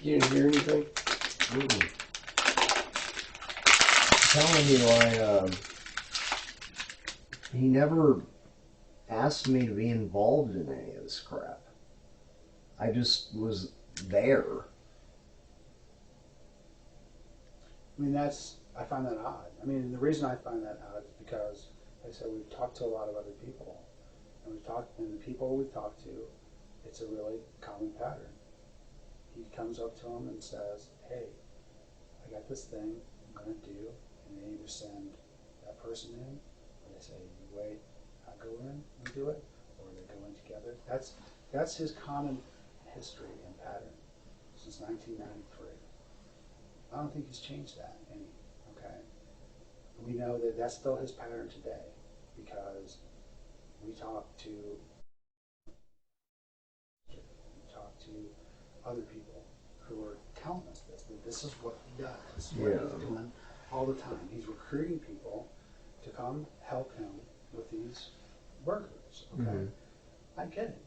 You didn't hear anything? Mm-mm. I'm telling you, he never asked me to be involved in any of this crap. I just was there. I mean, I find that odd. I mean, the reason I find that odd is because, like I said, we've talked to a lot of other people. And the people we've talked to, it's a really common pattern. He comes up to them and says, hey, I got this thing I'm going to do. And they either send that person in, or they say, you wait, I go in and do it, or they go in together. That's his common history and pattern since 1993. I don't think he's changed that any, okay? We know that that's still his pattern today because we talk to other people who are telling us this, that this is what he does. This is what he's doing all the time. He's recruiting people to come help him with these burglars, okay? Mm-hmm. I get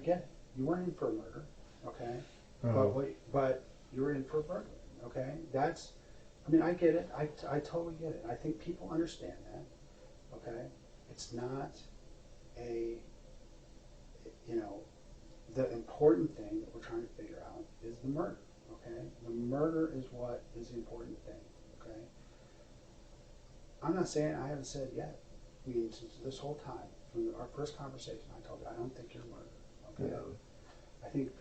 it. You weren't in for a murder, okay? But you were in for a burglary, okay? I get it. I totally get it. I think people understand that, okay? It's not the important thing that we're trying to figure out is the murder, okay? The murder is what is the important thing, okay? I'm not saying, I haven't said yet. I mean, since this whole time, from our first conversation, I told you, I don't think you're a murderer, okay? Yeah. I think,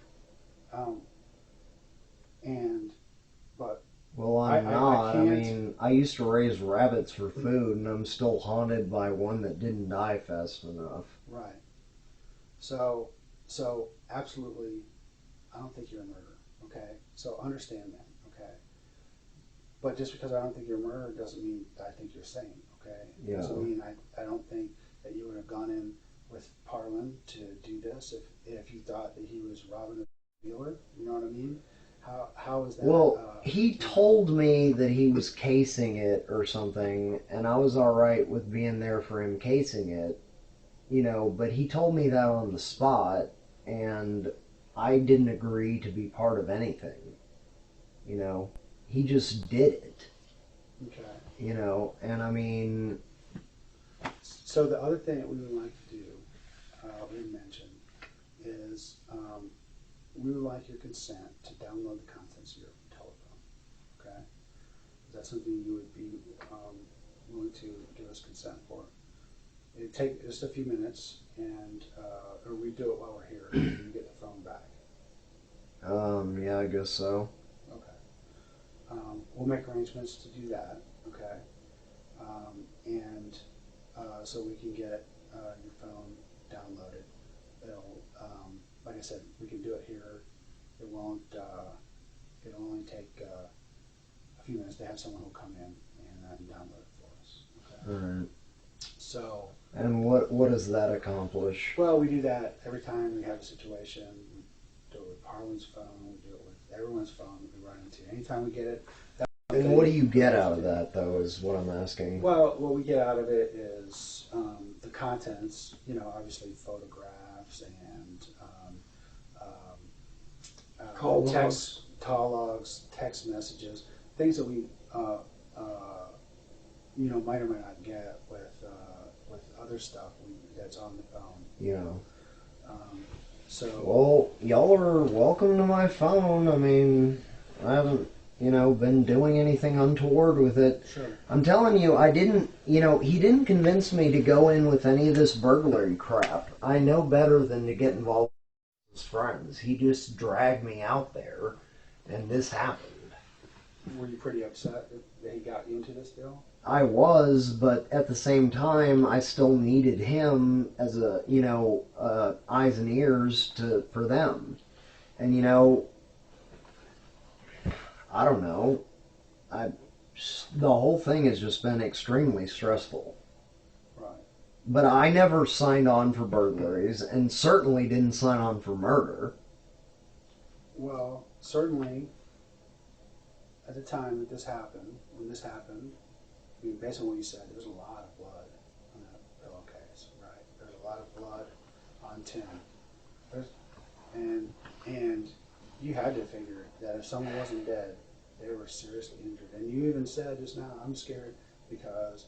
Well, I'm not. I mean, I used to raise rabbits for food, and I'm still haunted by one that didn't die fast enough. Right. So absolutely, I don't think you're a murderer, okay? So understand that, okay? But just because I don't think you're a murderer doesn't mean that I think you're sane, okay? It doesn't mean I don't think that you would have gone in with Parlin to do this if you thought that he was robbing a dealer, you know what I mean? How is that? Well, he told me that he was casing it or something, and I was all right with being there for him casing it, but he told me that on the spot, and I didn't agree to be part of anything. He just did it. Okay. And I mean... So the other thing that we would like to do, we mentioned, is we would like your consent to download the contents of your telephone. Okay? Is that something you would be willing to give us consent for? It'd take just a few minutes, and or we do it while we're here, and you get the phone back. Yeah, I guess so. Okay. We'll make arrangements to do that. Okay. And so we can get your phone downloaded. It'll, like I said, we can do it here. It won't. It'll only take a few minutes to have someone who'll come in and download it for us. Okay. All right. So. And what does that accomplish? Well, we do that every time we have a situation. We do it with Parlin's phone. We do it with everyone's phone that we run into. Anytime we get it. And what do you get out of that, though, is what I'm asking. Well, what we get out of it is the contents, obviously photographs and call logs, text messages, things that we, might or might not get with other stuff that's on the phone. You know. So. Well, y'all are welcome to my phone. I mean, I haven't, been doing anything untoward with it. Sure. I'm telling you, I didn't, he didn't convince me to go in with any of this burglary crap. I know better than to get involved with his friends. He just dragged me out there, and this happened. Were you pretty upset that he got you into this deal? I was, but at the same time, I still needed him as a, eyes and ears for them. And, I don't know. The whole thing has just been extremely stressful. Right. But I never signed on for burglaries, and certainly didn't sign on for murder. Well, certainly, at the time that this happened, when this happened, I mean, based on what you said, there's a lot of blood on that pillowcase, right? There's a lot of blood on Tim. And you had to figure that if someone wasn't dead, they were seriously injured. And you even said just now, I'm scared because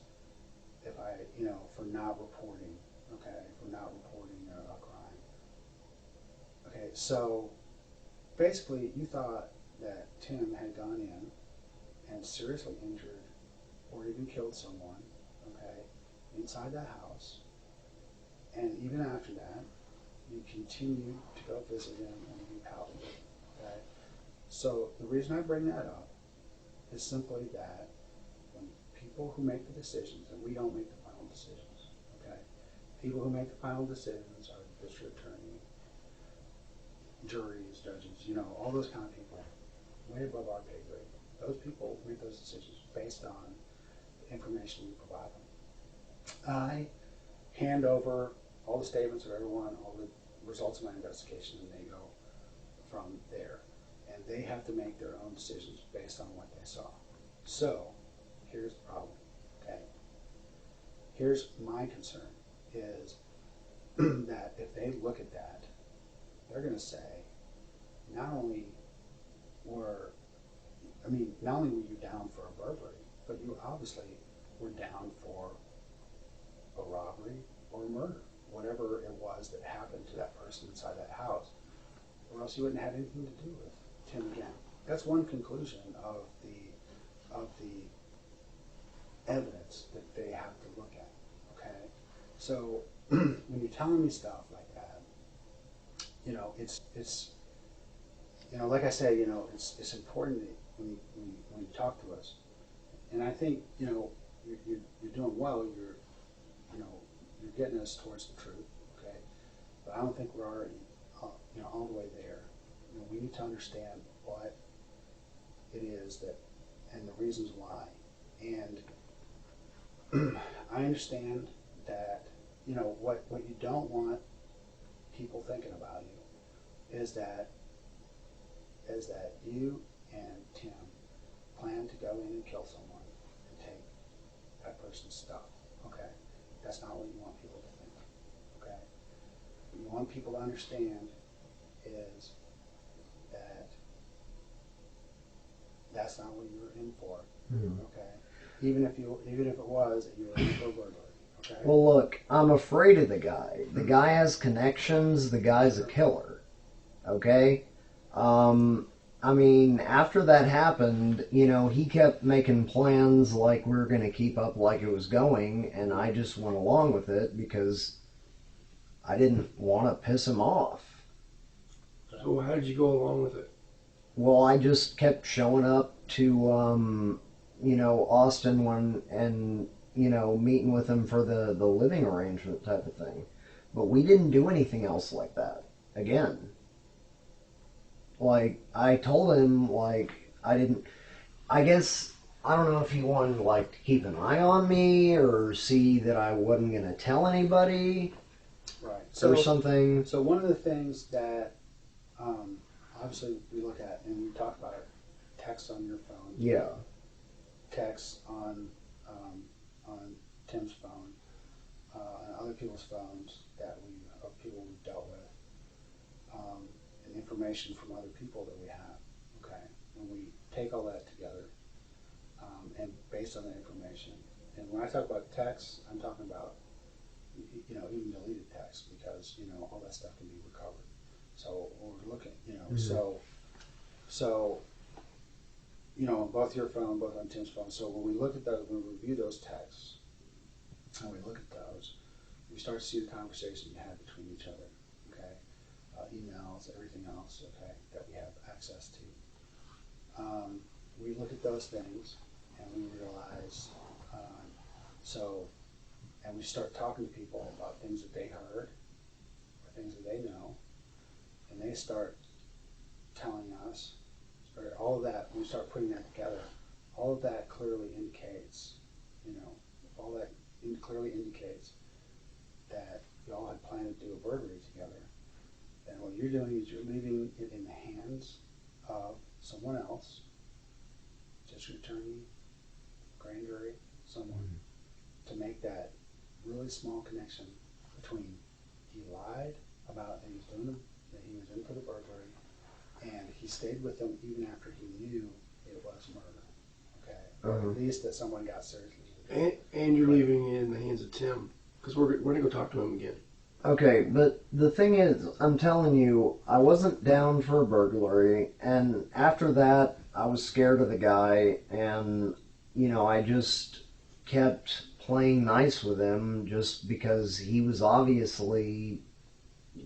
if I, for not reporting, a crime. Okay, so basically you thought that Tim had gone in and seriously injured or even killed someone, okay, inside that house. And even after that, you continued to go visit him and be pal with him, okay? So the reason I bring that up is simply that when people who make the decisions, and we don't make the final decisions, okay? People who make the final decisions are the district attorney, juries, judges, all those kind of people, way above our pay grade. Those people make those decisions based on the information we provide them. I hand over all the statements of everyone, all the results of my investigation, and they go from there. And they have to make their own decisions based on what they saw. So, here's the problem, okay? Here's my concern, is that if they look at that, they're going to say, not only were you down for a burglary, but you obviously were down for a robbery or a murder, whatever it was that happened to that person inside that house, or else you wouldn't have anything to do with Tim again. That's one conclusion of the evidence that they have to look at. Okay, so when you're telling me stuff like that, it's like I say, it's important that when you talk to us, and I think you're doing well. You're getting us towards the truth. Okay, but I don't think we're already all the way there. We need to understand what it is that, and the reasons why. And I understand that, what you don't want people thinking about you is that you and Tim plan to go in and kill someone and take that person's stuff. Okay? That's not what you want people to think. Okay? What you want people to understand is that that's not what you were in for. Mm-hmm. Okay? Even if it was that you were in for a burglary. Okay? Well, look, I'm afraid of the guy. The guy has connections. The guy's a killer. Okay? After that happened, he kept making plans like we were going to keep up like it was going, and I just went along with it because I didn't want to piss him off. So how did you go along with it? Well, I just kept showing up to, Austin and meeting with him for the living arrangement type of thing. But we didn't do anything else like that. Again. Like, I told him, I guess, I don't know if he wanted, to keep an eye on me or see that I wasn't going to tell anybody. Right. Or something. So one of the things that, obviously we look at, and we talk about it, text on your phone. Yeah. Text on Tim's phone, and other people's phones of people we've dealt with. And information from other people that we have, okay? When we take all that together, and based on that information, and when I talk about text, I'm talking about, tags because all that stuff can be recovered. So we're looking, on both your phone, both on Tim's phone. So when we look at those, when we review those texts, and we look at those, we start to see the conversation you had between each other. Okay, emails, everything else. Okay, that we have access to. We look at those things, and we realize, and we start talking to people about things that they heard, or things that they know, and they start telling us, or all of that, when we start putting that together, all of that clearly indicates, clearly indicates that y'all had planned to do a burglary together. And what you're doing is you're leaving it in the hands of someone else, district attorney, grand jury, someone, to make that really small connection between he lied about that he was in for the burglary, and he stayed with them even after he knew it was murder. Okay, or at least that someone got seriously injured. And you're leaving it in the hands of Tim because we're gonna go talk to him again. Okay, but the thing is, I'm telling you, I wasn't down for a burglary, and after that, I was scared of the guy, and, I just kept playing nice with him just because he was obviously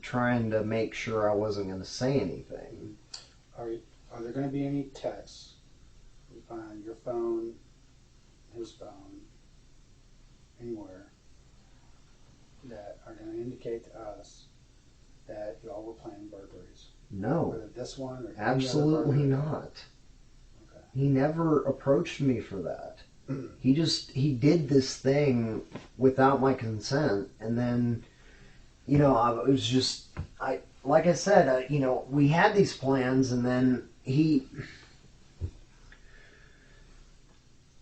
trying to make sure I wasn't going to say anything. Are there going to be any texts? We find your phone, his phone, anywhere, that are going to indicate to us that y'all were planning burglaries? No. Whether this one or any absolutely other not. Okay. He never approached me for that. He did this thing without my consent, and then, like I said, we had these plans, and then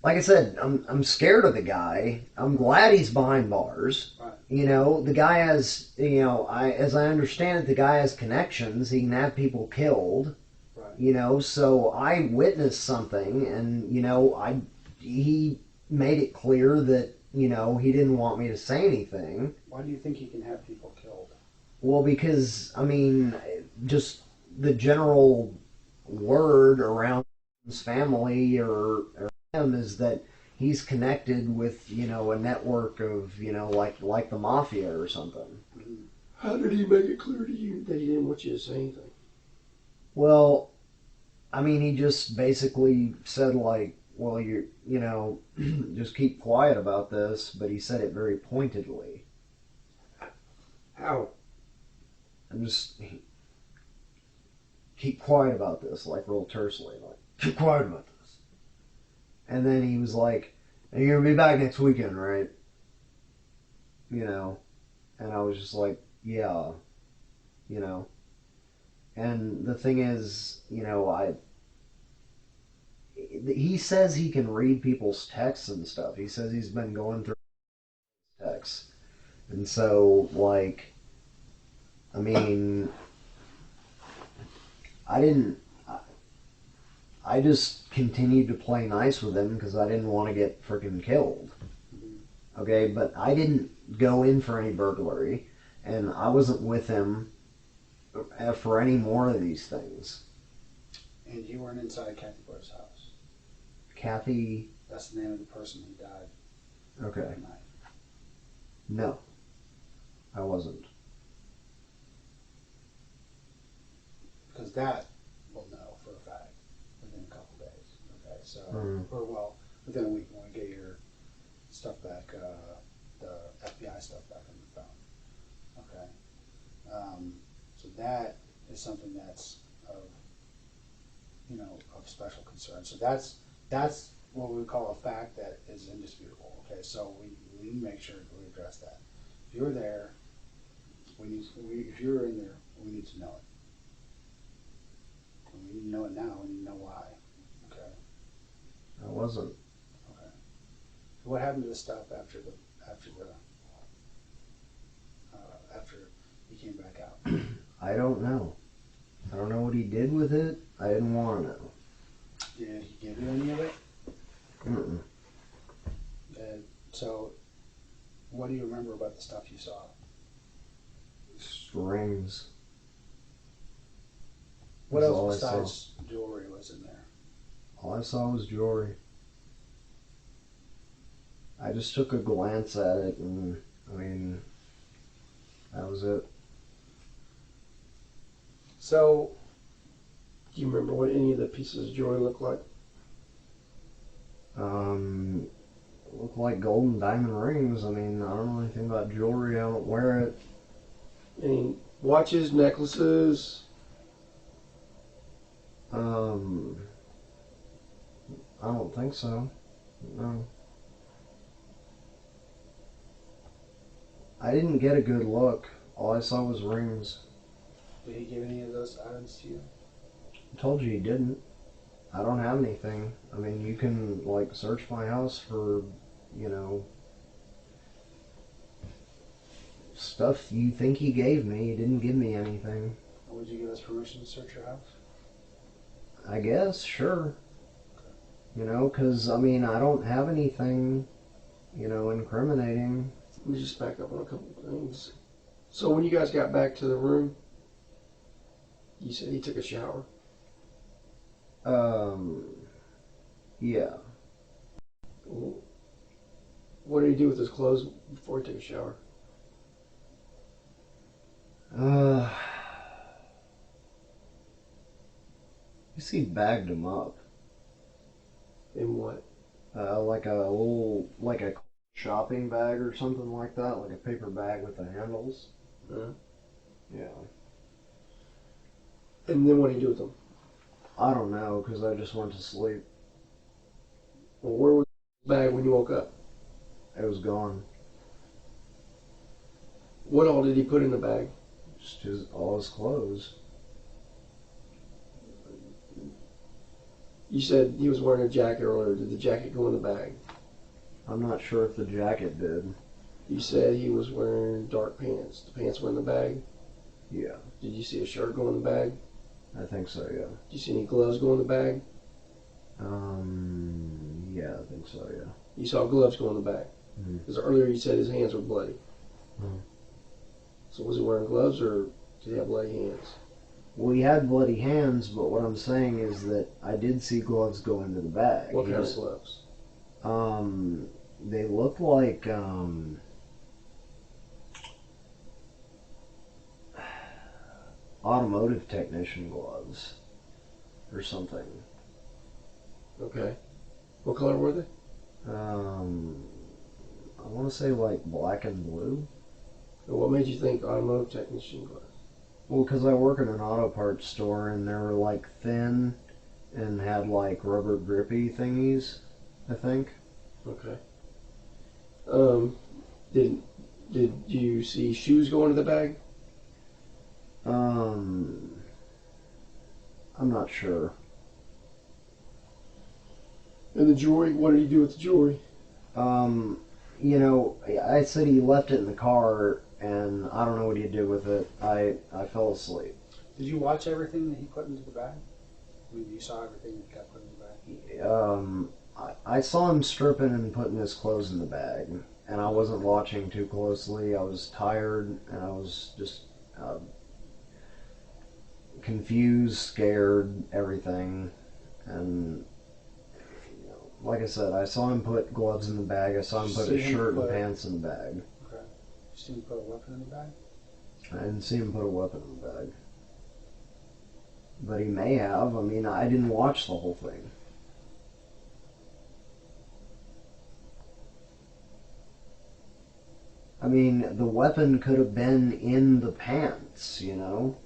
like I said, I'm scared of the guy. I'm glad he's behind bars. Right. The guy has, as I understand it, the guy has connections. He can have people killed. Right. So I witnessed something, and, he made it clear that, he didn't want me to say anything. Why do you think he can have people killed? Well, because, just the general word around his family or him is that he's connected with, a network of, like the mafia or something. How did he make it clear to you that he didn't want you to say anything? Well, he just basically said, well, just keep quiet about this, but he said it very pointedly. How? I'm just, keep quiet about this, real tersely, keep quiet about this. And then he was like, and you're going to be back next weekend, right? And I was just like, yeah, And the thing is, he says he can read people's texts and stuff. He says he's been going through texts. And so, I just continued to play nice with him because I didn't want to get freaking killed. Okay, but I didn't go in for any burglary, and I wasn't with him for any more of these things. And you weren't inside Kathy Blair's house? Kathy? That's the name of the person who died. Okay. That night. No, I wasn't. Because that we'll know for a fact within a couple days. Okay, so or within a week when we get your stuff back, the FBI stuff back on your phone. Okay, so that is something that's of special concern. So that's what we call a fact that is indisputable. Okay, so we need to make sure that we address that. If you're there, if you're in there, we need to know it. And we need to know it now. We need to know why. Okay. I wasn't. Okay. So what happened to the stuff after he came back out? I don't know. I don't know what he did with it. I didn't want to know. Did he give you any of it? Mm-mm. And so, what do you remember about the stuff you saw? Just rings. What That's else all I besides jewelry was in there? All I saw was jewelry. I just took a glance at it, and I mean, that was it. So, Do you remember what any of the pieces of jewelry looked like? Looked like gold and diamond rings. I mean, I don't know anything about jewelry. I don't wear it. Any watches, necklaces? I don't think so. No. I didn't get a good look. All I saw was rings. did he give any of those items to you? I told you he didn't. I don't have anything. I mean, you can, like, search my house for, you know, stuff you think he gave me. He didn't give me anything. Would you give us permission to search your house? I guess, sure. You know, because, I mean, I don't have anything, you know, incriminating. Let me just back up on a couple of things. So when you guys got back to the room, you said he took a shower. Yeah. What did he do with his clothes before he took a shower? You see, he bagged him up. In what? Like a little, like a shopping bag or something like that, like a paper bag with the handles. Yeah. And then what did he do with them? I don't know, because I just went to sleep. Well, where was the bag when you woke up? It was gone. What all did he put in the bag? Just all his clothes. You said he was wearing a jacket earlier. Did the jacket go in the bag? I'm not sure if the jacket did. You said he was wearing dark pants. The pants were in the bag? Yeah. Did you see a shirt go in the bag? I think so, yeah. Did you see any gloves go in the bag? Yeah, I think so, yeah. You saw gloves go in the bag? Because earlier you said his hands were bloody. So was he wearing gloves or did he have bloody hands? Well, he had bloody hands, but what I'm saying is that I did see gloves go into the bag. What kind of gloves? They look like, automotive technician gloves or something. Okay. What color were they? I want to say like black and blue. And what made you think automotive technician gloves? Well, because I work in an auto parts store and they were like thin and had like rubber grippy thingies, I think. Okay. Did you see shoes go into the bag? I'm not sure. And the jewelry, what did he do with the jewelry? You know, I said he left it in the car, and I don't know what he did with it. I fell asleep. Did you watch everything that he put into the bag? I mean, you saw everything that got put in the bag? I saw him stripping and putting his clothes in the bag, and I wasn't watching too closely. I was tired, and I was just confused, scared, everything. And like I said, I saw him put gloves in the bag. I saw him put his shirt and pants in the bag. Okay. You see him put a weapon in the bag? I didn't see him put a weapon in the bag. But he may have. I mean, I didn't watch the whole thing. I mean, the weapon could have been in the pants, you know?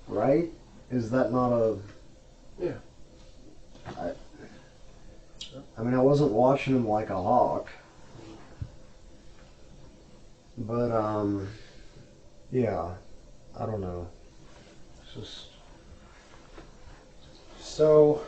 Right? Is that not a... Yeah. I mean, I wasn't watching him like a hawk. But, yeah. I don't know. It's just... So...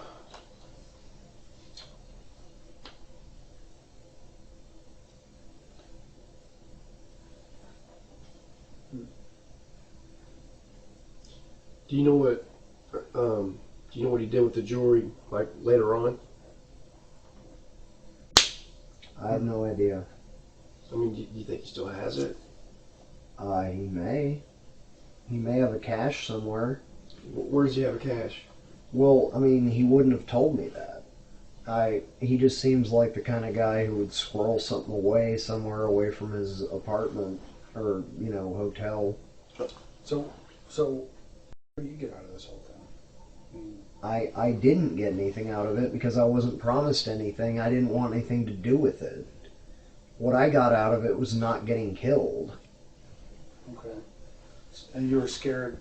Do you know what he did with the jewelry, like later on? I have no idea. I mean, do you think he still has it? He may. He may have a cache somewhere. Where does he have a cache? Well, I mean, he wouldn't have told me that. He just seems like the kind of guy who would squirrel something away somewhere away from his apartment or, hotel. So what do you get out of this whole thing? I didn't get anything out of it because I wasn't promised anything. I didn't want anything to do with it. What I got out of it was not getting killed. Okay. And you were scared,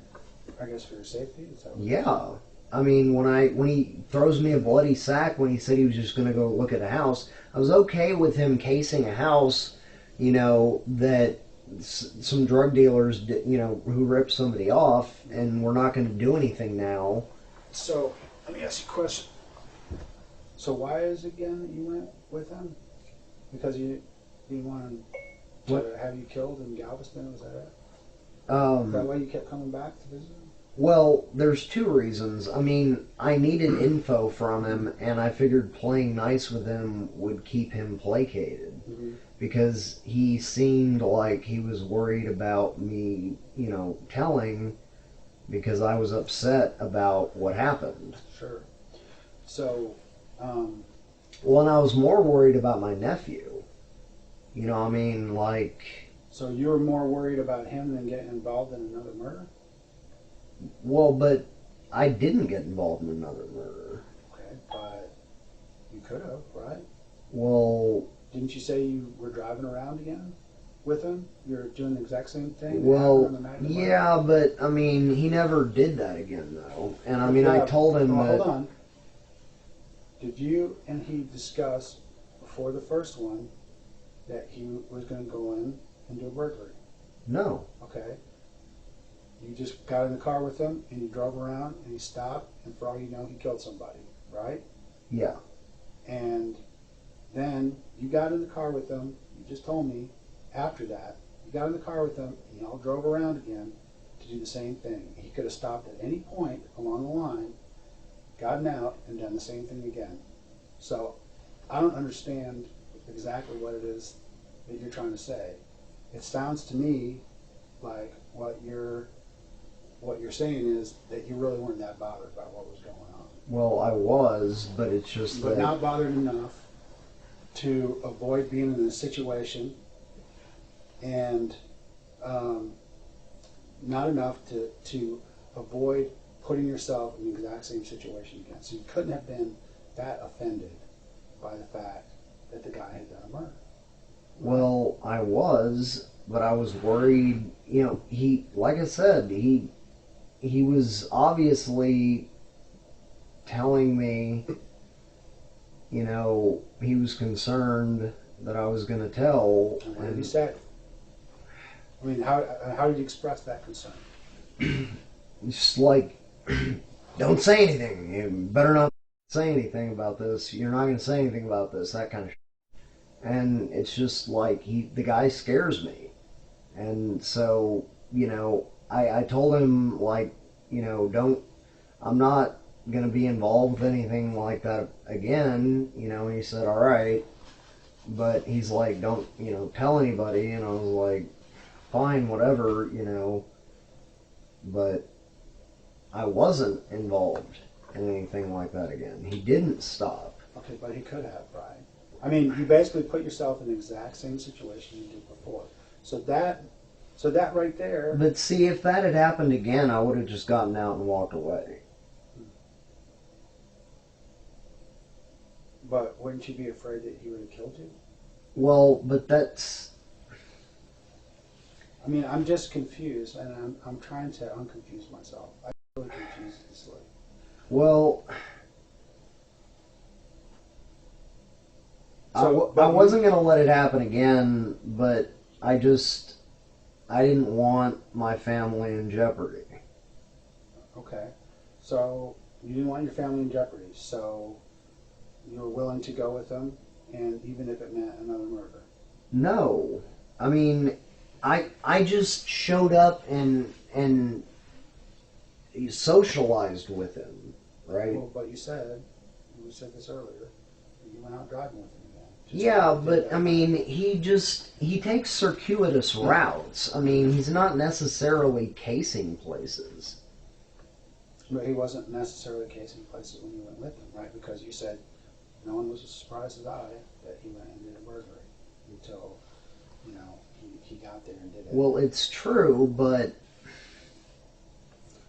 I guess, for your safety? Is that what Yeah. I mean, when he throws me a bloody sack, when he said he was just going to go look at a house, I was okay with him casing a house, that some drug dealers, who ripped somebody off, and we're not going to do anything now. So, let me ask you a question. So why is it again that you went with him? Because you didn't want to have you killed in Galveston, was that it? Is that why you kept coming back to visit him? Well, there's two reasons. I mean, I needed info from him, and I figured playing nice with him would keep him placated. Mm-hmm. Because he seemed like he was worried about me, telling, because I was upset about what happened. Sure. So, well, and I was more worried about my nephew. So you were more worried about him than getting involved in another murder? Well, but I didn't get involved in another murder. Okay, but you could have, right? Well... Didn't you say you were driving around again with him? You're doing the exact same thing? Well, yeah, but, I mean, he never did that again, though. And, I mean, I told him that... Hold on. Did you and he discuss, before the first one, that he was going to go in and do a burglary? No. Okay. You just got in the car with him, and you drove around, and he stopped, and for all you know, he killed somebody, right? Yeah. And then you got in the car with him, you just told me, after that, you got in the car with him, and y'all drove around again to do the same thing. He could have stopped at any point along the line, gotten out, and done the same thing again. So, I don't understand exactly what it is that you're trying to say. It sounds to me like what you're saying is that you really weren't that bothered by what was going on. Well, I was, but it's just but not bothered enough to avoid being in this situation, and not enough to avoid putting yourself in the exact same situation again. So you couldn't have been that offended by the fact that the guy had done a murder. Well, I was, but I was worried. He, like I said, he was obviously telling me, he was concerned that I was going to tell. What did he say? I mean, how did you express that concern? Just like, don't say anything. You better not say anything about this. You're not going to say anything about this. That kind of shit. And it's just like, the guy scares me. And so, I told him, like, I'm not going to be involved with anything like that again. And he said, all right. But he's like, don't, tell anybody. And I was like, fine, whatever, But I wasn't involved in anything like that again. He didn't stop. Okay, but he could have, right? I mean, you basically put yourself in the exact same situation you did before. So that right there... But see, if that had happened again, I would have just gotten out and walked away. But wouldn't you be afraid that he would have killed you? Well, but that's... I mean, I'm just confused, and I'm trying to unconfuse myself. I'm really confused easily. Well... So, I wasn't going to let it happen again, but I didn't want my family in jeopardy. Okay. So, you didn't want your family in jeopardy, so you were willing to go with them, and even if it meant another murder? No. I mean, I just showed up and socialized with him, right? Well, but you said this earlier, You went out driving with him again. Yeah, but I mean, he takes circuitous routes. I mean, he's not necessarily casing places. But he wasn't necessarily casing places when you went with him, right? Because you said no one was as surprised as I that he went and did a burglary until, he got there and did it. Well, it's true, but...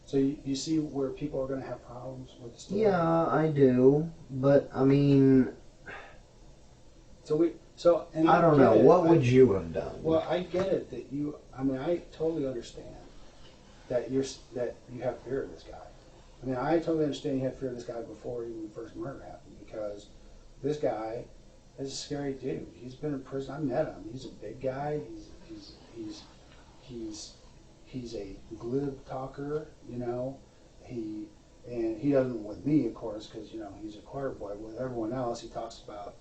So you see where people are going to have problems with the story? Yeah, I do. But, I mean... I don't know. What would you have done? Well, I get it that I totally understand that you have fear of this guy. I mean, I totally understand you had fear of this guy before even the first murder happened, because this guy is a scary dude. He's been in prison. I met him. He's a big guy. He's a glib talker. He doesn't with me, of course, because he's a choir boy. With everyone else, he talks about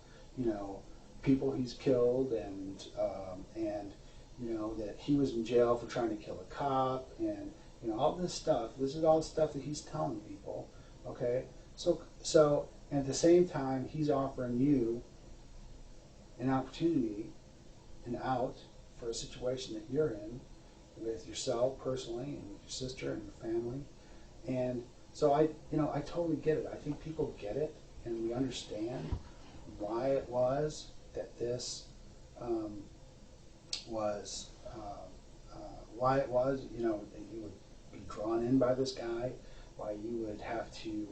people he's killed and that he was in jail for trying to kill a cop and all this stuff. This is all the stuff that he's telling people. Okay, so and at the same time, he's offering you an opportunity, an out for a situation that you're in with yourself personally and with your sister and your family. And so I totally get it. I think people get it and we understand why it was that this was that you would be drawn in by this guy, why you would have to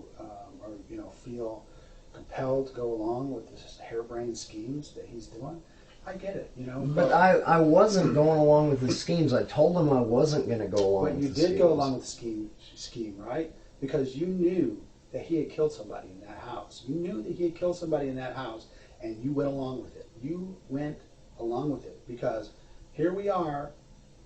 feel compelled to go along with this harebrained schemes that he's doing. I get it, But I wasn't going along with the schemes. I told him I wasn't going to go along with the schemes. But you did go along with the scheme, right? Because you knew that he had killed somebody in that house. You knew that he had killed somebody in that house, and you went along with it. You went along with it because here we are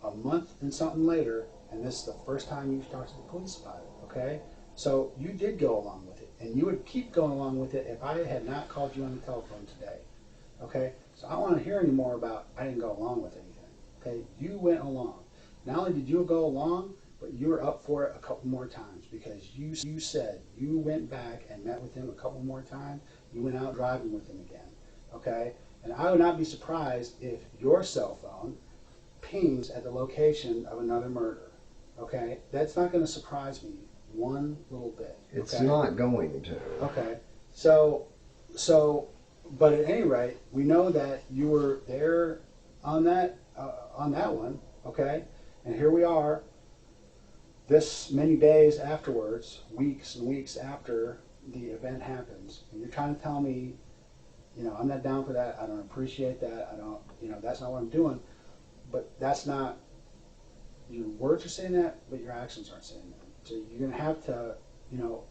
a month and something later, and this is the first time you've talked to the police about it, okay? So you did go along with it, and you would keep going along with it if I had not called you on the telephone today, okay? So I don't want to hear any more about I didn't go along with anything, okay? You went along. Not only did you go along, but you were up for it a couple more times because you said you went back and met with him a couple more times. You went out driving with him again, okay? And I would not be surprised if your cell phone pings at the location of another murder, okay? That's not going to surprise me one little bit. Okay? It's not going to. Okay. So, but at any rate, we know that you were there on that one, okay? And here we are, this many days afterwards, weeks and weeks after the event happens, and you're trying to tell me, I'm not down for that. I don't appreciate that. I don't, that's not what I'm doing. But that's not, your words are saying that, but your actions aren't saying that. So you're going to have to, you're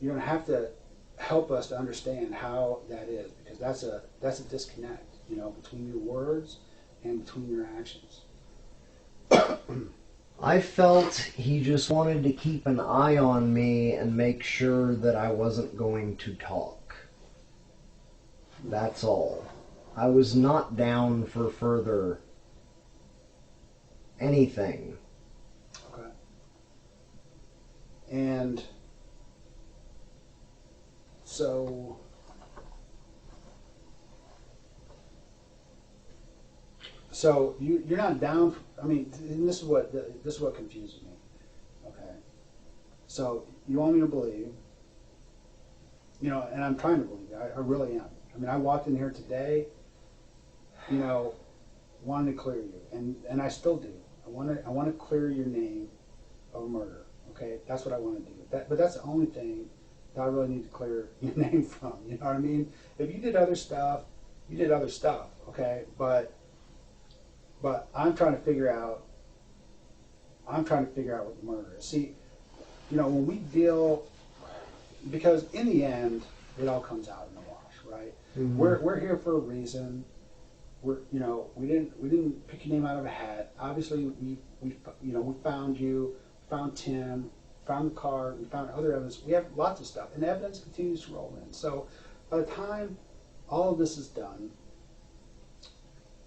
going to have to help us to understand how that is, because that's a disconnect, between your words and between your actions. I felt he just wanted to keep an eye on me and make sure that I wasn't going to talk. That's all. I was not down for further anything. Okay. And so you're not down. And this is what confuses me. Okay. So you want me to believe, and I'm trying to believe. I really am. I walked in here today, wanting to clear you, and I still do. I want to clear your name of murder. Okay, that's what I want to do. But that's the only thing that I really need to clear your name from. You know what I mean? If you did other stuff, you did other stuff. Okay, but I'm trying to figure out what the murder is. See, when we deal, because in the end, it all comes out in the wash, right? Mm-hmm. We're here for a reason. We didn't pick your name out of a hat. Obviously, we found you, found Tim, found the car, we found other evidence. We have lots of stuff, and evidence continues to roll in. So by the time all of this is done,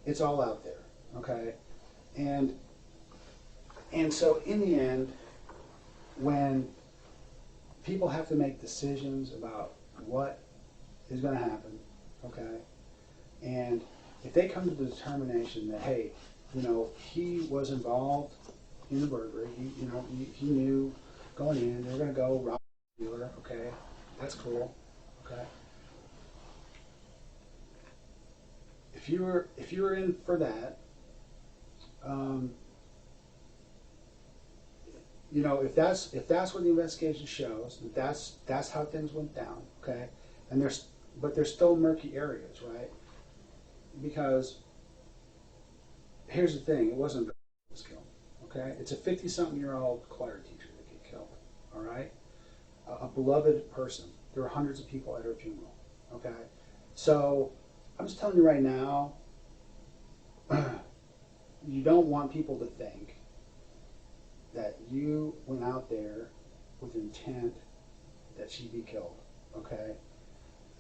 it's all out there, okay? And so in the end, when people have to make decisions about what is going to happen, okay? And if they come to the determination that, hey, he was involved in the burglary, he knew going in, they're going to go rob the dealer, okay? That's cool, okay? If you were in for that, if that's what the investigation shows, that's how things went down, okay? And there's still murky areas, right? Because here's the thing: it wasn't that was killed, okay? It's a 50-something-year-old choir teacher that get killed, all right? A beloved person. There were hundreds of people at her funeral, okay? So I'm just telling you right now, you don't want people to think that you went out there with intent that she be killed, okay?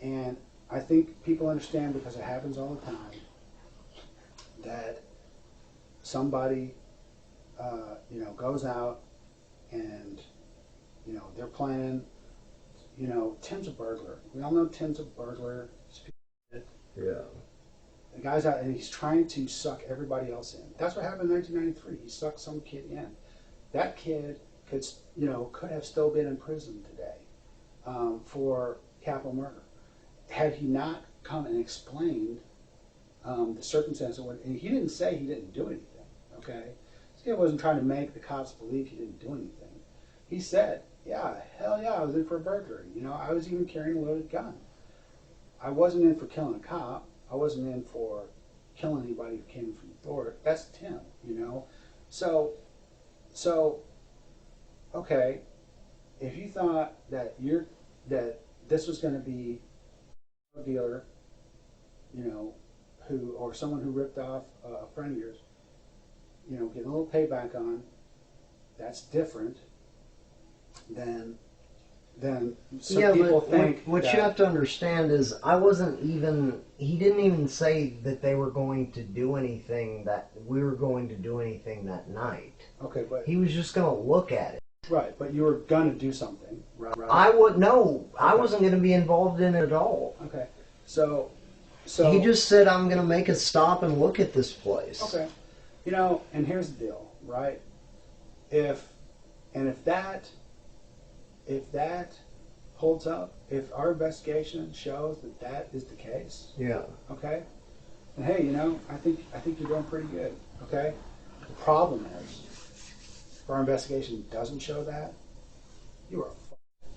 And I think people understand, because it happens all the time, that somebody, goes out and, they're planning, Tim's a burglar. We all know Tim's a burglar. Yeah. The guy's out and he's trying to suck everybody else in. That's what happened in 1993. He sucked some kid in. That kid could have still been in prison today for capital murder. Had he not come and explained the circumstances of and he didn't say he didn't do anything, okay? This kid wasn't trying to make the cops believe he didn't do anything. He said, yeah, hell yeah, I was in for a burglary. I was even carrying a loaded gun. I wasn't in for killing a cop. I wasn't in for killing anybody who came from the door. That's Tim, So, okay, if you thought that this was going to be a dealer, or someone who ripped off a friend of yours, getting a little payback on, that's different than some people think. What you have to understand is, he didn't even say that they were going to do anything, that we were going to do anything that night. Okay, but he was just going to look at it. Right, but you were going to do something, right? I wasn't going to be involved in it at all. Okay, so he just said, I'm going to make a stop and look at this place. Okay, and here's the deal, right? If that holds up, if our investigation shows that is the case, yeah, okay, then hey, I think you're doing pretty good, okay. The problem is, if our investigation doesn't show that, you are a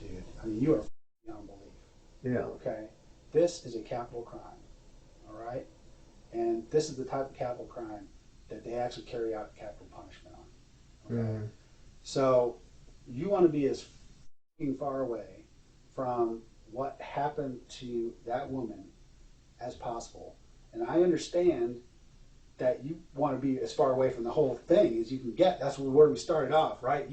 dude. I mean, you are beyond belief. Yeah. Okay, this is a capital crime, all right, and this is the type of capital crime that they actually carry out capital punishment on. Okay, so you want to be as far away from what happened to that woman as possible. And I understand that you want to be as far away from the whole thing as you can get. That's where we started off, right?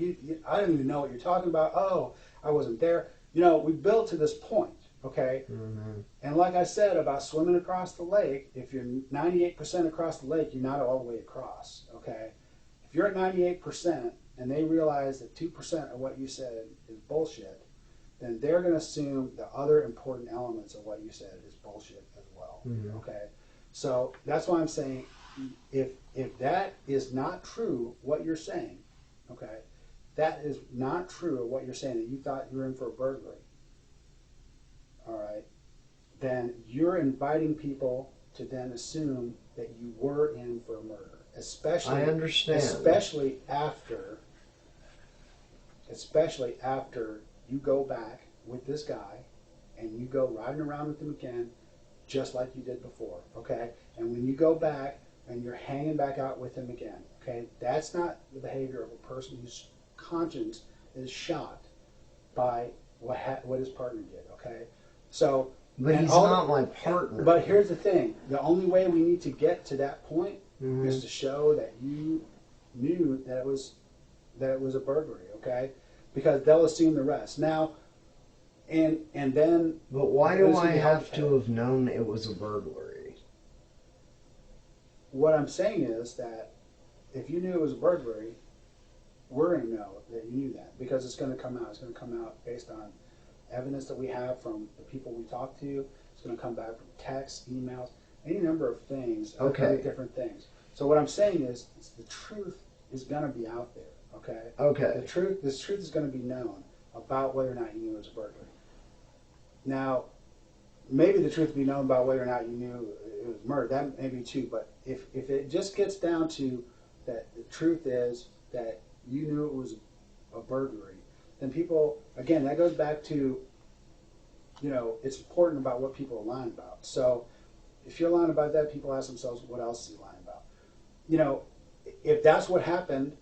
I don't even know what you're talking about. Oh, I wasn't there. We built to this point, okay? Mm-hmm. And like I said about swimming across the lake, if you're 98% across the lake, you're not all the way across, okay? If you're at 98%, and they realize that 2% of what you said is bullshit, then they're going to assume the other important elements of what you said is bullshit as well. Mm-hmm. Okay, so that's why I'm saying, if that is not true, what you're saying, okay, that is not true of what you're saying, that you thought you were in for a burglary, all right, then you're inviting people to then assume that you were in for a murder. I understand. Especially after you go back with this guy and you go riding around with him again, just like you did before, okay? And when you go back and you're hanging back out with him again, okay? That's not the behavior of a person whose conscience is shot by what his partner did, okay? So, but he's not my partner. But here's the thing: the only way we need to get to that point is to show that you knew that it was a burglary, okay? Because they'll assume the rest. Now, and then. But why do I have to have known it was a burglary? What I'm saying is that if you knew it was a burglary, we're going to know that you knew that, because it's going to come out. It's going to come out based on evidence that we have from the people we talk to. It's going to come back from texts, emails, any number of things. Okay. Different things. So what I'm saying is the truth is going to be out there. Okay. Okay. This truth is going to be known about whether or not you knew it was a burglary. Now, maybe the truth will be known about whether or not you knew it was murder. That may be too. But if it just gets down to that, the truth is that you knew it was a burglary, then people, again, that goes back to, it's important about what people are lying about. So if you're lying about that, people ask themselves, what else is he lying about? If that's what happened,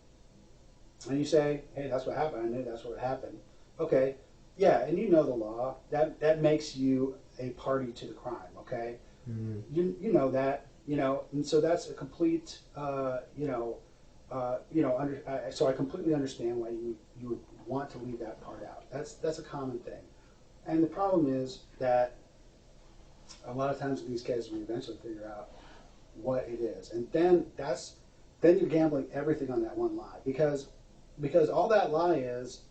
and you say, hey, that's what happened, I knew that's what happened. Okay, yeah, and you know the law. That makes you a party to the crime, okay? Mm-hmm. You know that, and so that's a complete, so I completely understand why you would want to leave that part out. That's a common thing. And the problem is that a lot of times in these cases we eventually figure out what it is. And then you're gambling everything on that one lie. Because all that lie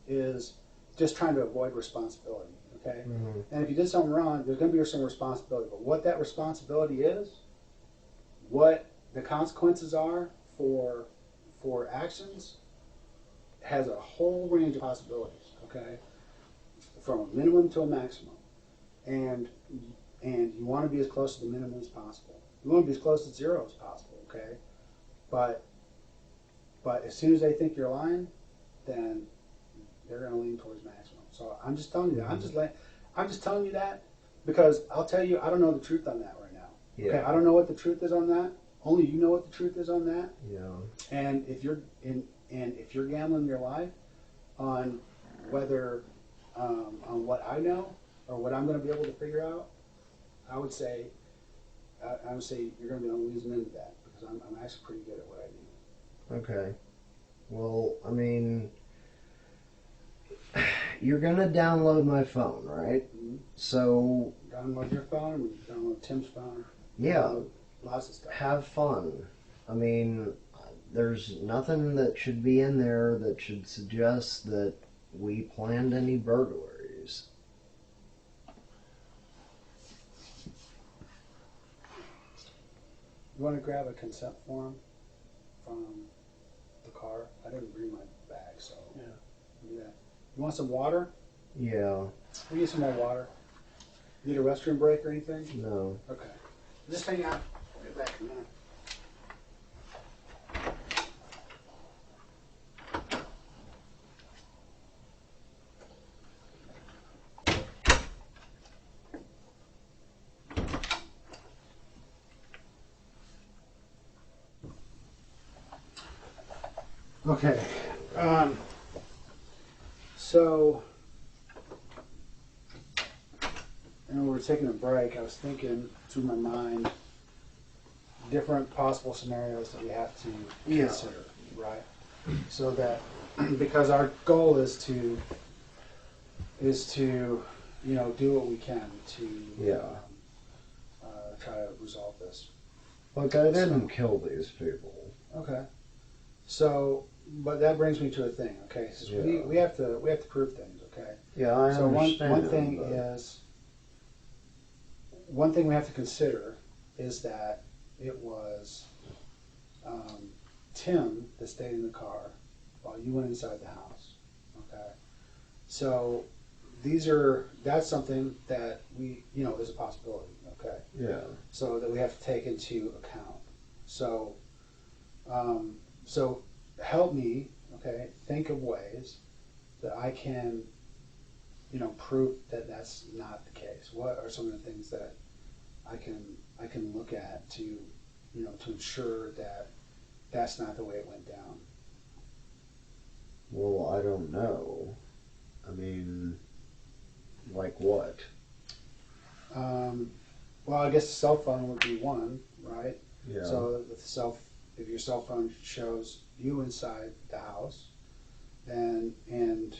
is just trying to avoid responsibility, okay? Mm-hmm. And if you did something wrong, there's going to be some responsibility. But what that responsibility is, what the consequences are for actions, has a whole range of possibilities, okay? From a minimum to a maximum. And you want to be as close to the minimum as possible. You want to be as close to zero as possible, okay? But as soon as they think you're lying, then they're going to lean towards maximum. So I'm just telling you that. I'm just telling you that because I'll tell you, I don't know the truth on that right now. Yeah. Okay, I don't know what the truth is on that. Only you know what the truth is on that. Yeah. And if you're gambling your life on whether on what I know or what I'm going to be able to figure out, I would say you're going to be losing into that because I'm actually pretty good at what I do. Okay. Well, I mean, you're going to download my phone, right? Mm-hmm. So... Download your phone and download Tim's phone. Yeah. Lots of stuff. Have fun. I mean, there's nothing that should be in there that should suggest that we planned any burglaries. You want to grab a consent form from the car? I didn't bring my bag, so yeah. Do that. You want some water? Yeah. We get some more water. Need a restroom break or anything? No. Okay. Just hang out. I'll get back in a minute. Okay. So, when we were taking a break, I was thinking through my mind different possible scenarios that we have to consider, right? So that because our goal is to do what we can to try to resolve this. Look, I didn't kill these people. Okay. So, but that brings me to a thing. Okay, so we have to prove things. Okay. Yeah, I understand. So one thing we have to consider is that it was Tim that stayed in the car while you went inside the house. Okay. So that's something that we is a possibility. Okay. Yeah. So that we have to take into account. So. So help me, okay, think of ways that I can, prove that that's not the case. What are some of the things that I can look at to ensure that that's not the way it went down? Well, I don't know. I mean, like what? Well, I guess the cell phone would be one, right? Yeah. So if your cell phone shows you inside the house, and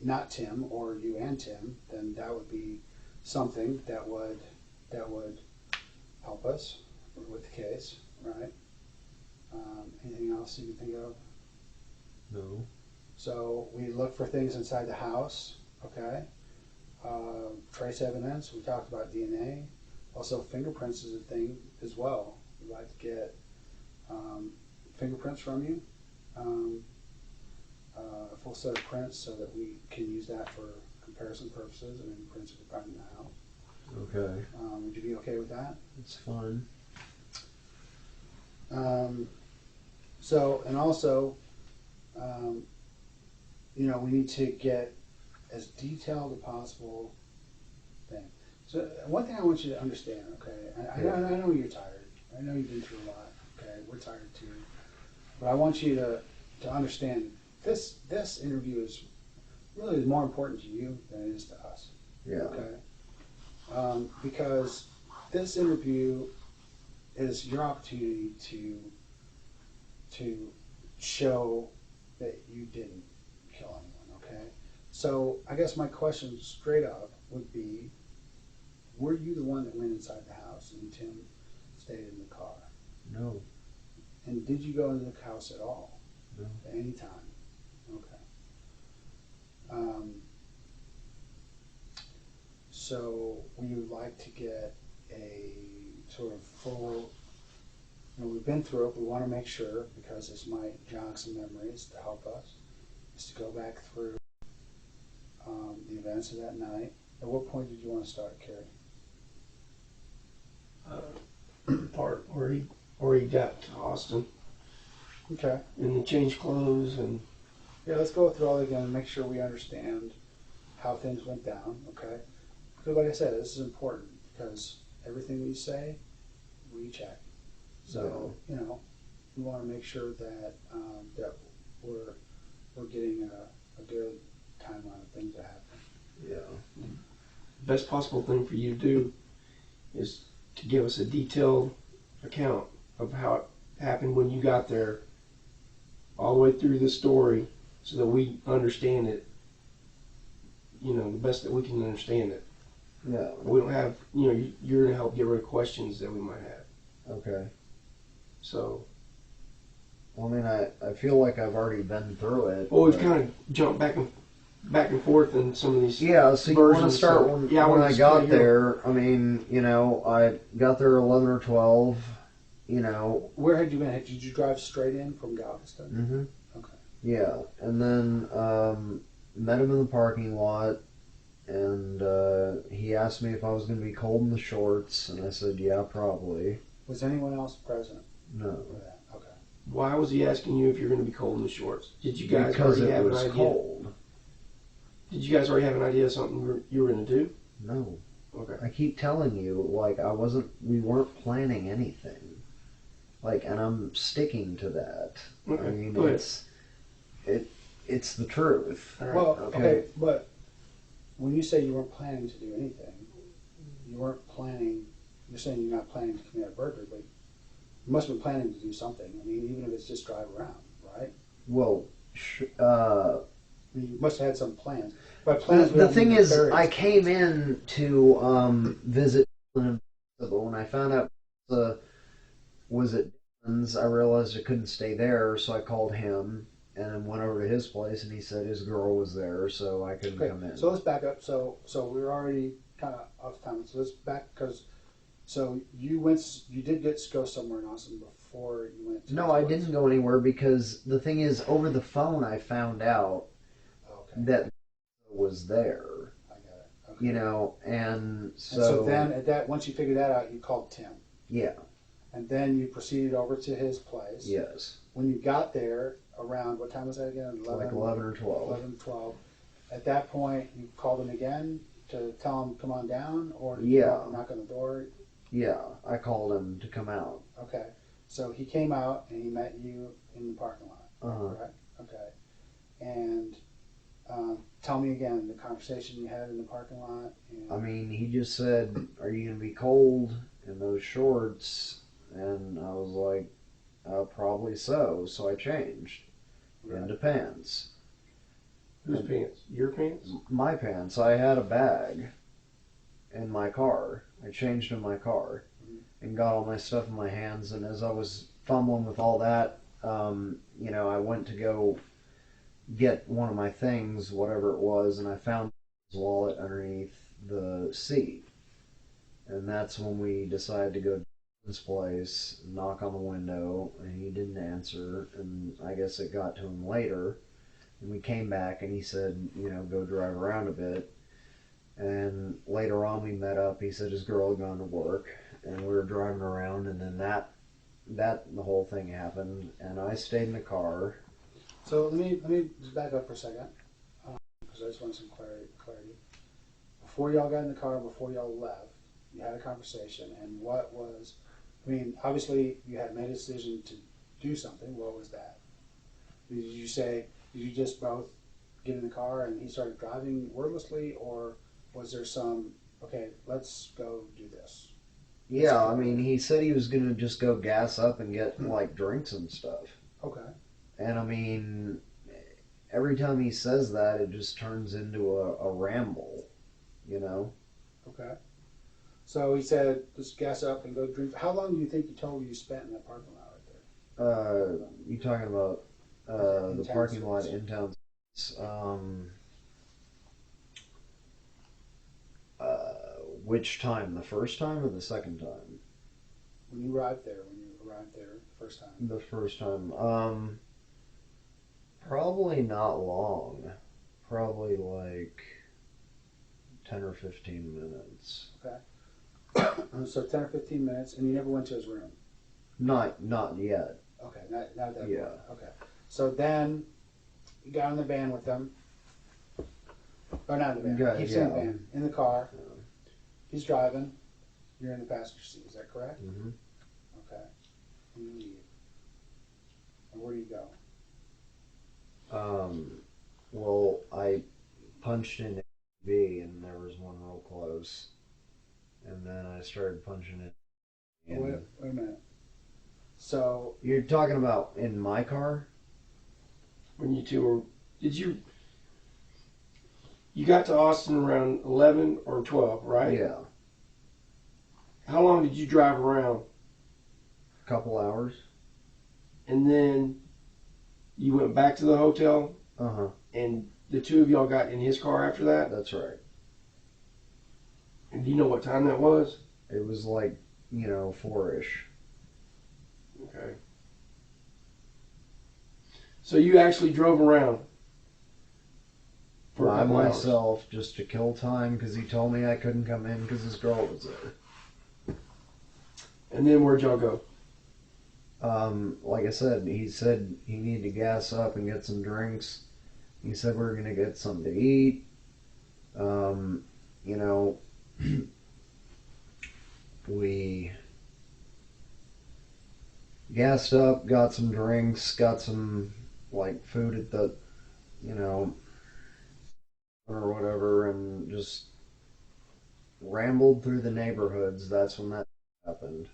not Tim or you and Tim, then that would be something that would help us with the case, right? Anything else you can think of? No. So we look for things inside the house, okay? Trace evidence. We talked about DNA. Also, fingerprints is a thing as well. We'd like to get fingerprints from you, a full set of prints, so that we can use that for comparison purposes. I mean, prints we find in the house. Okay. Would you be okay with that? It's fun. So, and also, we need to get as detailed as possible thing. So one thing I want you to understand, okay, I know you're tired. I know you've been through a lot, okay, we're tired too. But I want you to understand this interview is really more important to you than it is to us. Yeah. Okay? Because this interview is your opportunity to show that you didn't kill anyone, okay? So I guess my question straight up would be, were you the one that went inside the house and Tim stayed in the car? No. And did you go into the house at all? No. At any time? Okay. So we would like to get a sort of full, we've been through it, we want to make sure, because this might jog some memories to help us, is to go back through the events of that night. At what point did you want to start, Carrie? Part where he got to Austin. Okay. And he changed clothes and... Yeah, let's go through all again and make sure we understand how things went down, okay? Because like I said, this is important, because everything we say, we check. So, we want to make sure that that we're getting a good timeline of things that happen. Yeah. Best possible thing for you to do is to give us a detailed account of how it happened when you got there, all the way through the story, so that we understand it, the best that we can understand it. Yeah. We don't have, you're going to help get rid of questions that we might have. Okay. So. Well, I mean, I feel like I've already been through it. Well, we've kind of jumped back and forth in some of these. Yeah, so you want to start so, when I got there. I mean, I got there 11 or 12. Where had you been? Did you drive straight in from Galveston? Mm-hmm. Okay. Yeah, and then met him in the parking lot, and he asked me if I was going to be cold in the shorts, and I said, yeah, probably. Was anyone else present? No. For that? Okay. Why was he asking you if you're going to be cold in the shorts? Did you guys because already it have was an idea? cold. Did you guys already have an idea of something you were going to do? No. Okay. I keep telling you, we weren't planning anything. And I'm sticking to that. Okay. I mean, Go ahead. it's the truth. All right. Well, okay, but when you say you weren't planning to do anything, you weren't planning, you're saying you're not planning to commit a burglary, but you must have been planning to do something. I mean, even if it's just drive around, right? Well, You must have had some plans. But plans. The thing is, I came in to visit, but when I found out was at Dylan's, I realized I couldn't stay there, so I called him and went over to his place, and he said his girl was there, so I couldn't come in. So let's back up. So we were already kind of off time. So let's back so you did go somewhere in Austin before you went to No, I didn't go anywhere, because the thing is, over the phone I found out that was there. I got it. Okay. And so... And so then, once you figured that out, you called Tim. Yeah. And then you proceeded over to his place. Yes. When you got there, around, what time was that again? 11 or 12. 11, 12. At that point, you called him again to tell him, come on down? Or did you knock on the door? Yeah, I called him to come out. Okay. So he came out and he met you in the parking lot. Uh-huh. Correct? Okay. And tell me again the conversation you had in the parking lot. I mean, he just said, "Are you gonna be cold in those shorts?" And I was like, "Probably so." So I changed into pants. Whose pants? Your pants? My pants. I had a bag in my car. I changed in my car and got all my stuff in my hands. And as I was fumbling with all that, I went to go get one of my things, whatever it was, and I found his wallet underneath the seat. And that's when we decided to go to his place, knock on the window, and he didn't answer. And I guess it got to him later. And we came back, and he said, go drive around a bit. And later on, we met up. He said his girl had gone to work, and we were driving around. And then the whole thing happened, and I stayed in the car. So let me just back up for a second, because I just want some clarity. Before y'all got in the car, before y'all left, you had a conversation, and what was? I mean, obviously you had made a decision to do something. What was that? Did you just both get in the car and he started driving wordlessly, or was there some, okay, let's go do this? Yeah, I mean, he said he was going to just go gas up and get, drinks and stuff. Okay. And, I mean, every time he says that, it just turns into a ramble, Okay. So he said, just gas up and go drink. How long do you think you spent in that parking lot right there? You talking about the parking lot in town? Which time? The first time or the second time? When you arrived there the first time. The first time. Probably not long. Probably like 10 or 15 minutes. Okay. So 10 or 15 minutes, and you never went to his room? Not yet. Okay, not at that Yeah. point. Okay. So then you got in the van with them. Or not in the van. Keep saying van. In the car. Yeah. He's driving. You're in the passenger seat. Is that correct? Mm-hmm. Okay. And you leave. And where do you go? Well, I punched in B, and there was one real close. And then I started punching it. Wait a minute. So you're talking about in my car? When you two were, you got to Austin around 11 or 12, right? Yeah. How long did you drive around? A couple hours. And then you went back to the hotel? Uh-huh. And the two of y'all got in his car after that? That's right. And do you know what time that was? It was like, 4-ish. Okay. So you actually drove around by myself just to kill time because he told me I couldn't come in because his girl was there. And then where'd y'all go? Like I said, he said he needed to gas up and get some drinks. He said we were going to get something to eat. We gassed up, got some drinks, got some food at the, or whatever, and just rambled through the neighborhoods. That's when that happened.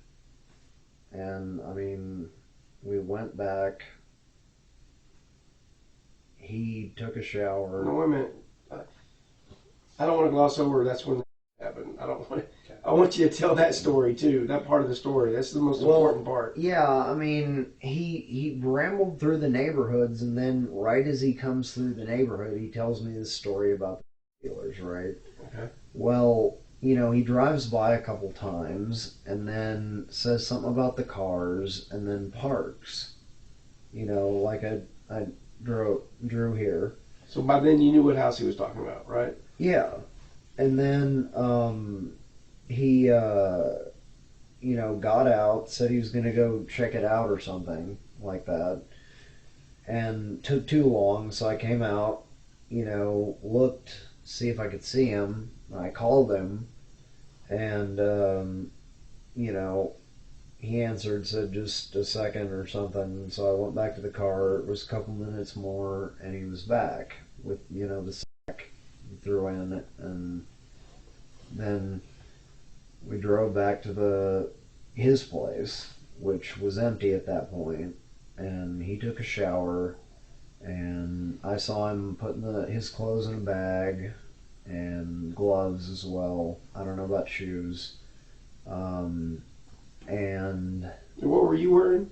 And I mean, we went back. He took a shower. No, wait a minute. I don't want to gloss over. That's when that happened. I want you to tell that story too. That part of the story. That's the most important part. Yeah, I mean, he rambled through the neighborhoods, and then right as he comes through the neighborhood, he tells me this story about the dealers, right? Okay. Well, he drives by a couple times, and then says something about the cars, and then parks. Like I drew here. So by then you knew what house he was talking about, right? Yeah. And then he got out, said he was going to go check it out or something like that, and took too long, so I came out, looked, see if I could see him. I called him, and he answered, said just a second or something, so I went back to the car. It was a couple minutes more, and he was back with, the sack he threw in it, and then we drove back to his place, which was empty at that point, and he took a shower, and I saw him putting his clothes in a bag, and gloves as well. I don't know about shoes. And what were you wearing?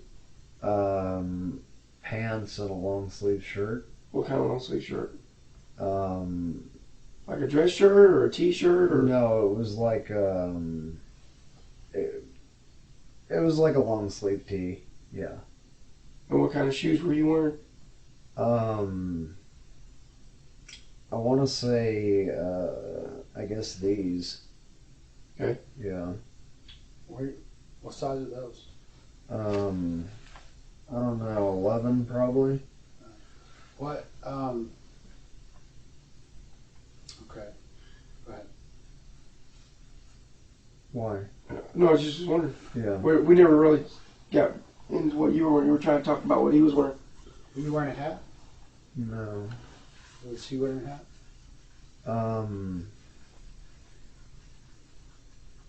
Pants and a long sleeve shirt. What kind of long sleeve shirt? Like a dress shirt or a t-shirt or? No, it was like it was like a long sleeve tee. Yeah. And what kind of shoes were you wearing? I want to say I guess these. Okay. Yeah. What size are those? I don't know, 11 probably. What? Okay. Go ahead. Why? No, I was just wondering. Yeah. We never really got into what you were wearing. You were trying to talk about what he was wearing. Were you wearing a hat? No. Was he wearing a hat?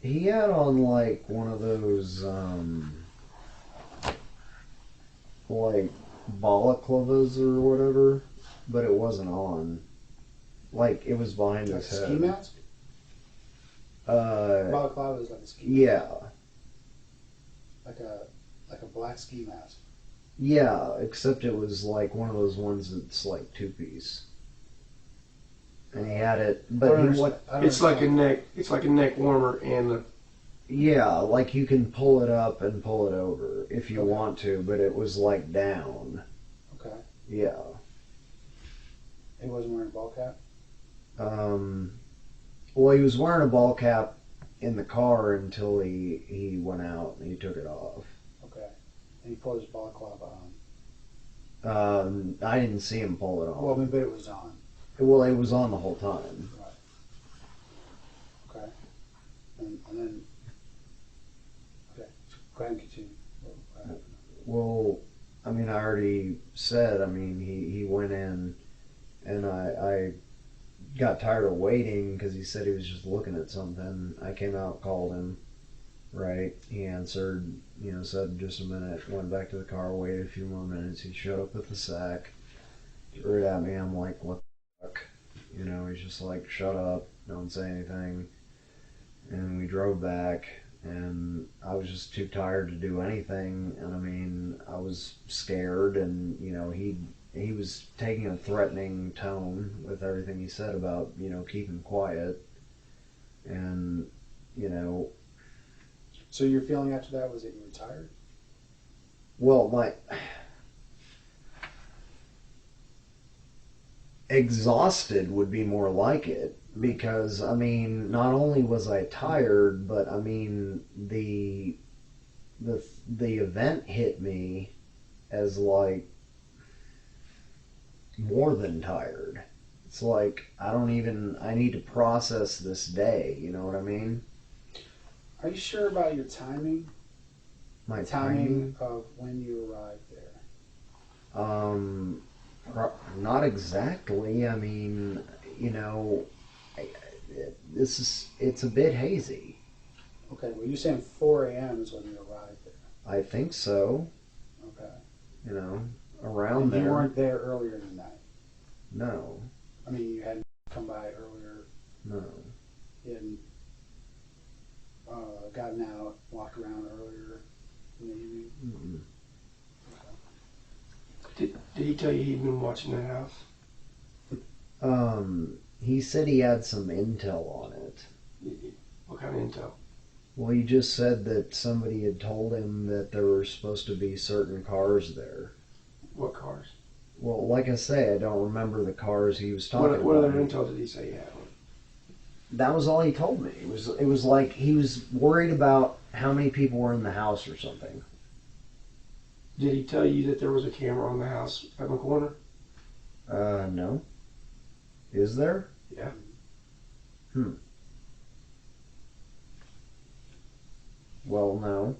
He had on like one of those like balaclavas or whatever, but it wasn't on. Like it was behind Like his a head. ski mask? Balaclava is like a ski mask. Yeah. Like a black ski mask. Yeah, except it was like one of those ones that's like two-piece. And he had it, but he what? It's like a neck. It's like a neck warmer and a. Yeah, like you can pull it up and pull it over if you want to, but it was like down. Okay. Yeah. He wasn't wearing a ball cap? Well, he was wearing a ball cap in the car until he went out and he took it off. Okay. And he pulled his balaclava on. I didn't see him pull it off. Well, I mean, but it was on. Well, it was on the whole time. Right. Okay. And then. Okay. Go ahead and continue. Well, I mean, I already said, I mean, he went in and I got tired of waiting because he said he was just looking at something. I came out, called him, right? He answered, said just a minute, went back to the car, waited a few more minutes. He showed up with the sack, threw it at me. I'm like, what the fuck? He's just like, shut up, don't say anything. And we drove back, and I was just too tired to do anything. And I mean, I was scared, and he was taking a threatening tone with everything he said about keeping quiet, and So your feeling after that was that you were tired? Well, my exhausted would be more like it, because I mean, not only was I tired, but I mean the event hit me as like more than tired. It's like I need to process this day, you know what I mean? Are you sure about your timing? My timing of when you arrived there? Not exactly. I mean, it's a bit hazy. Okay, well, you're saying 4 a.m. is when you arrived there. I think so. Okay. Around and there. You weren't there earlier than that? No. I mean, you hadn't come by earlier? No. You hadn't gotten out, walked around earlier in the evening? Mm-mm. Okay. Did he tell you he'd been watching that house? He said he had some intel on it. What kind of intel? Well, he just said that somebody had told him that there were supposed to be certain cars there. What cars? Well, like I say, I don't remember the cars he was talking about. What other intel did he say he had? That was all he told me. It was like he was worried about how many people were in the house or something. Did he tell you that there was a camera on the house at the corner? No. Is there? Yeah. Well, no.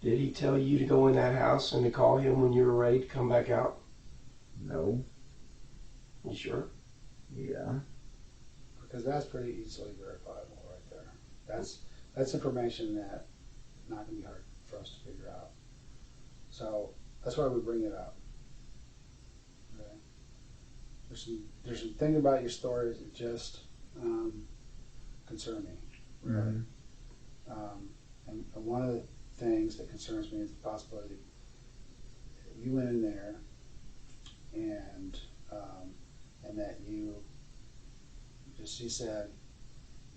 Did he tell you to go in that house and to call him when you were ready to come back out? No. You sure? Yeah. Because that's pretty easily verifiable right there. That's information that not going to be hard for us to figure out. So that's why we bring it up. Okay. There's some things about your stories that just concern me, really. Mm-hmm. And one of the things that concerns me is the possibility that you went in there and that you is she said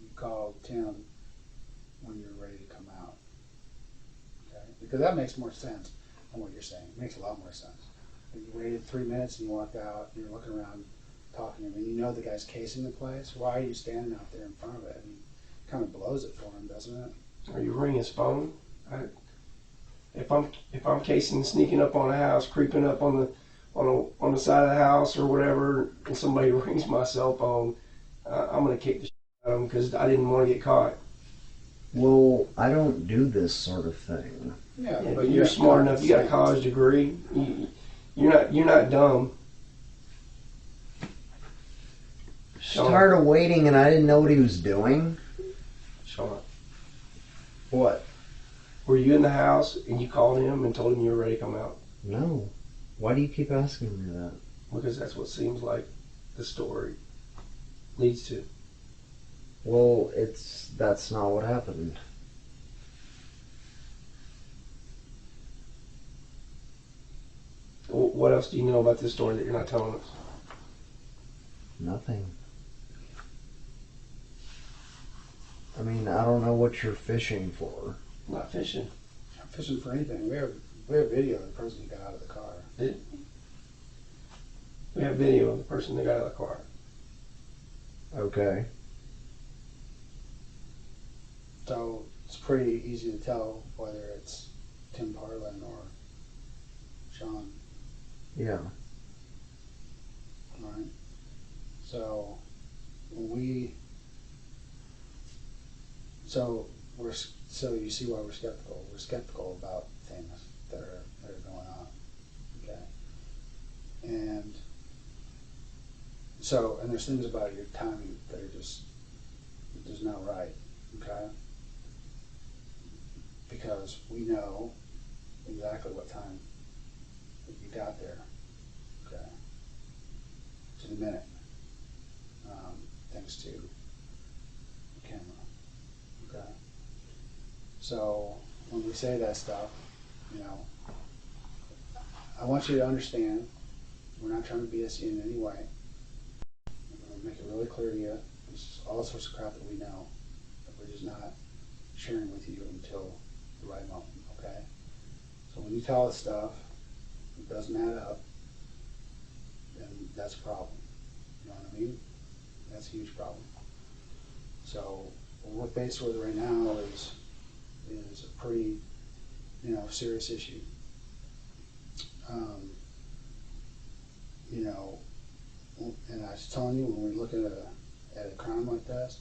you called Tim when you're ready to come out. Okay? Because that makes more sense than what you're saying. It makes a lot more sense. You waited 3 minutes and you walked out, you're looking around talking to him, and you know the guy's casing the place. Why are you standing out there in front of it? I mean, it kind of blows it for him, doesn't it? Or you ring his phone. If I'm casing, sneaking up on a house, creeping up on the side of the house or whatever, and somebody rings my cell phone, I'm gonna kick the shit out of them because I didn't want to get caught. Well, I don't do this sort of thing. Yeah, but you're smart enough. You got a college degree. You're not dumb. Just tired of waiting, and I didn't know what he was doing. Shawn, What? were you in the house and you called him and told him you were ready to come out? No. Why do you keep asking me that? Because that's what seems like the story leads to. Well, that's not what happened. What else do you know about this story that you're not telling us? Nothing. I mean, I don't know what you're fishing for. I'm not fishing. I'm fishing for anything. We have video of the person who got out of the car. We have video of the person that got out of the car. Okay. So it's pretty easy to tell whether it's Tim Parlin or Shawn. Yeah. All right. So you see why we're skeptical. We're skeptical about things that are going on. Okay. And there's things about your timing that are just not right. Okay. Because we know exactly what time that you got there. Okay. To the minute. Thanks to the camera. Okay. So when we say that stuff, I want you to understand we're not trying to BS you in any way. I'm going to make it really clear to you. This is all sorts of crap that we know that we're just not sharing with you until the right moment. Okay. So when you tell us stuff that doesn't add up, then that's a problem. You know what I mean? That's a huge problem. So what we're faced with right now is a pretty, serious issue. And I was telling you, when we're looking at a crime like this,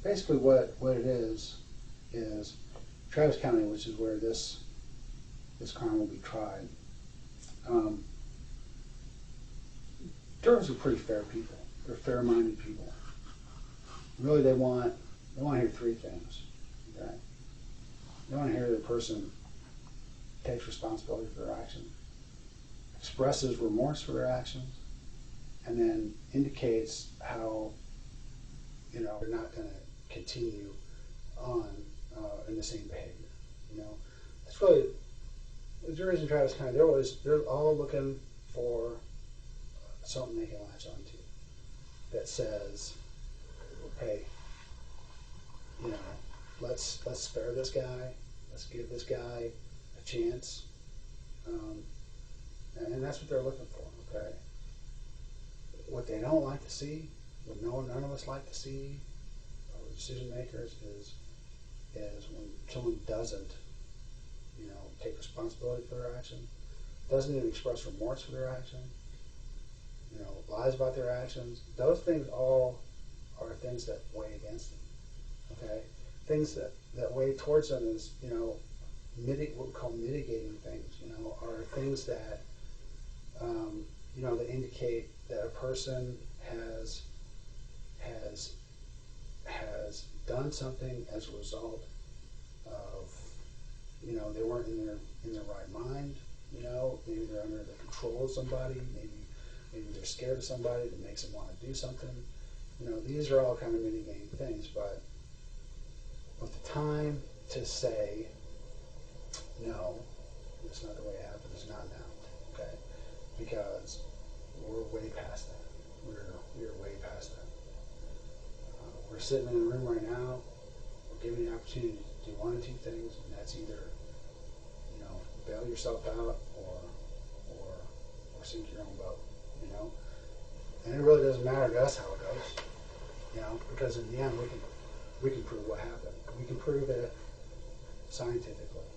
basically what it is Travis County, which is where this crime will be tried. Jurors are pretty fair people. They're fair-minded people. Really, they want to hear three things. Okay? They want to hear the person takes responsibility for their actions, expresses remorse for their actions, and then indicates how they're not going to continue on in the same behavior. That's really the juries in Travis County. They're all looking for something they can latch onto that says, hey, let's spare this guy. Let's give this guy a chance. And that's what they're looking for. Okay. What they don't like to see, what none of us like to see, decision makers, is when someone doesn't, take responsibility for their action, doesn't even express remorse for their action, lies about their actions. Those things all are things that weigh against them. Okay, things that weigh towards them is what we call mitigating things. Are things that that indicate that a person has done something as a result of they weren't in their right mind. Maybe they're under the control of somebody. Maybe they're scared of somebody that makes them want to do something. These are all kind of mitigating things, but with the time to say, no, that's not the way it happened, it's not now, okay? Because we're way past that. We're way past we're sitting in a room right now, we're given the opportunity to do one of two things, and that's either, bail yourself out or sink your own boat, And it really doesn't matter to us how it goes, because in the end we can prove what happened. We can prove it scientifically,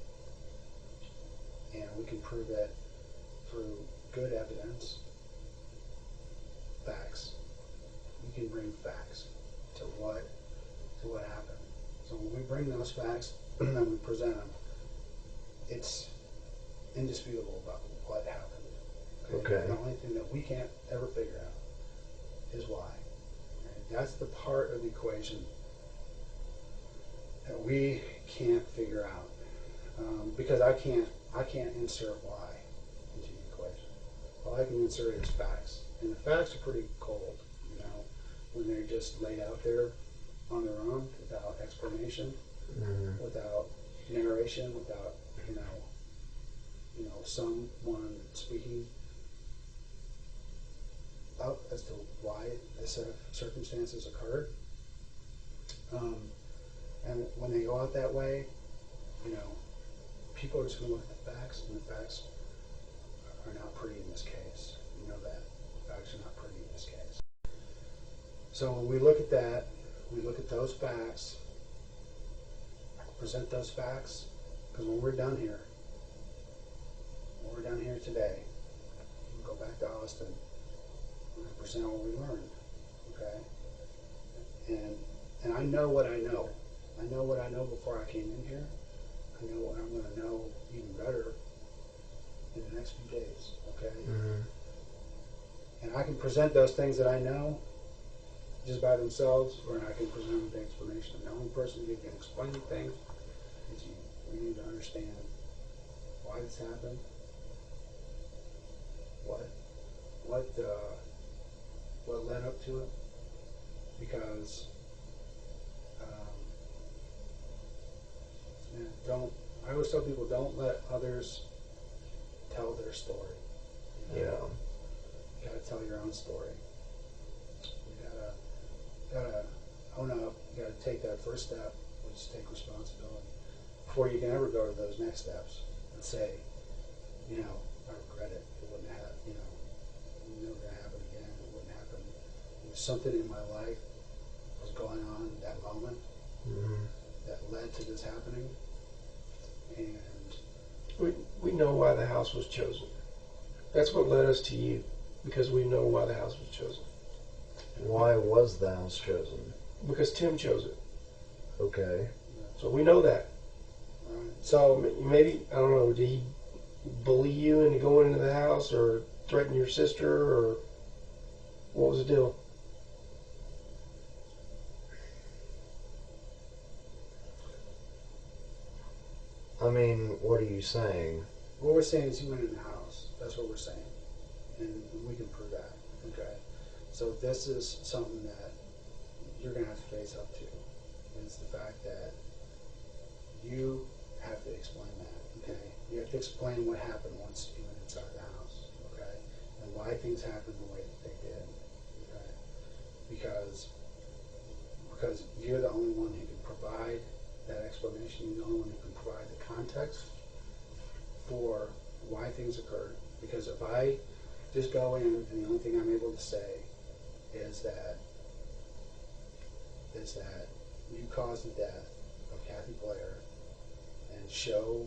and we can prove it through good evidence, facts. We can bring facts to what happened. So when we bring those facts and we present them, it's indisputable about what happened. Okay. The only thing that we can't ever figure out is why. Okay? That's the part of the equation that we can't figure out, because I can't insert why into the equation. All I can insert is facts, and the facts are pretty cold, when they're just laid out there on their own without explanation, without narration, without someone speaking up as to why this set of circumstances occurred. And when they go out that way, people are just going to look at the facts, and the facts are not pretty in this case. You know that. The facts are not pretty in this case. So when we look at that, we look at those facts, present those facts, because when we're done here today, we'll go back to Austin, we're going to present what we learned, okay? And I know what I know. I know what I know before I came in here. I know what I'm going to know even better in the next few days, okay? And I can present those things that I know just by themselves, or I can present them with the explanation. The only person who can explain things is you. We need to understand why this happened, what led up to it, because I always tell people, don't let others tell their story. Yeah. You gotta tell your own story. You gotta own up. You gotta take that first step, which is take responsibility, before you can ever go to those next steps and say, I regret it. It wouldn't have, it was never gonna happen again. It wouldn't happen. There was something in my life that was going on at that moment that led to this happening, and we know why the house was chosen. That's what led us to you, because we know why the house was chosen. Why was the house chosen? Because Tim chose it. Okay. So we know that. So maybe, I don't know, did he bully you into going into the house, or threaten your sister, or what was the deal? I mean, what are you saying? what we're saying is he went in the house. That's what we're saying, and we can prove that. Okay. So this is something that you're going to have to face up to. It's the fact that you have to explain that, okay? You have to explain what happened once you went inside the house, okay? And why things happened the way that they did, okay? Because you're the only one who can provide that explanation. You're the only one who can provide the context for why things occurred. Because if I just go in and the only thing I'm able to say is that you caused the death of Kathy Blair, and show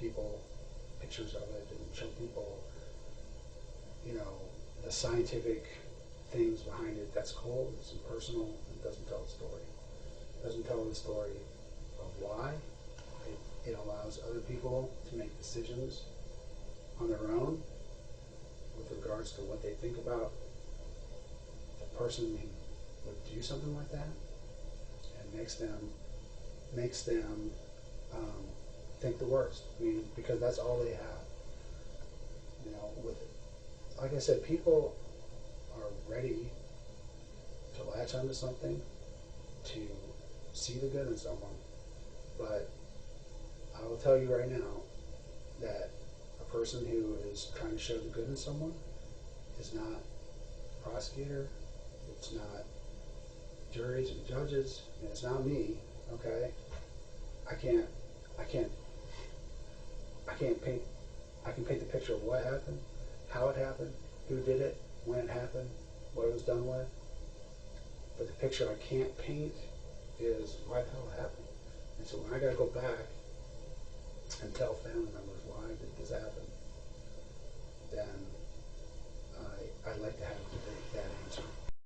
people pictures of it, and show people, the scientific things behind it, that's cold, it's impersonal, it doesn't tell the story. It doesn't tell the story of why. It allows other people to make decisions on their own with regards to what they think about the person who would do something like that, and makes them think the worst. I mean, because that's all they have. Like I said, people are ready to latch onto something, to see the good in someone, but I will tell you right now that a person who is trying to show the good in someone is not a prosecutor, it's not juries and judges, and it's not me, okay? I can paint the picture of what happened, how it happened, who did it, when it happened, what it was done with. But the picture I can't paint is why the hell it happened. And so when I got to go back and tell family members why did this happen, then I'd like to have that answer,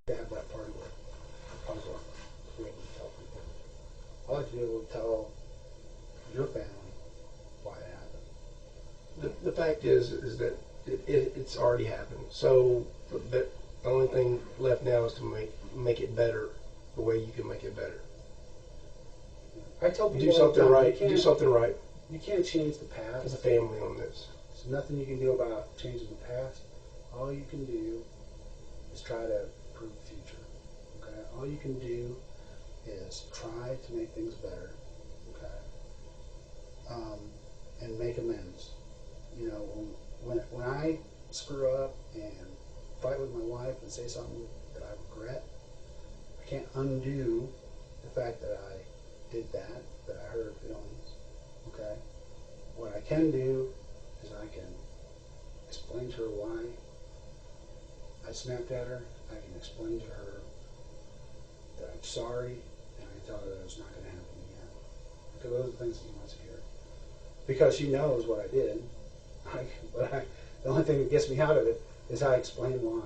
to have that part of the puzzle to be able to tell people. I like to be able to tell your family why it happened. The fact is that it's already happened. So the only thing left now is to make it better the way you can make it better. I tell people do something right. Do something right. You can't change the past. As a family on this. There's nothing you can do about changing the past. All you can do is try to improve the future. Okay? All you can do is try to make things better. Okay? And make amends. You know, when I screw up and fight with my wife and say something that I regret, I can't undo the fact that I did that I hurt her feelings. Okay? What I can do is I can explain to her why I snapped at her. I can explain to her that I'm sorry, and I can tell her that it's not going to happen again. Because those are the things that she wants to hear. Because she knows what I did. The only thing that gets me out of it is I explain why.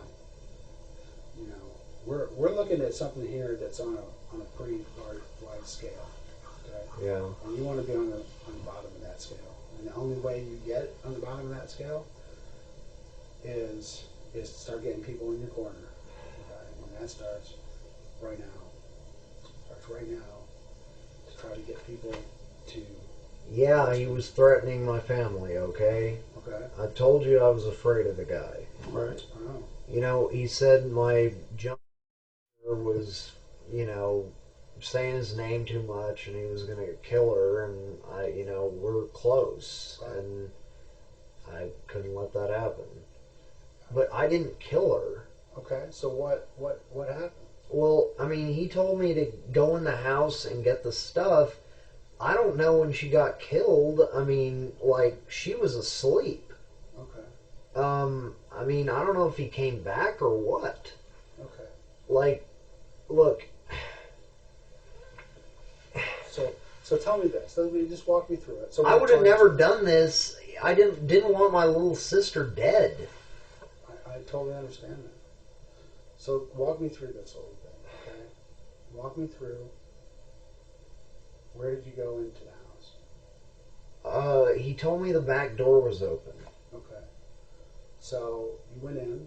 You know, we're looking at something here that's on a pretty wide scale. Okay? Yeah. And you want to be on the bottom of that scale. And the only way you get on the bottom of that scale is to start getting people in your corner. Okay? And that starts right now. To try to get people to... Yeah, he was threatening my family, okay? Okay. I told you I was afraid of the guy. Right. Oh. You know, he said my jumper was, you know, saying his name too much and he was going to kill her, and we're close, and I couldn't let that happen. But I didn't kill her. Okay, so what happened? Well, I mean, he told me to go in the house and get the stuff. I don't know when she got killed. I mean, like, she was asleep. Okay. I mean, I don't know if he came back or what. Okay. Like, look. So tell me this. Just walk me through it. So I would have never done this. I didn't want my little sister dead. I totally understand that. So walk me through this whole thing, okay? Walk me through. Where did you go into the house? He told me the back door was open. Okay. So you went in.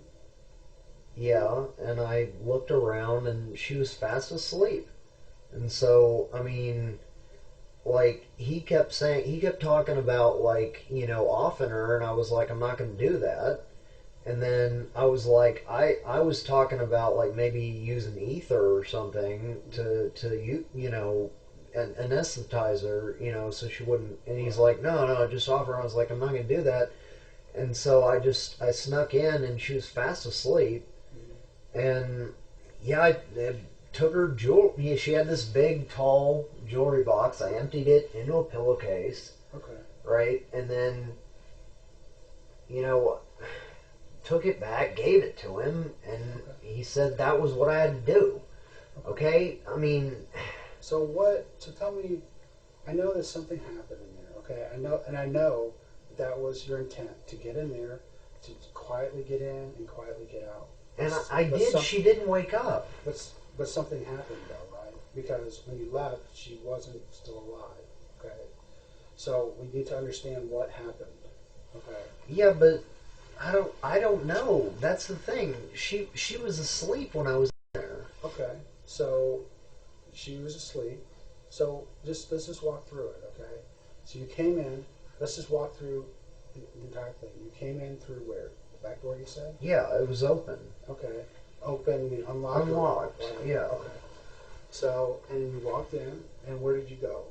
Yeah, and I looked around and she was fast asleep. And so, I mean, like, he kept talking about, like, offing her, and I was like, I'm not going to do that. And then I was like, I was talking about, like, maybe using ether or something to anesthetize her, so she wouldn't. And he's like, no, just offer her. I was like, I'm not going to do that. And so I snuck in, and she was fast asleep. And yeah, I took her jewelry. She had this big, tall jewelry box. I emptied it into a pillowcase. Okay. Right, and then took it back, gave it to him, and he said that was what I had to do. Okay, I mean. So tell me. I know that something happened in there. Okay, I know that was your intent, to get in there, to quietly get in and quietly get out. And I did. She didn't wake up. But something happened though, right? Because when you left, she wasn't still alive. Okay, so we need to understand what happened. Okay. Yeah, but I don't know. That's the thing. She was asleep when I was there. Okay, so she was asleep. So let's just walk through it. Okay. So you came in. Let's just walk through the entire thing. You came in through where? The back door, you said? Yeah, it was open. Okay. Open, unlocked. Unlocked. Yeah. Okay. So, and you walked in, and where did you go?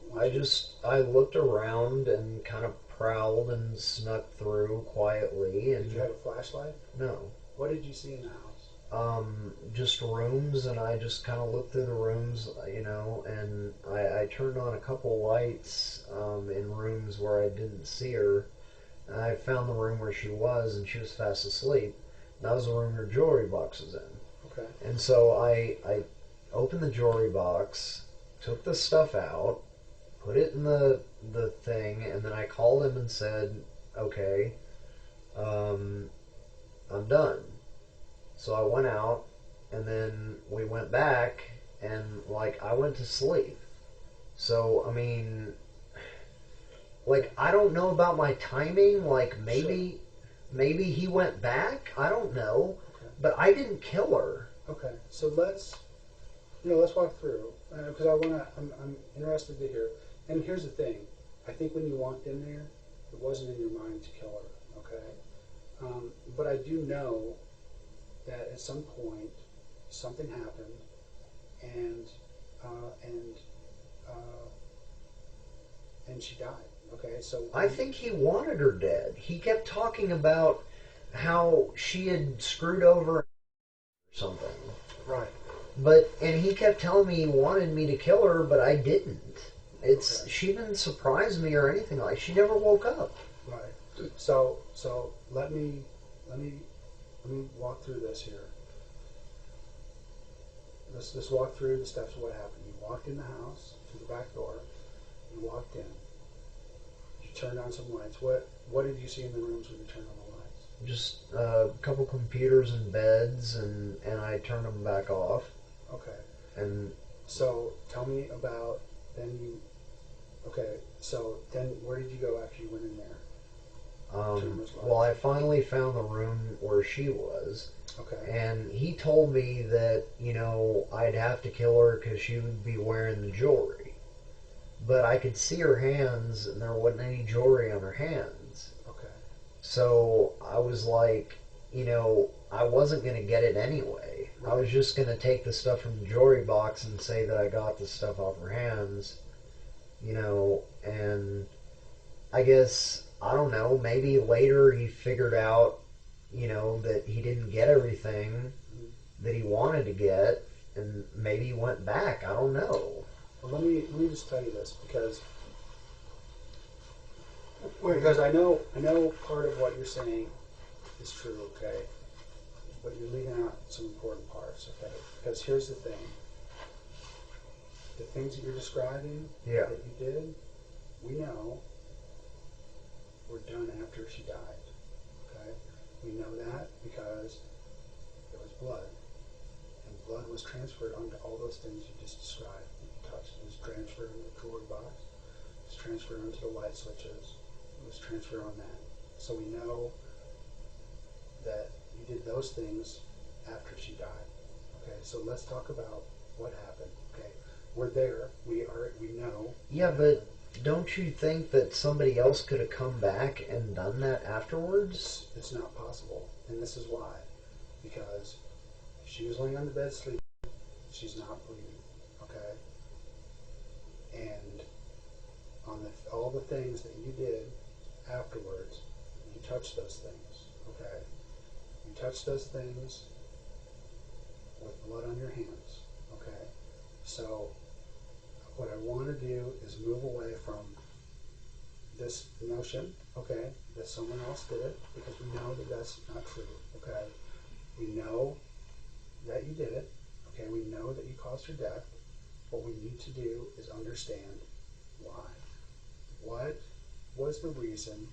I looked around and kind of prowled and snuck through quietly. And did you have a flashlight? No. What did you see in the house? just rooms, and I just kind of looked through the rooms, and I turned on a couple lights in rooms where I didn't see her. And I found the room where she was, and she was fast asleep. And that was the room her jewelry box was in. Okay. And so I opened the jewelry box, took the stuff out, put it in the thing, and then I called him and said, okay, I'm done. So I went out, and then we went back, and, I went to sleep. So, I mean, I don't know about my timing. Maybe he went back. I don't know. Okay. But I didn't kill her. Okay. So let's walk through, because I'm interested to hear. And here's the thing. I think when you walked in there, it wasn't in your mind to kill her. Okay. But I do know that at some point something happened, and and she died. Okay, so I think he wanted her dead. He kept talking about how she had screwed over or something. Right. And he kept telling me he wanted me to kill her, but I didn't. She didn't surprise me or anything like. She never woke up. Right. So let me walk through this here. Let's walk through the steps of what happened. You walked in the house through the back door. You walked in. You turned on some lights. What did you see in the rooms when you turned on the lights? Just a couple computers and beds, and I turned them back off. Okay. And so tell me about then you. Okay. So then where did you go after you went in there? Well, I finally found the room where she was. Okay. And he told me that, I'd have to kill her because she would be wearing the jewelry. But I could see her hands, and there wasn't any jewelry on her hands. Okay. So I was like, I wasn't going to get it anyway. Right. I was just going to take the stuff from the jewelry box and say that I got the stuff off her hands, and I guess, I don't know, maybe later he figured out, that he didn't get everything that he wanted to get, and maybe he went back. I don't know. Well, let me just tell you this, because I know part of what you're saying is true, okay, but you're leaving out some important parts, okay? Because here's the thing: the things that you're describing that you did, we know were done after she died. Okay, we know that because there was blood, and blood was transferred onto all those things you just described. You touched. It was transferred in the jewelry box. It was transferred onto the light switches. It was transferred on that. So we know that you did those things after she died. Okay, so let's talk about what happened. Okay, we're there. We know. Yeah, but don't you think that somebody else could have come back and done that afterwards? It's not possible, and this is why. Because if she was laying on the bed sleeping, she's not breathing. Okay, and on all the things that you did afterwards, you touched those things. Okay, you touched those things with blood on your hands. Okay, so what I want to do is move away from this notion, okay, that someone else did it, because we know that that's not true, okay? We know that you did it, okay? We know that you caused her death. What we need to do is understand why. What was the reason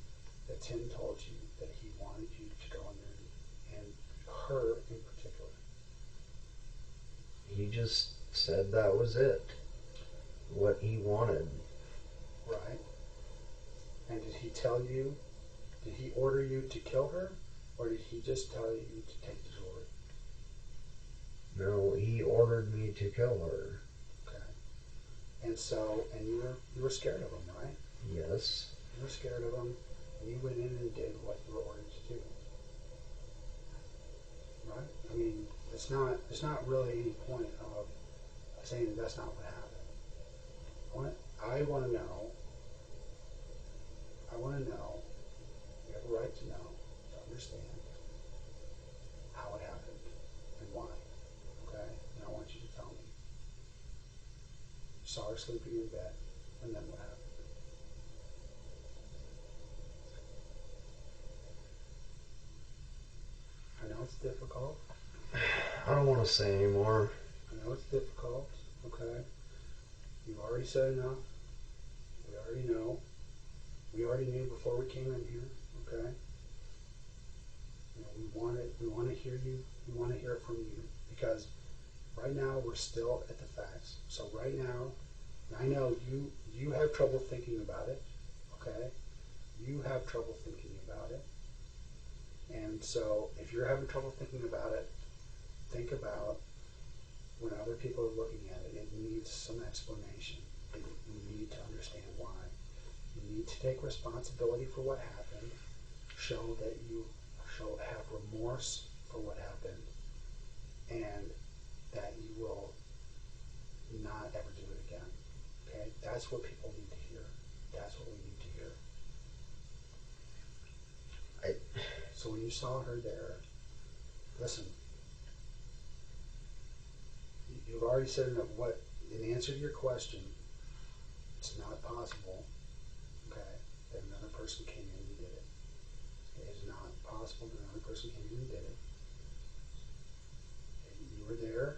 that Tim told you that he wanted you to go in there, and her in particular? He just said that was it. What he wanted. Right. And did he order you to kill her, or did he just tell you to take the jewelry? No, he ordered me to kill her. Okay. And you were scared of him, right? Yes. You were scared of him, and you went in and did what you were ordered to do. Right? I mean, there's not really any point of saying that that's not what happened. I want to know, you have a right to know, to understand how it happened, and saw her sleeping in bed, and then what happened? I know it's difficult. I don't want to say anymore. I know it's difficult, okay? You've already said enough. We already know. We already knew before we came in here, okay? You know, we want to hear you. We want to hear from you because right now we're still at the facts. So right now, I know you have trouble thinking about it, okay? You have trouble thinking about it. And so if you're having trouble thinking about it, think about when other people are looking at it. It needs some explanation. You need to understand why. You need to take responsibility for what happened. Show that you have remorse for what happened, and that you will not ever do it again. Okay? That's what people need to hear. That's what we need to hear. So when you saw her there, listen, you've already said enough. What, in answer to your question, it's not possible, okay, that another person came in and did it. It is not possible that another person came in and did it. And you were there.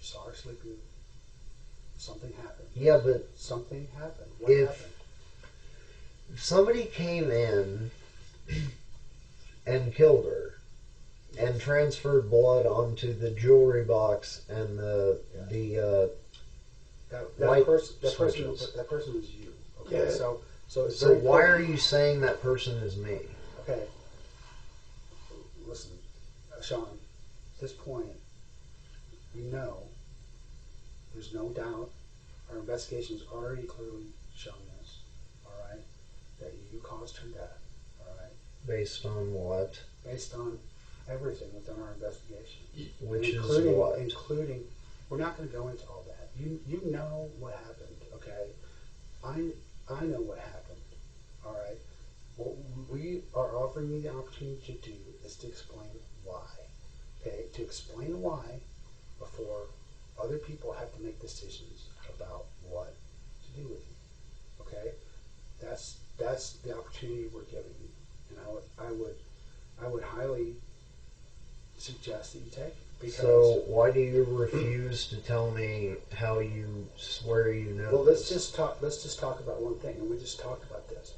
You saw her sleeping. Something happened. Yeah, but something happened. What happened? If somebody came in and killed her and transferred blood onto the jewelry box and the light switches. That person was you. Okay, Yeah. So why are you saying that person is me? Okay, listen, Shawn. At this point, we know. There's no doubt. Our investigation has already clearly shown this. All right, that you caused her death. All right. Based on what? Based on everything within our investigation. Which is what? Including, we're not going to go into all that. You know what happened, okay? I know what happened, all right? What we are offering you the opportunity to do is to explain why, okay? To explain why before other people have to make decisions about what to do with you, okay? That's the opportunity we're giving you, and I would highly suggest that you take it. Because so why do you refuse to tell me how you swear you know? Well, let's just talk about one thing, and we just talked about this.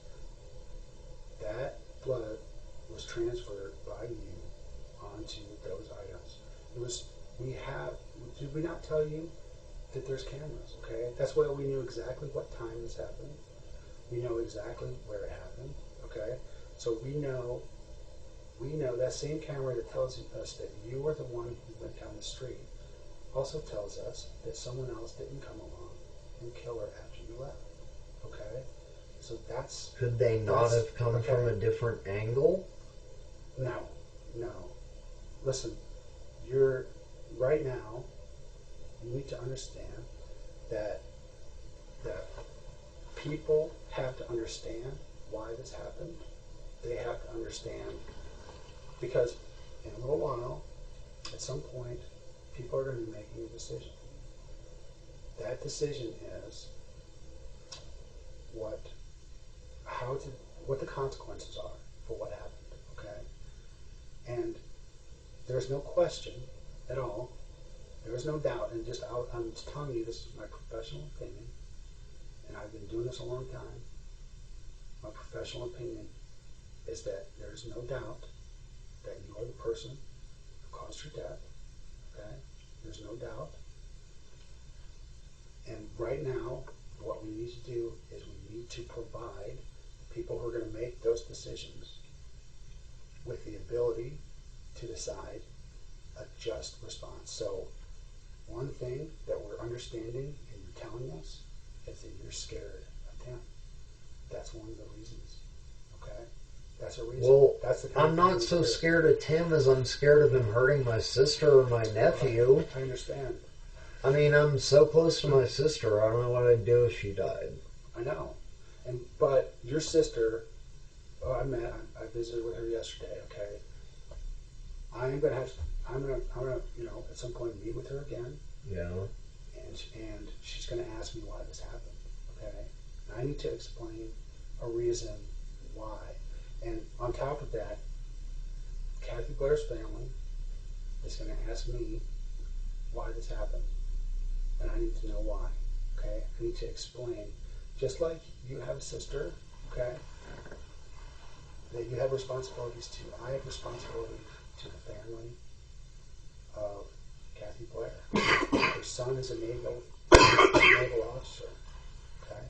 That blood was transferred by you onto those items. Did we not tell you that there's cameras? Okay, that's why we knew exactly what time this happened. We know exactly where it happened. Okay, so we know that same camera that tells us that you were the one who went down the street also tells us that someone else didn't come along and kill her after you left. Okay? So that's... Could they not have come from a different angle? No. Listen, right now, you need to understand that people have to understand why this happened. They have to understand because in a little while, at some point, people are going to be making a decision. That decision is what the consequences are for what happened, okay? And there's no question at all, there is no doubt, and I'm just telling you, this is my professional opinion, and I've been doing this a long time. My professional opinion is that there's no doubt that you are the person who caused her death, okay? There's no doubt. And right now, what we need to do is we need to provide people who are going to make those decisions with the ability to decide a just response. So one thing that we're understanding and you're telling us is that you're scared of Tim. That's one of the reasons, okay? That's a reason. Well, that's the I'm not so scared of Tim as I'm scared of him hurting my sister or my nephew. I understand. I mean, I'm so close to my sister, I don't know what I'd do if she died. I know. But your sister, I visited with her yesterday, okay? I'm gonna, at some point meet with her again. Yeah. And and she's going to ask me why this happened. Okay, and I need to explain a reason why. And on top of that, Kathy Blair's family is going to ask me why this happened, and I need to know why. Okay, I need to explain. Just like you have a sister, okay, that you have responsibilities to. I have responsibility to the family of Kathy Blair. Her son is a naval officer, okay,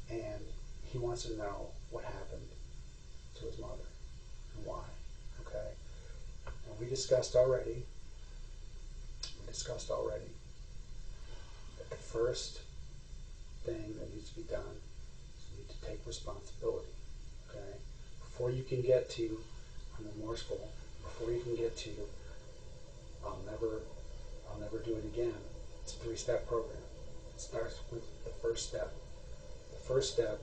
and he wants to know what happened to his mother and why, okay. And we discussed already that the first thing that needs to be done is you need to take responsibility, okay? Before you can get to, I'm remorseful, before you can get to, I'll never do it again. It's a 3-step program. It starts with the first step. The first step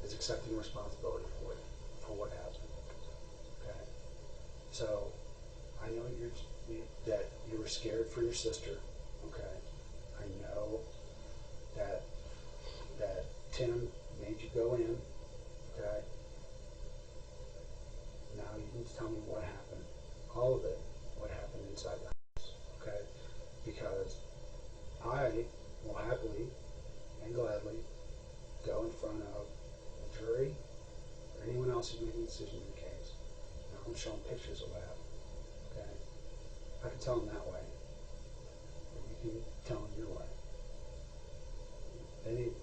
is accepting responsibility for what happened, okay? So, I know that you were scared for your sister, okay? I know that Tim made you go in, okay? Now you need to tell me what happened, all of it, what happened inside the house, okay? Because I will happily and gladly go in front of the jury or anyone else who's making a decision in the case. And I'm showing pictures of what happened, okay? I can tell them that way, or you can tell them your way.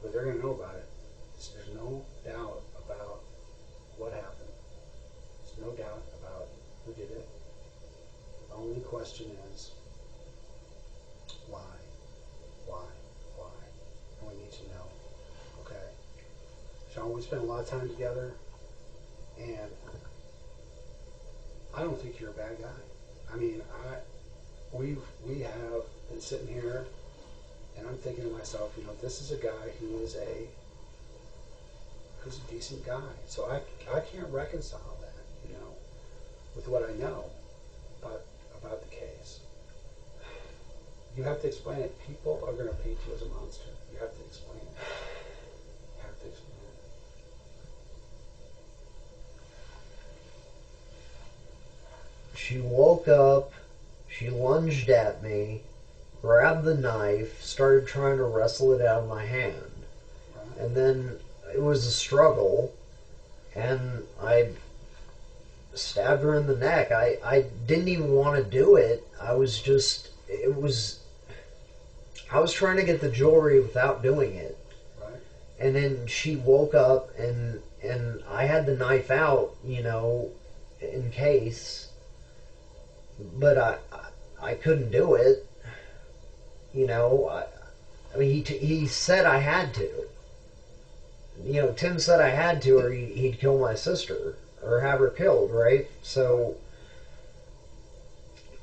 But they're going to know about it. There's no doubt about what happened. There's no doubt about who did it. The only question is, why? And we need to know, okay? Shawn, we spent a lot of time together, and I don't think you're a bad guy. I mean, we have been sitting here, and I'm thinking to myself, this is a guy who's a decent guy. So I can't reconcile that, with what I know about the case. You have to explain it. People are going to paint you as a monster. You have to explain it. You have to explain it. She woke up, she lunged at me, grabbed the knife, started trying to wrestle it out of my hand. Right. And then it was a struggle, and I stabbed her in the neck. I didn't even want to do it. I was trying to get the jewelry without doing it. Right. And then she woke up, and I had the knife out, in case. But I couldn't do it. I mean, he said I had to. Tim said I had to, or he'd kill my sister, or have her killed, right? So,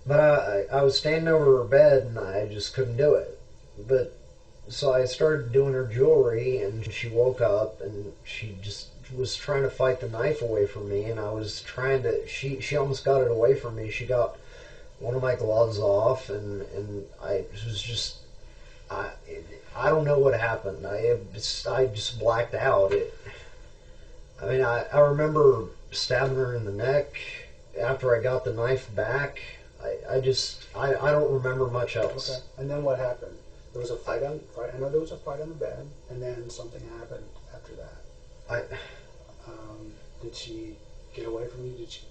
but I was standing over her bed, and I just couldn't do it. But, so I started doing her jewelry, and she woke up, and she just was trying to fight the knife away from me, and I was trying to, she almost got it away from me. She got one of my gloves off, and I was just, I don't know what happened. I just blacked out. I remember stabbing her in the neck after I got the knife back. I don't remember much else. Okay. And then what happened? There was a fight I know there was a fight on the bed, and then something happened after that. Did she get away from you? Did she?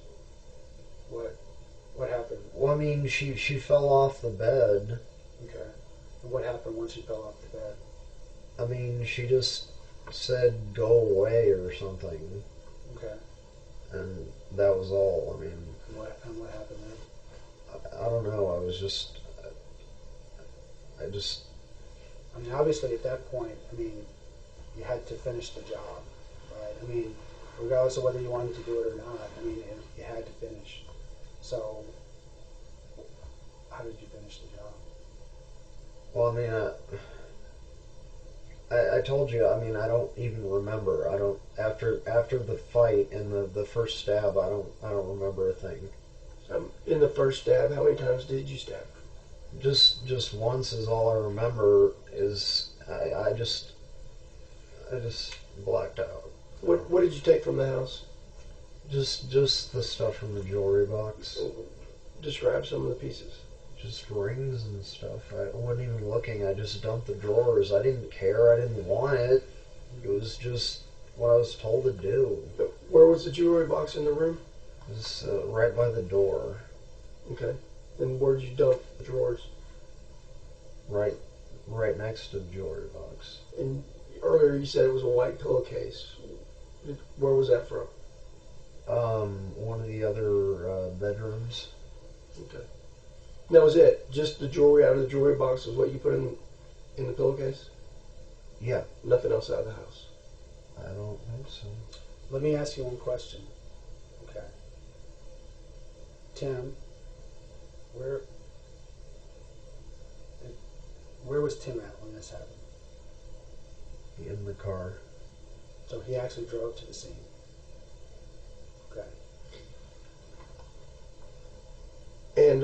What happened? Well, I mean, she fell off the bed. Okay. And what happened once she fell off the bed? I mean, she just said, "Go away" or something. Okay. And that was all. I mean. And what happened then? I don't know. I mean, obviously at that point, you had to finish the job, right? Regardless of whether you wanted to do it or not, you had to finish. So, how did you finish the job? Well, I told you, I don't even remember. After the fight and the first stab, I don't remember a thing. In the first stab, how many times did you stab? Just once is all I remember. Is I just blacked out. What did you take from the house? Just the stuff from the jewelry box. Describe some of the pieces. Just rings and stuff. I wasn't even looking. I just dumped the drawers. I didn't care. I didn't want it. It was just what I was told to do. Where was the jewelry box in the room? It was right by the door. Okay. And where did you dump the drawers? Right next to the jewelry box. And earlier you said it was a white pillowcase. Where was that from? One of the other bedrooms. Okay. That was it. Just the jewelry out of the jewelry box was what you put in the pillowcase? Yeah. Nothing else out of the house? I don't think so. Let me ask you one question. Okay. Tim, where was Tim at when this happened? In the car. So he actually drove to the scene. Okay. And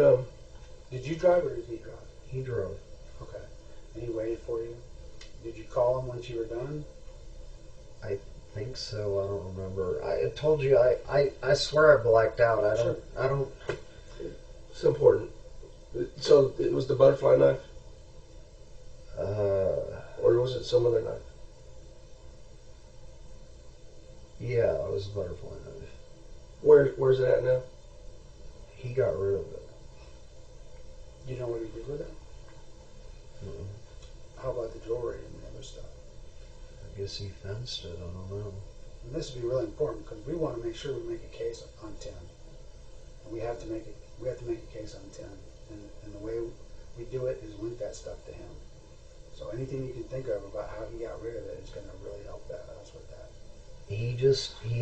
did you drive or did he drive? He drove. Okay. And he waited for you? Did you call him once you were done? I think so. I don't remember. I told you. I swear I blacked out. I don't. It's important. So it was the butterfly knife, or was it some other knife? Yeah, it was a butterfly knife. Where's it at now? He got rid of it. You know what he did with it? Mm-mm. How about the jewelry and the other stuff? I guess he fenced it. I don't know. And this would be really important because we want to make sure we make a case on Tim. And we have to make a case on Tim. And the way we do it is link that stuff to him. So anything you can think of about how he got rid of it is going to really help us with that. He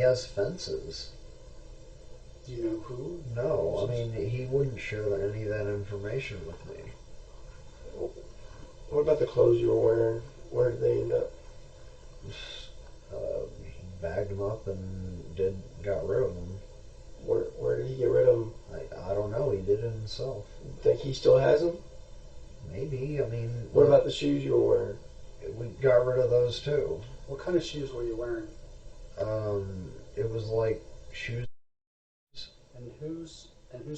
has fences. Do you know who? No, I mean, he wouldn't share any of that information with me. What about the clothes you were wearing? Where did they end up? He bagged them up and got rid of them. Where did he get rid of them? I don't know. He did it himself. Think he still has them? Maybe. I mean, what about the shoes you were wearing? We got rid of those too. What kind of shoes were you wearing? It was like shoes. And whose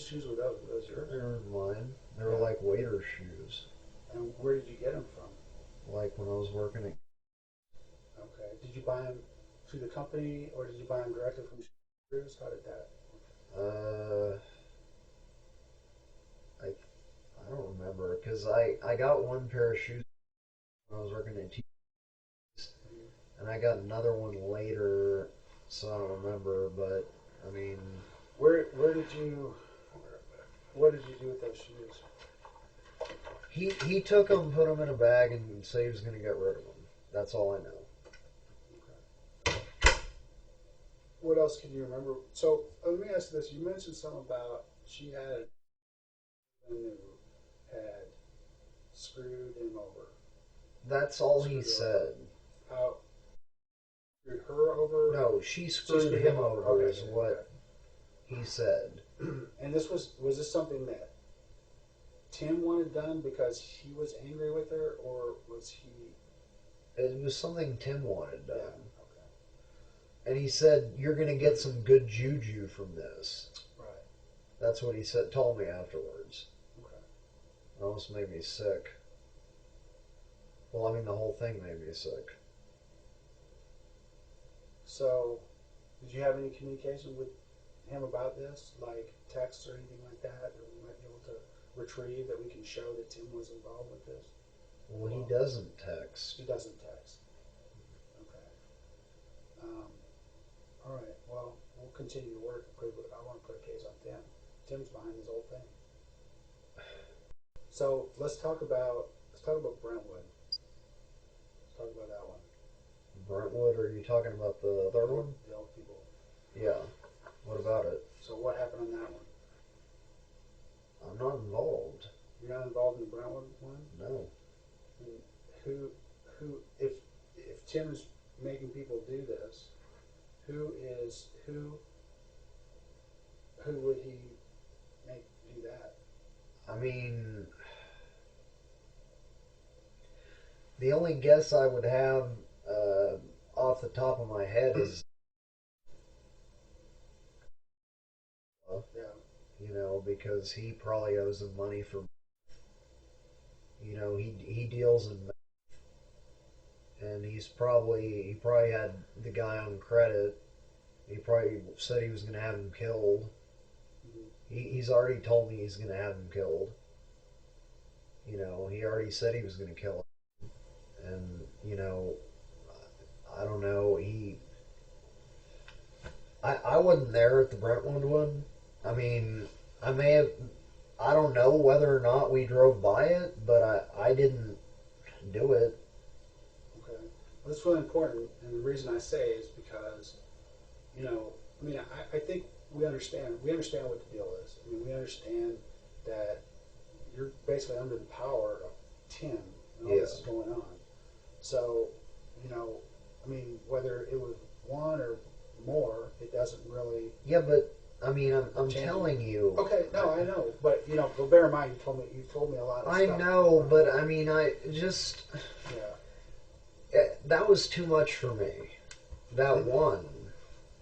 shoes were those? Were those yours? They were mine. They were like waiter shoes. And where did you get them from? Like when I was working at. Okay. Did you buy them through the company or did you buy them directly from shoes? How did that? I don't remember because I got one pair of shoes when I was working at and I got another one later, so I don't remember. But I mean, what did you do with those shoes? He took them, put them in a bag, and said he was going to get rid of them. That's all I know. Okay. What else can you remember? So let me ask you this: you mentioned something about she had screwed him over. That's all he said. How? Screwed her over? No, she screwed him over. Okay, is what he said. And this was this something that Tim wanted done because he was angry with her, or was he? It was something Tim wanted done. Yeah, okay. And he said, "You're going to get some good juju from this." Right. That's what he said. Told me afterwards. Okay. It almost made me sick. Well, I mean, the whole thing made me sick. So, did you have any communication with him about this, like texts or anything like that we might be able to retrieve that we can show that Tim was involved with this? Well, he doesn't text. He doesn't text. Okay. All right. Well, we'll continue to work because I want to put a case on Tim. Tim's behind this whole thing. So let's talk about Brentwood. Let's talk about that one. Brentwood, are you talking about the third one? The old people. Yeah. What about it? So what happened on that one? I'm not involved. You're not involved in the Brentwood one? No. And who if Tim is making people do this, who would he make do that? I mean, The only guess I would have off the top of my head is, Yeah. because he probably owes him money for, he deals in, and he probably had the guy on credit. He probably said he was going to have him killed. He's already told me he's going to have him killed. He already said he was going to kill him. And, I don't know. I wasn't there at the Brentwood one. I mean, I may have. I don't know whether or not we drove by it, but I didn't do it. Okay. Well, that's really important, and the reason I say is because, I think we understand what the deal is. I mean, we understand that you're basically under the power of Tim and all this is going on. So, whether it was one or more, it doesn't really. Yeah, but I mean, I'm telling you. Okay, no, I know, but but bear in mind, you told me a lot of stuff. I know, but I mean, I just. Yeah. That was too much for me. That one.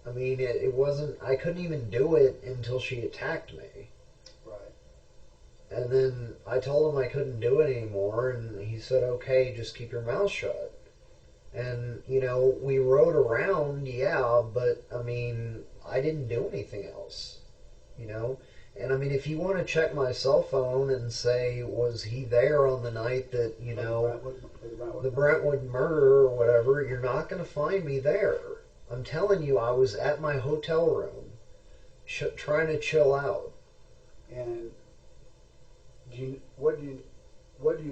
I mean, it wasn't. I couldn't even do it until she attacked me. Right. And then I told him I couldn't do it anymore, and he said, "Okay, just keep your mouth shut." And, we rode around, yeah, but, I mean, I didn't do anything else, And, I mean, if you want to check my cell phone and say, was he there on the night that, the Brentwood murder or whatever, you're not going to find me there. I'm telling you, I was at my hotel room trying to chill out. And what do you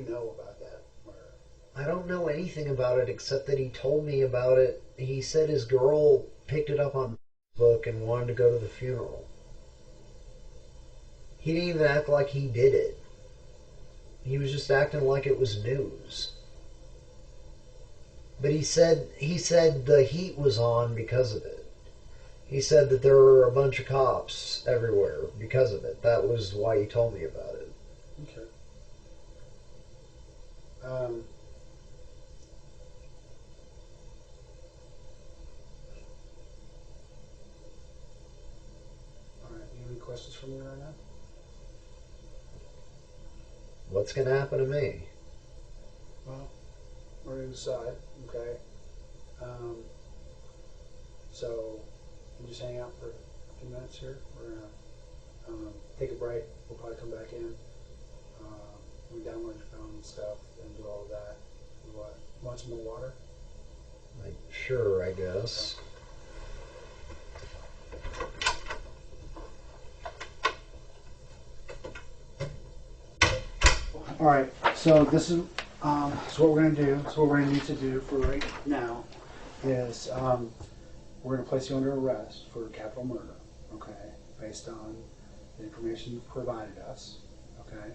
know about that murder? I don't know anything about it except that he told me about it. He said his girl picked it up on Facebook and wanted to go to the funeral. He didn't even act like he did it. He was just acting like it was news. But he said the heat was on because of it. He said that there were a bunch of cops everywhere because of it. That was why he told me about it. Okay. All right. You have any questions for me right now? What's going to happen to me? Well, we're going to decide. Okay. So you just hang out for a few minutes here. We're gonna take a break. We'll probably come back in. We download your phone and stuff and do all of that. You want some more water? Sure, I guess. All right. So this is so what we're going to do. So what we're going to need to do for right now is we're going to place you under arrest for capital murder. Okay, based on the information you've provided us. Okay.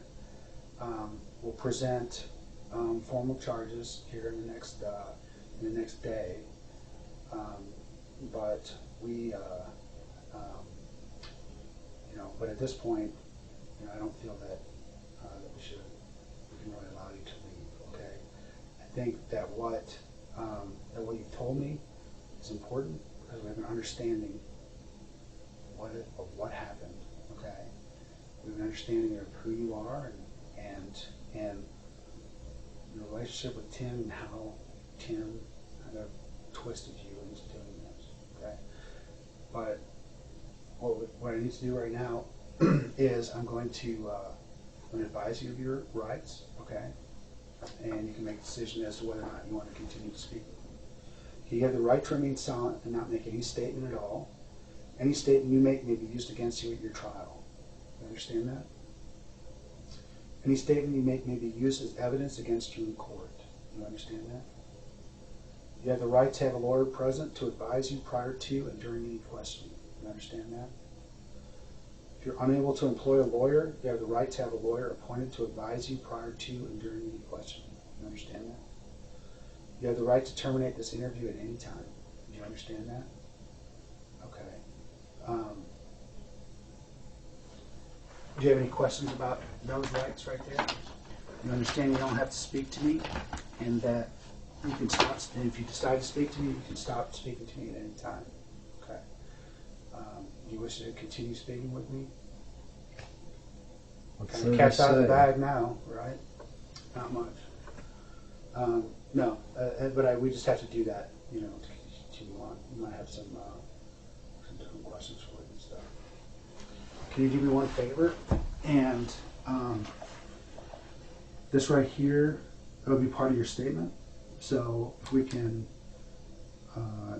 We'll present formal charges here in the next day, but we, but at this point, I don't feel that we can really allow you to leave. Okay, I think that what you've told me is important because we have an understanding of what happened. Okay, we have an understanding of who you are and your relationship with Tim and how Tim kind of twisted you into doing this. Okay, but what I need to do right now is I'm going to advise you of your rights. Okay, and you can make a decision as to whether or not you want to continue to speak with him. You have the right to remain silent and not make any statement at all. Any statement you make may be used against you at your trial. You understand that? Any statement you make may be used as evidence against you in court. You understand that? You have the right to have a lawyer present to advise you prior to and during any questioning. You understand that? If you're unable to employ a lawyer, you have the right to have a lawyer appointed to advise you prior to and during any questioning. You understand that? You have the right to terminate this interview at any time. Do you understand that? Okay. Do you have any questions about those rights right there? You understand you don't have to speak to me, and that you can stop. And if you decide to speak to me, you can stop speaking to me at any time. Okay. You wish to continue speaking with me? Kind of cat's out of the bag now, right? Not much. No, but we just have to do that, to continue on. You might have some different questions for you and stuff. Can you do me one favor? And this right here, it'll be part of your statement. So if we can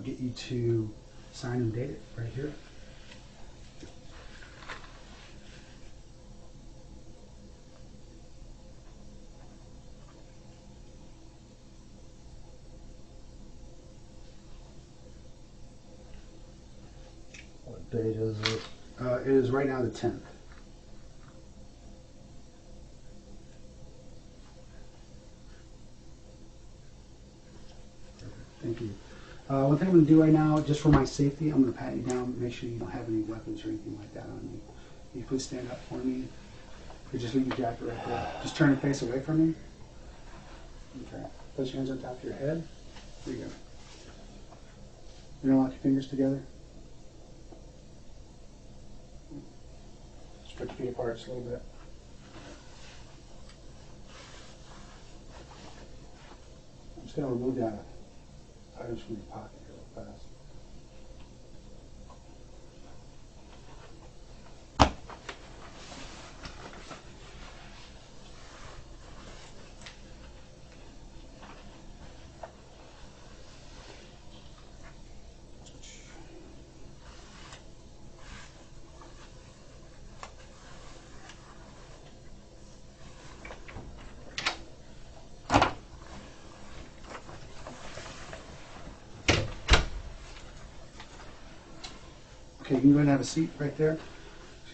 get you to sign and date it right here. What date is it? It is right now the 10th. Thank you. One thing I'm going to do right now, just for my safety, I'm going to pat you down, make sure you don't have any weapons or anything like that on you. Can you please stand up for me? Or just leave your jacket right there. Just turn your face away from me. Okay. Place your hands on top of your head. There you go. Interlock your fingers together. Just put your feet apart just a little bit. I'm just going to remove that items from your pocket here real fast. Okay, you can go ahead and have a seat right there.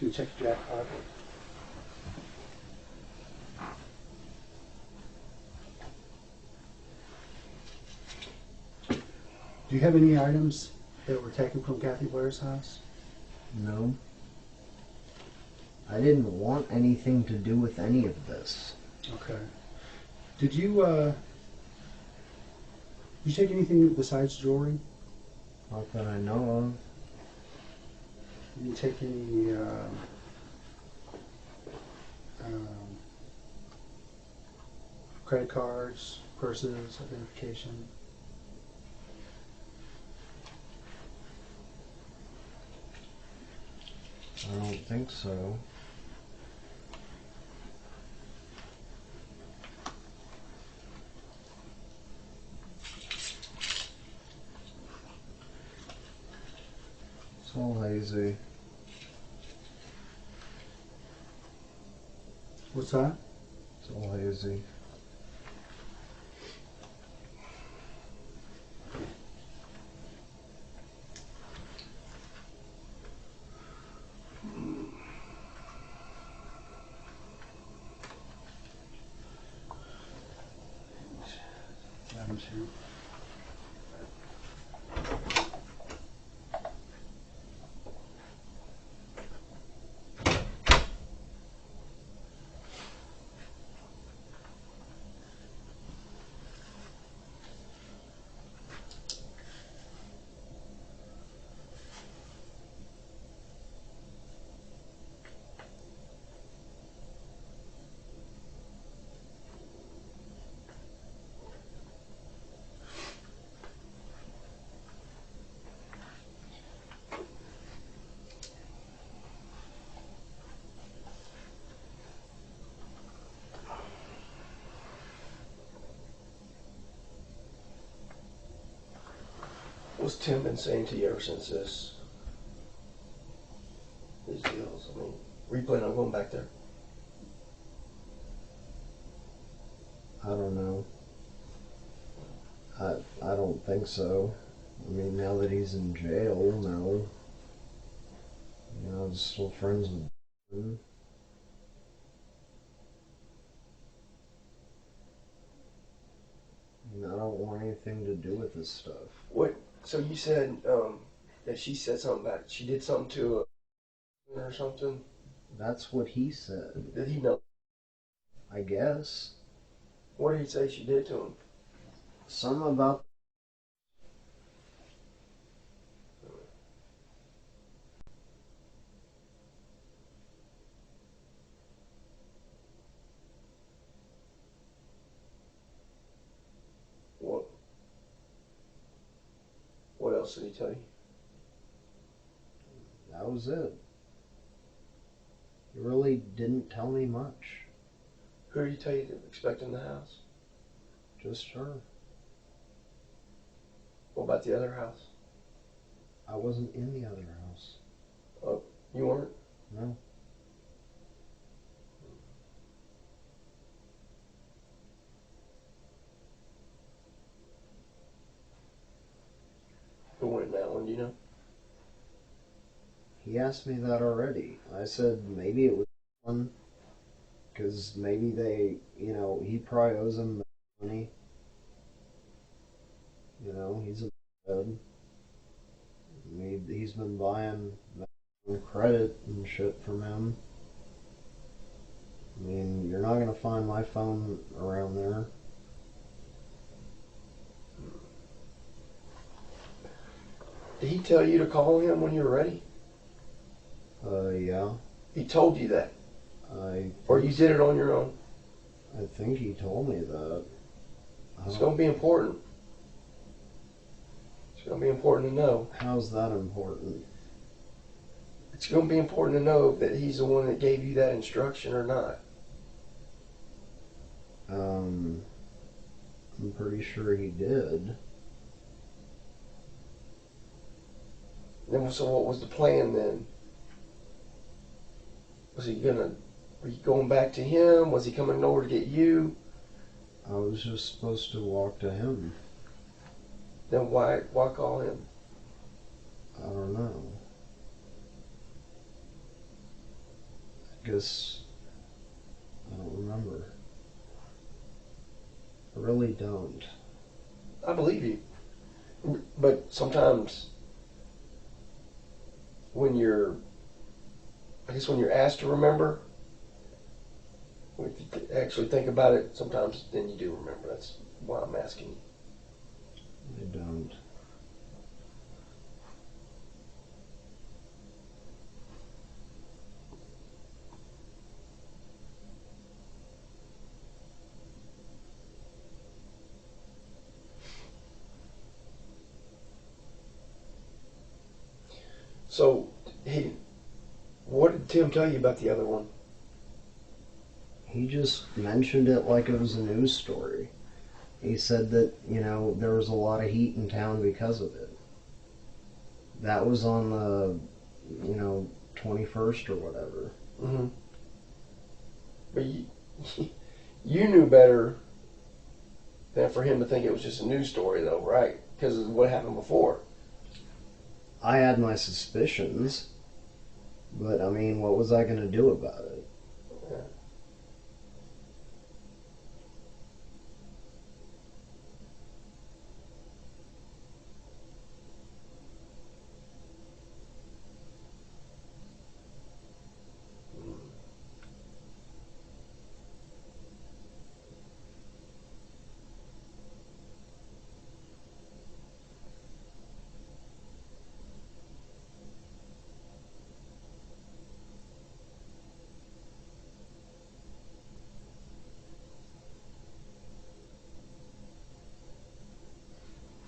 Just gonna check your jacket pocket. Do you have any items that were taken from Kathy Blair's house? No. I didn't want anything to do with any of this. Okay. Did you take anything besides jewelry? Not that I know of. Did you take any credit cards, purses, identification? I don't think so. It's all hazy. What's that? It's all hazy. Items here. What's Tim been saying to you ever since these deals? I mean, were you planning on going back there? I don't know. I don't think so. I mean, now that he's in jail, no. You know, I'm still friends with him. And I don't want anything to do with this stuff. What? So you said that she said something that she did something to a or something? That's what he said. Did he know? I guess. What did he say she did to him? Some about... What else did he tell you? That was it. He really didn't tell me much. Who did he tell you to expect in the house? Just her. What about the other house? I wasn't in the other house. Oh, you weren't? No. Who went in that one, do you know? He asked me that already. I said maybe it was one, because maybe they, he probably owes him money. He's a bed. He's been buying credit and shit from him. I mean, you're not gonna find my phone around there. Did he tell you to call him when you're ready? Yeah. He told you that? Or you did it on your own? I think he told me that. It's going to be important. It's going to be important to know. How's that important? It's going to be important to know that he's the one that gave you that instruction or not. I'm pretty sure he did. Then, so what was the plan then? Were you going back to him? Was he coming over to get you? I was just supposed to walk to him. Then why call him? I don't know. I guess I don't remember. I really don't. I believe you. But sometimes when you're asked to remember, if you actually think about it, sometimes then you do remember. That's why I'm asking you. I don't. So, what did Tim tell you about the other one? He just mentioned it like it was a news story. He said that, there was a lot of heat in town because of it. That was on the, 21st or whatever. Mm-hmm. But you knew better than for him to think it was just a news story, though, right? Because of what happened before. I had my suspicions, but I mean, what was I going to do about it? Yeah.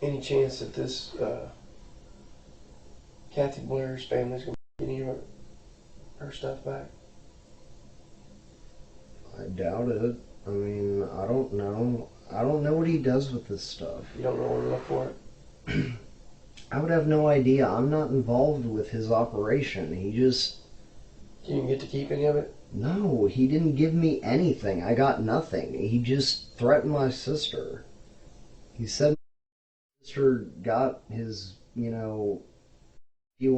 Any chance that this Kathy Blair's family's going to get any of her stuff back? I doubt it. I mean, I don't know. I don't know what he does with this stuff. You don't know where to look for it? I would have no idea. I'm not involved with his operation. He just... You didn't get to keep any of it? No, he didn't give me anything. I got nothing. He just threatened my sister. He said my sister got his, view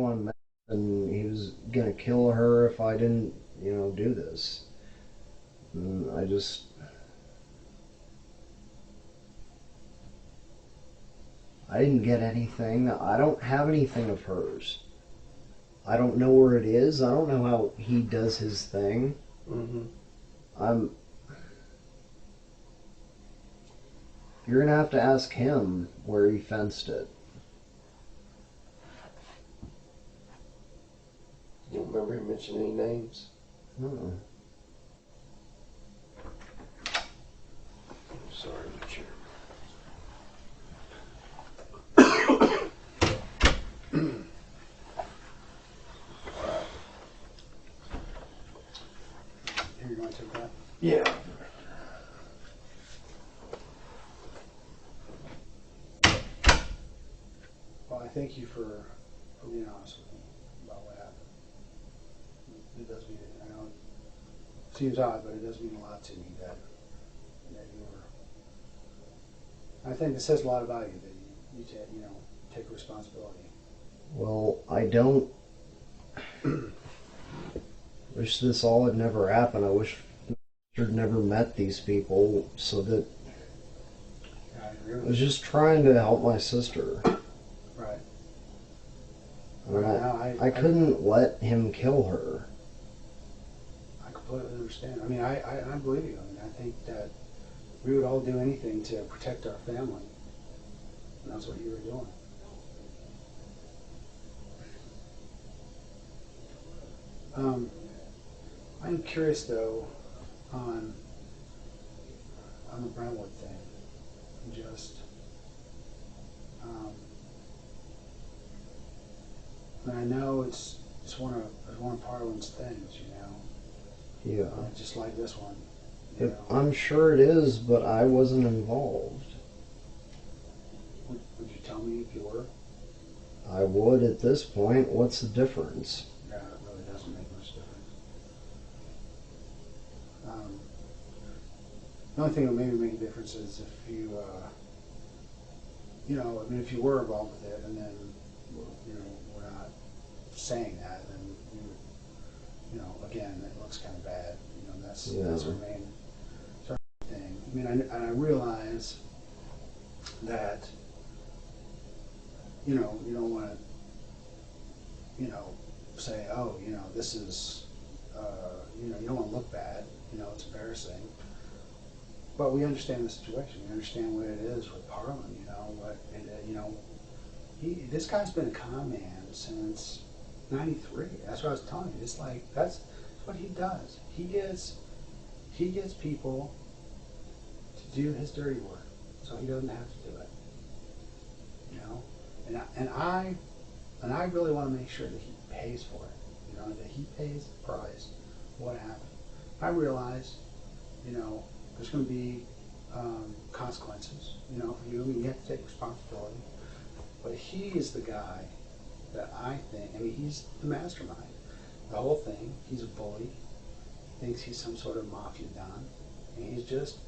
on meth, and he was gonna kill her if I didn't, do this. And I didn't get anything. I don't have anything of hers. I don't know where it is. I don't know how he does his thing. Mm-hmm. You're gonna have to ask him where he fenced it. You don't remember him mentioning any names? Hmm. Sorry, Chair. Here, you want to take that? Yeah. Well, I thank you for being honest with me about what happened. It does mean, I know it seems odd, but it does mean a lot to me that you were. I think it says a lot about you that you take responsibility. Well, I don't. Wish this all had never happened. I wish I'd never met these people, so that I was just trying to help my sister. Right. And I couldn't let him kill her. I completely understand. I mean, I believe you. I mean, I think that we would all do anything to protect our family, and that's what you were doing. I'm curious though on the Brentwood thing. Just and I know it's one of Parlin's things, Yeah. just like this one. I'm sure it is, but I wasn't involved. Would you tell me if you were? I would at this point. What's the difference? Yeah, it really doesn't make much difference. The only thing that maybe make a difference is if you, I mean, if you were involved with it, and then, we're not saying that, then we would, again, it looks kind of bad. That's our main thing. I mean, and I realize that, you don't want to, say, oh, this is, you don't want to look bad. It's embarrassing. But we understand the situation. We understand what it is with Parlin. This guy's been a con man since '93. That's what I was telling you. It's like that's what he does. He gets people to do his dirty work, so he doesn't have to do it. And I really want to make sure that he pays for it. That he pays the price. What happened? I realize, there's going to be consequences, for you. I mean, you have to take responsibility. But he is the guy that I mean, he's the mastermind. The whole thing, he's a bully, thinks he's some sort of mafia don, and he's just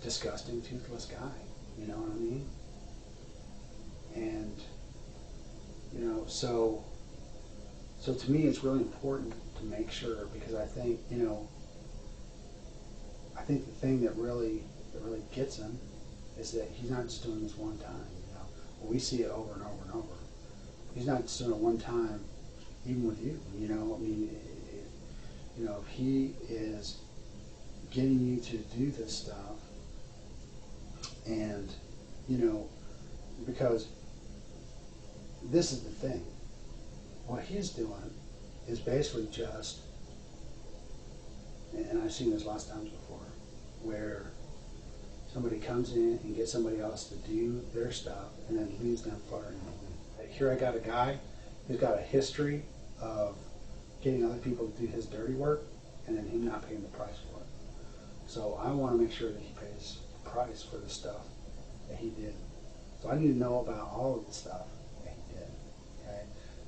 disgusting, toothless guy. You know what I mean? And, so to me, it's really important to make sure, because I think, I think the thing that really gets him is that he's not just doing this one time. We see it over and over and over. He's not just doing it one time, even with you. I mean, if he is getting you to do this stuff, and because this is the thing, what he's doing is basically just, and I've seen this lots of times before, where somebody comes in and gets somebody else to do their stuff and then leaves them fluttering. Here I got a guy who's got a history of getting other people to do his dirty work and then him not paying the price for it. So I want to make sure that he pays the price for the stuff that he did. So I need to know about all of the stuff that he did. Okay?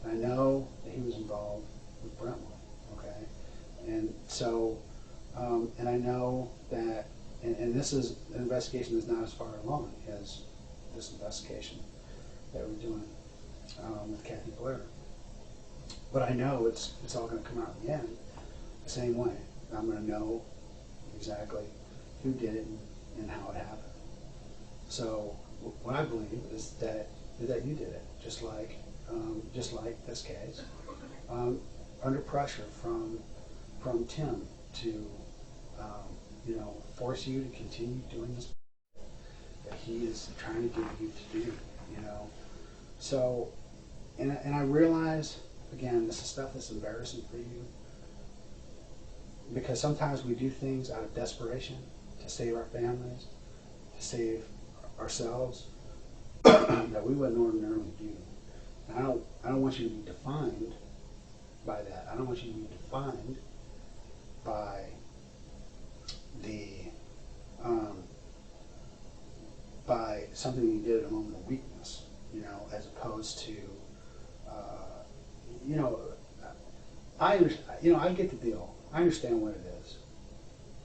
And I know that he was involved with Brentwood. Okay? And so, and I know that, and this is an investigation that's not as far along as this investigation that we're doing with Kathy Blair. But I know it's all going to come out in the end the same way. I'm going to know exactly who did it and how it happened. So what I believe is that you did it, just like this case, under pressure from Tim to force you to continue doing this. that he is trying to get you to do, you know. So, and I realize, again, this is stuff that's embarrassing for you, because sometimes we do things out of desperation to save our families, to save ourselves, that we wouldn't ordinarily do. And I don't want you to be defined by that. I don't want you to be defined by by something you did at a moment of weakness, you know, as opposed to, you know, I get the deal. I understand what it is.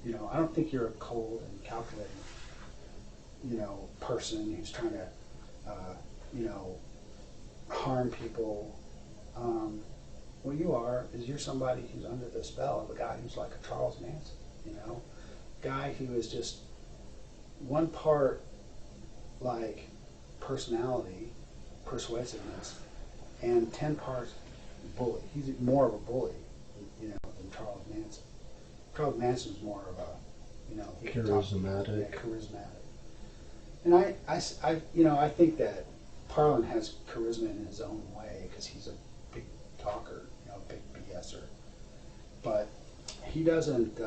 You know, I don't think you're a cold and calculating, you know, person who's trying to, you know, harm people. What you are is you're somebody who's under the spell of a guy who's like a Charles Manson, you know, guy who is just one part like personality, persuasiveness, and 10 parts bully. He's more of a bully, you know, than Charles Manson. Charles Manson's more of a, you know, charismatic. Charismatic. And I you know, I think that Parlin has charisma in his own way because he's a big talker, you know, big BSer. But he doesn't,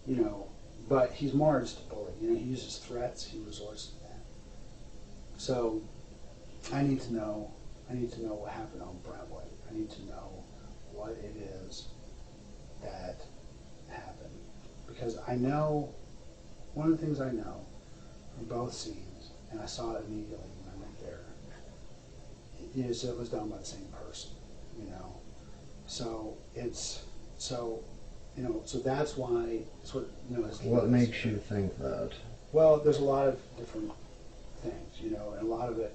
you know, but he's more just a bully. You know, he uses threats, he resorts to that. So I need to know what happened on Brentwood. I need to know what it is that happened. Because I know, one of the things I know from both scenes, and I saw it immediately when I went there, is it was done by the same person, you know. So it's, so, you know, so that's why, it's what, you know, what makes you think that? Well, there's a lot of different things, you know, and a lot of it,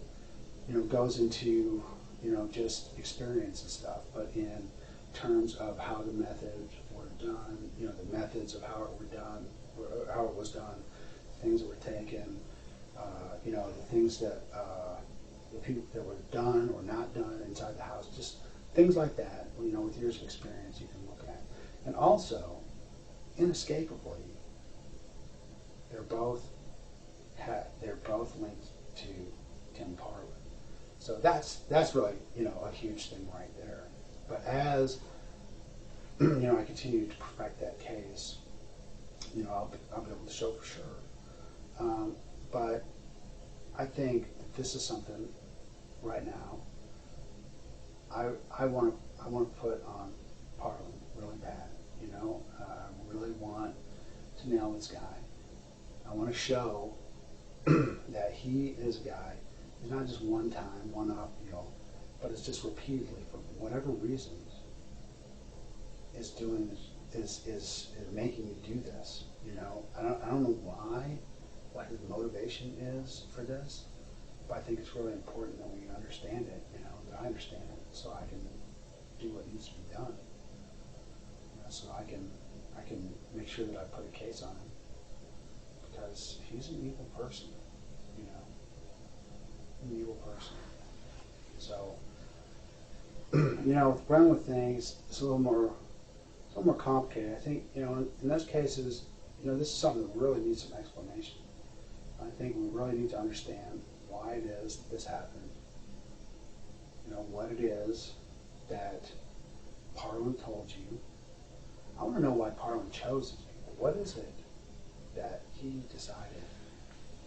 you know, goes into, you know, just experience and stuff, but in terms of how the methods were done, you know, the methods of how it were done, or how it was done, things that were taken, you know, the things that the people that were done or not done inside the house, just things like that. You know, with years of experience, you can look at, and also, inescapably, they're both linked to Tim Parlin. So that's really, you know, a huge thing right there. But as you know, I continue to perfect that case, you know, I'll be able to show for sure. But I think that this is something right now I want to put on Parlin really bad. You know, I really want to nail this guy. I want to show that he is a guy who's not just one time, one off deal, but it's just repeatedly, for whatever reasons, is doing this, is making you do this. You know, I don't know why, what his motivation is for this, but I think it's really important that we understand it. You know, that I understand it, so I can do what needs to be done. You know, so I can make sure that I put a case on him, because he's an evil person. You know, an evil person. So, you know, with Brentwood things, it's a little more complicated. I think, you know, in those cases, you know, this is something that really needs some explanation. I think we really need to understand why it is that this happened. You know, what it is that Parlin told you. I want to know why Parlin chose these people. What is it that he decided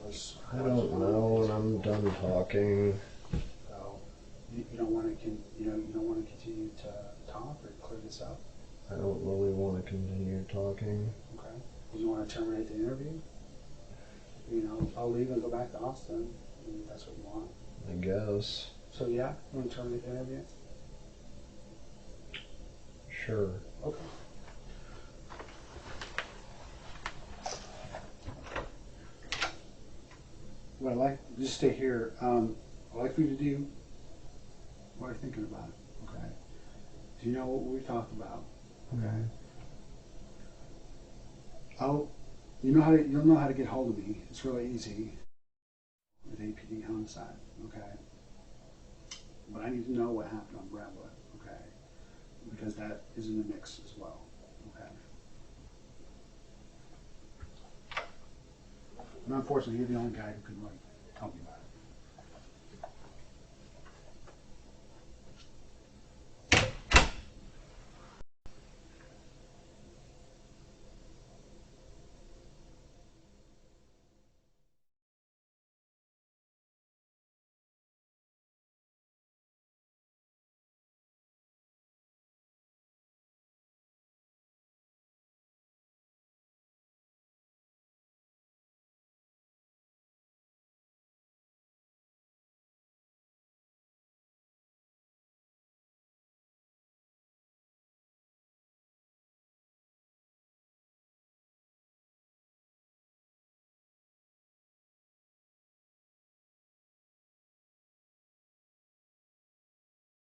was? I don't know, and I'm done talking. So you don't want to, you don't want to continue to talk or clear this up. I don't really want to continue talking. Okay. Do you want to terminate the interview? You know, I'll leave and go back to Austin, if that's what you want. I guess. So yeah, you want to terminate the interview? Sure. Okay. What I'd like, just stay here. I'd like for you to do what you're thinking about it, okay? Do you know what we talked about? Okay. You'll know how to get hold of me. It's really easy with APD homicide, okay? But I need to know what happened on Brentwood, okay? Because that is in the mix as well, okay? And unfortunately, you're the only guy who can really tell me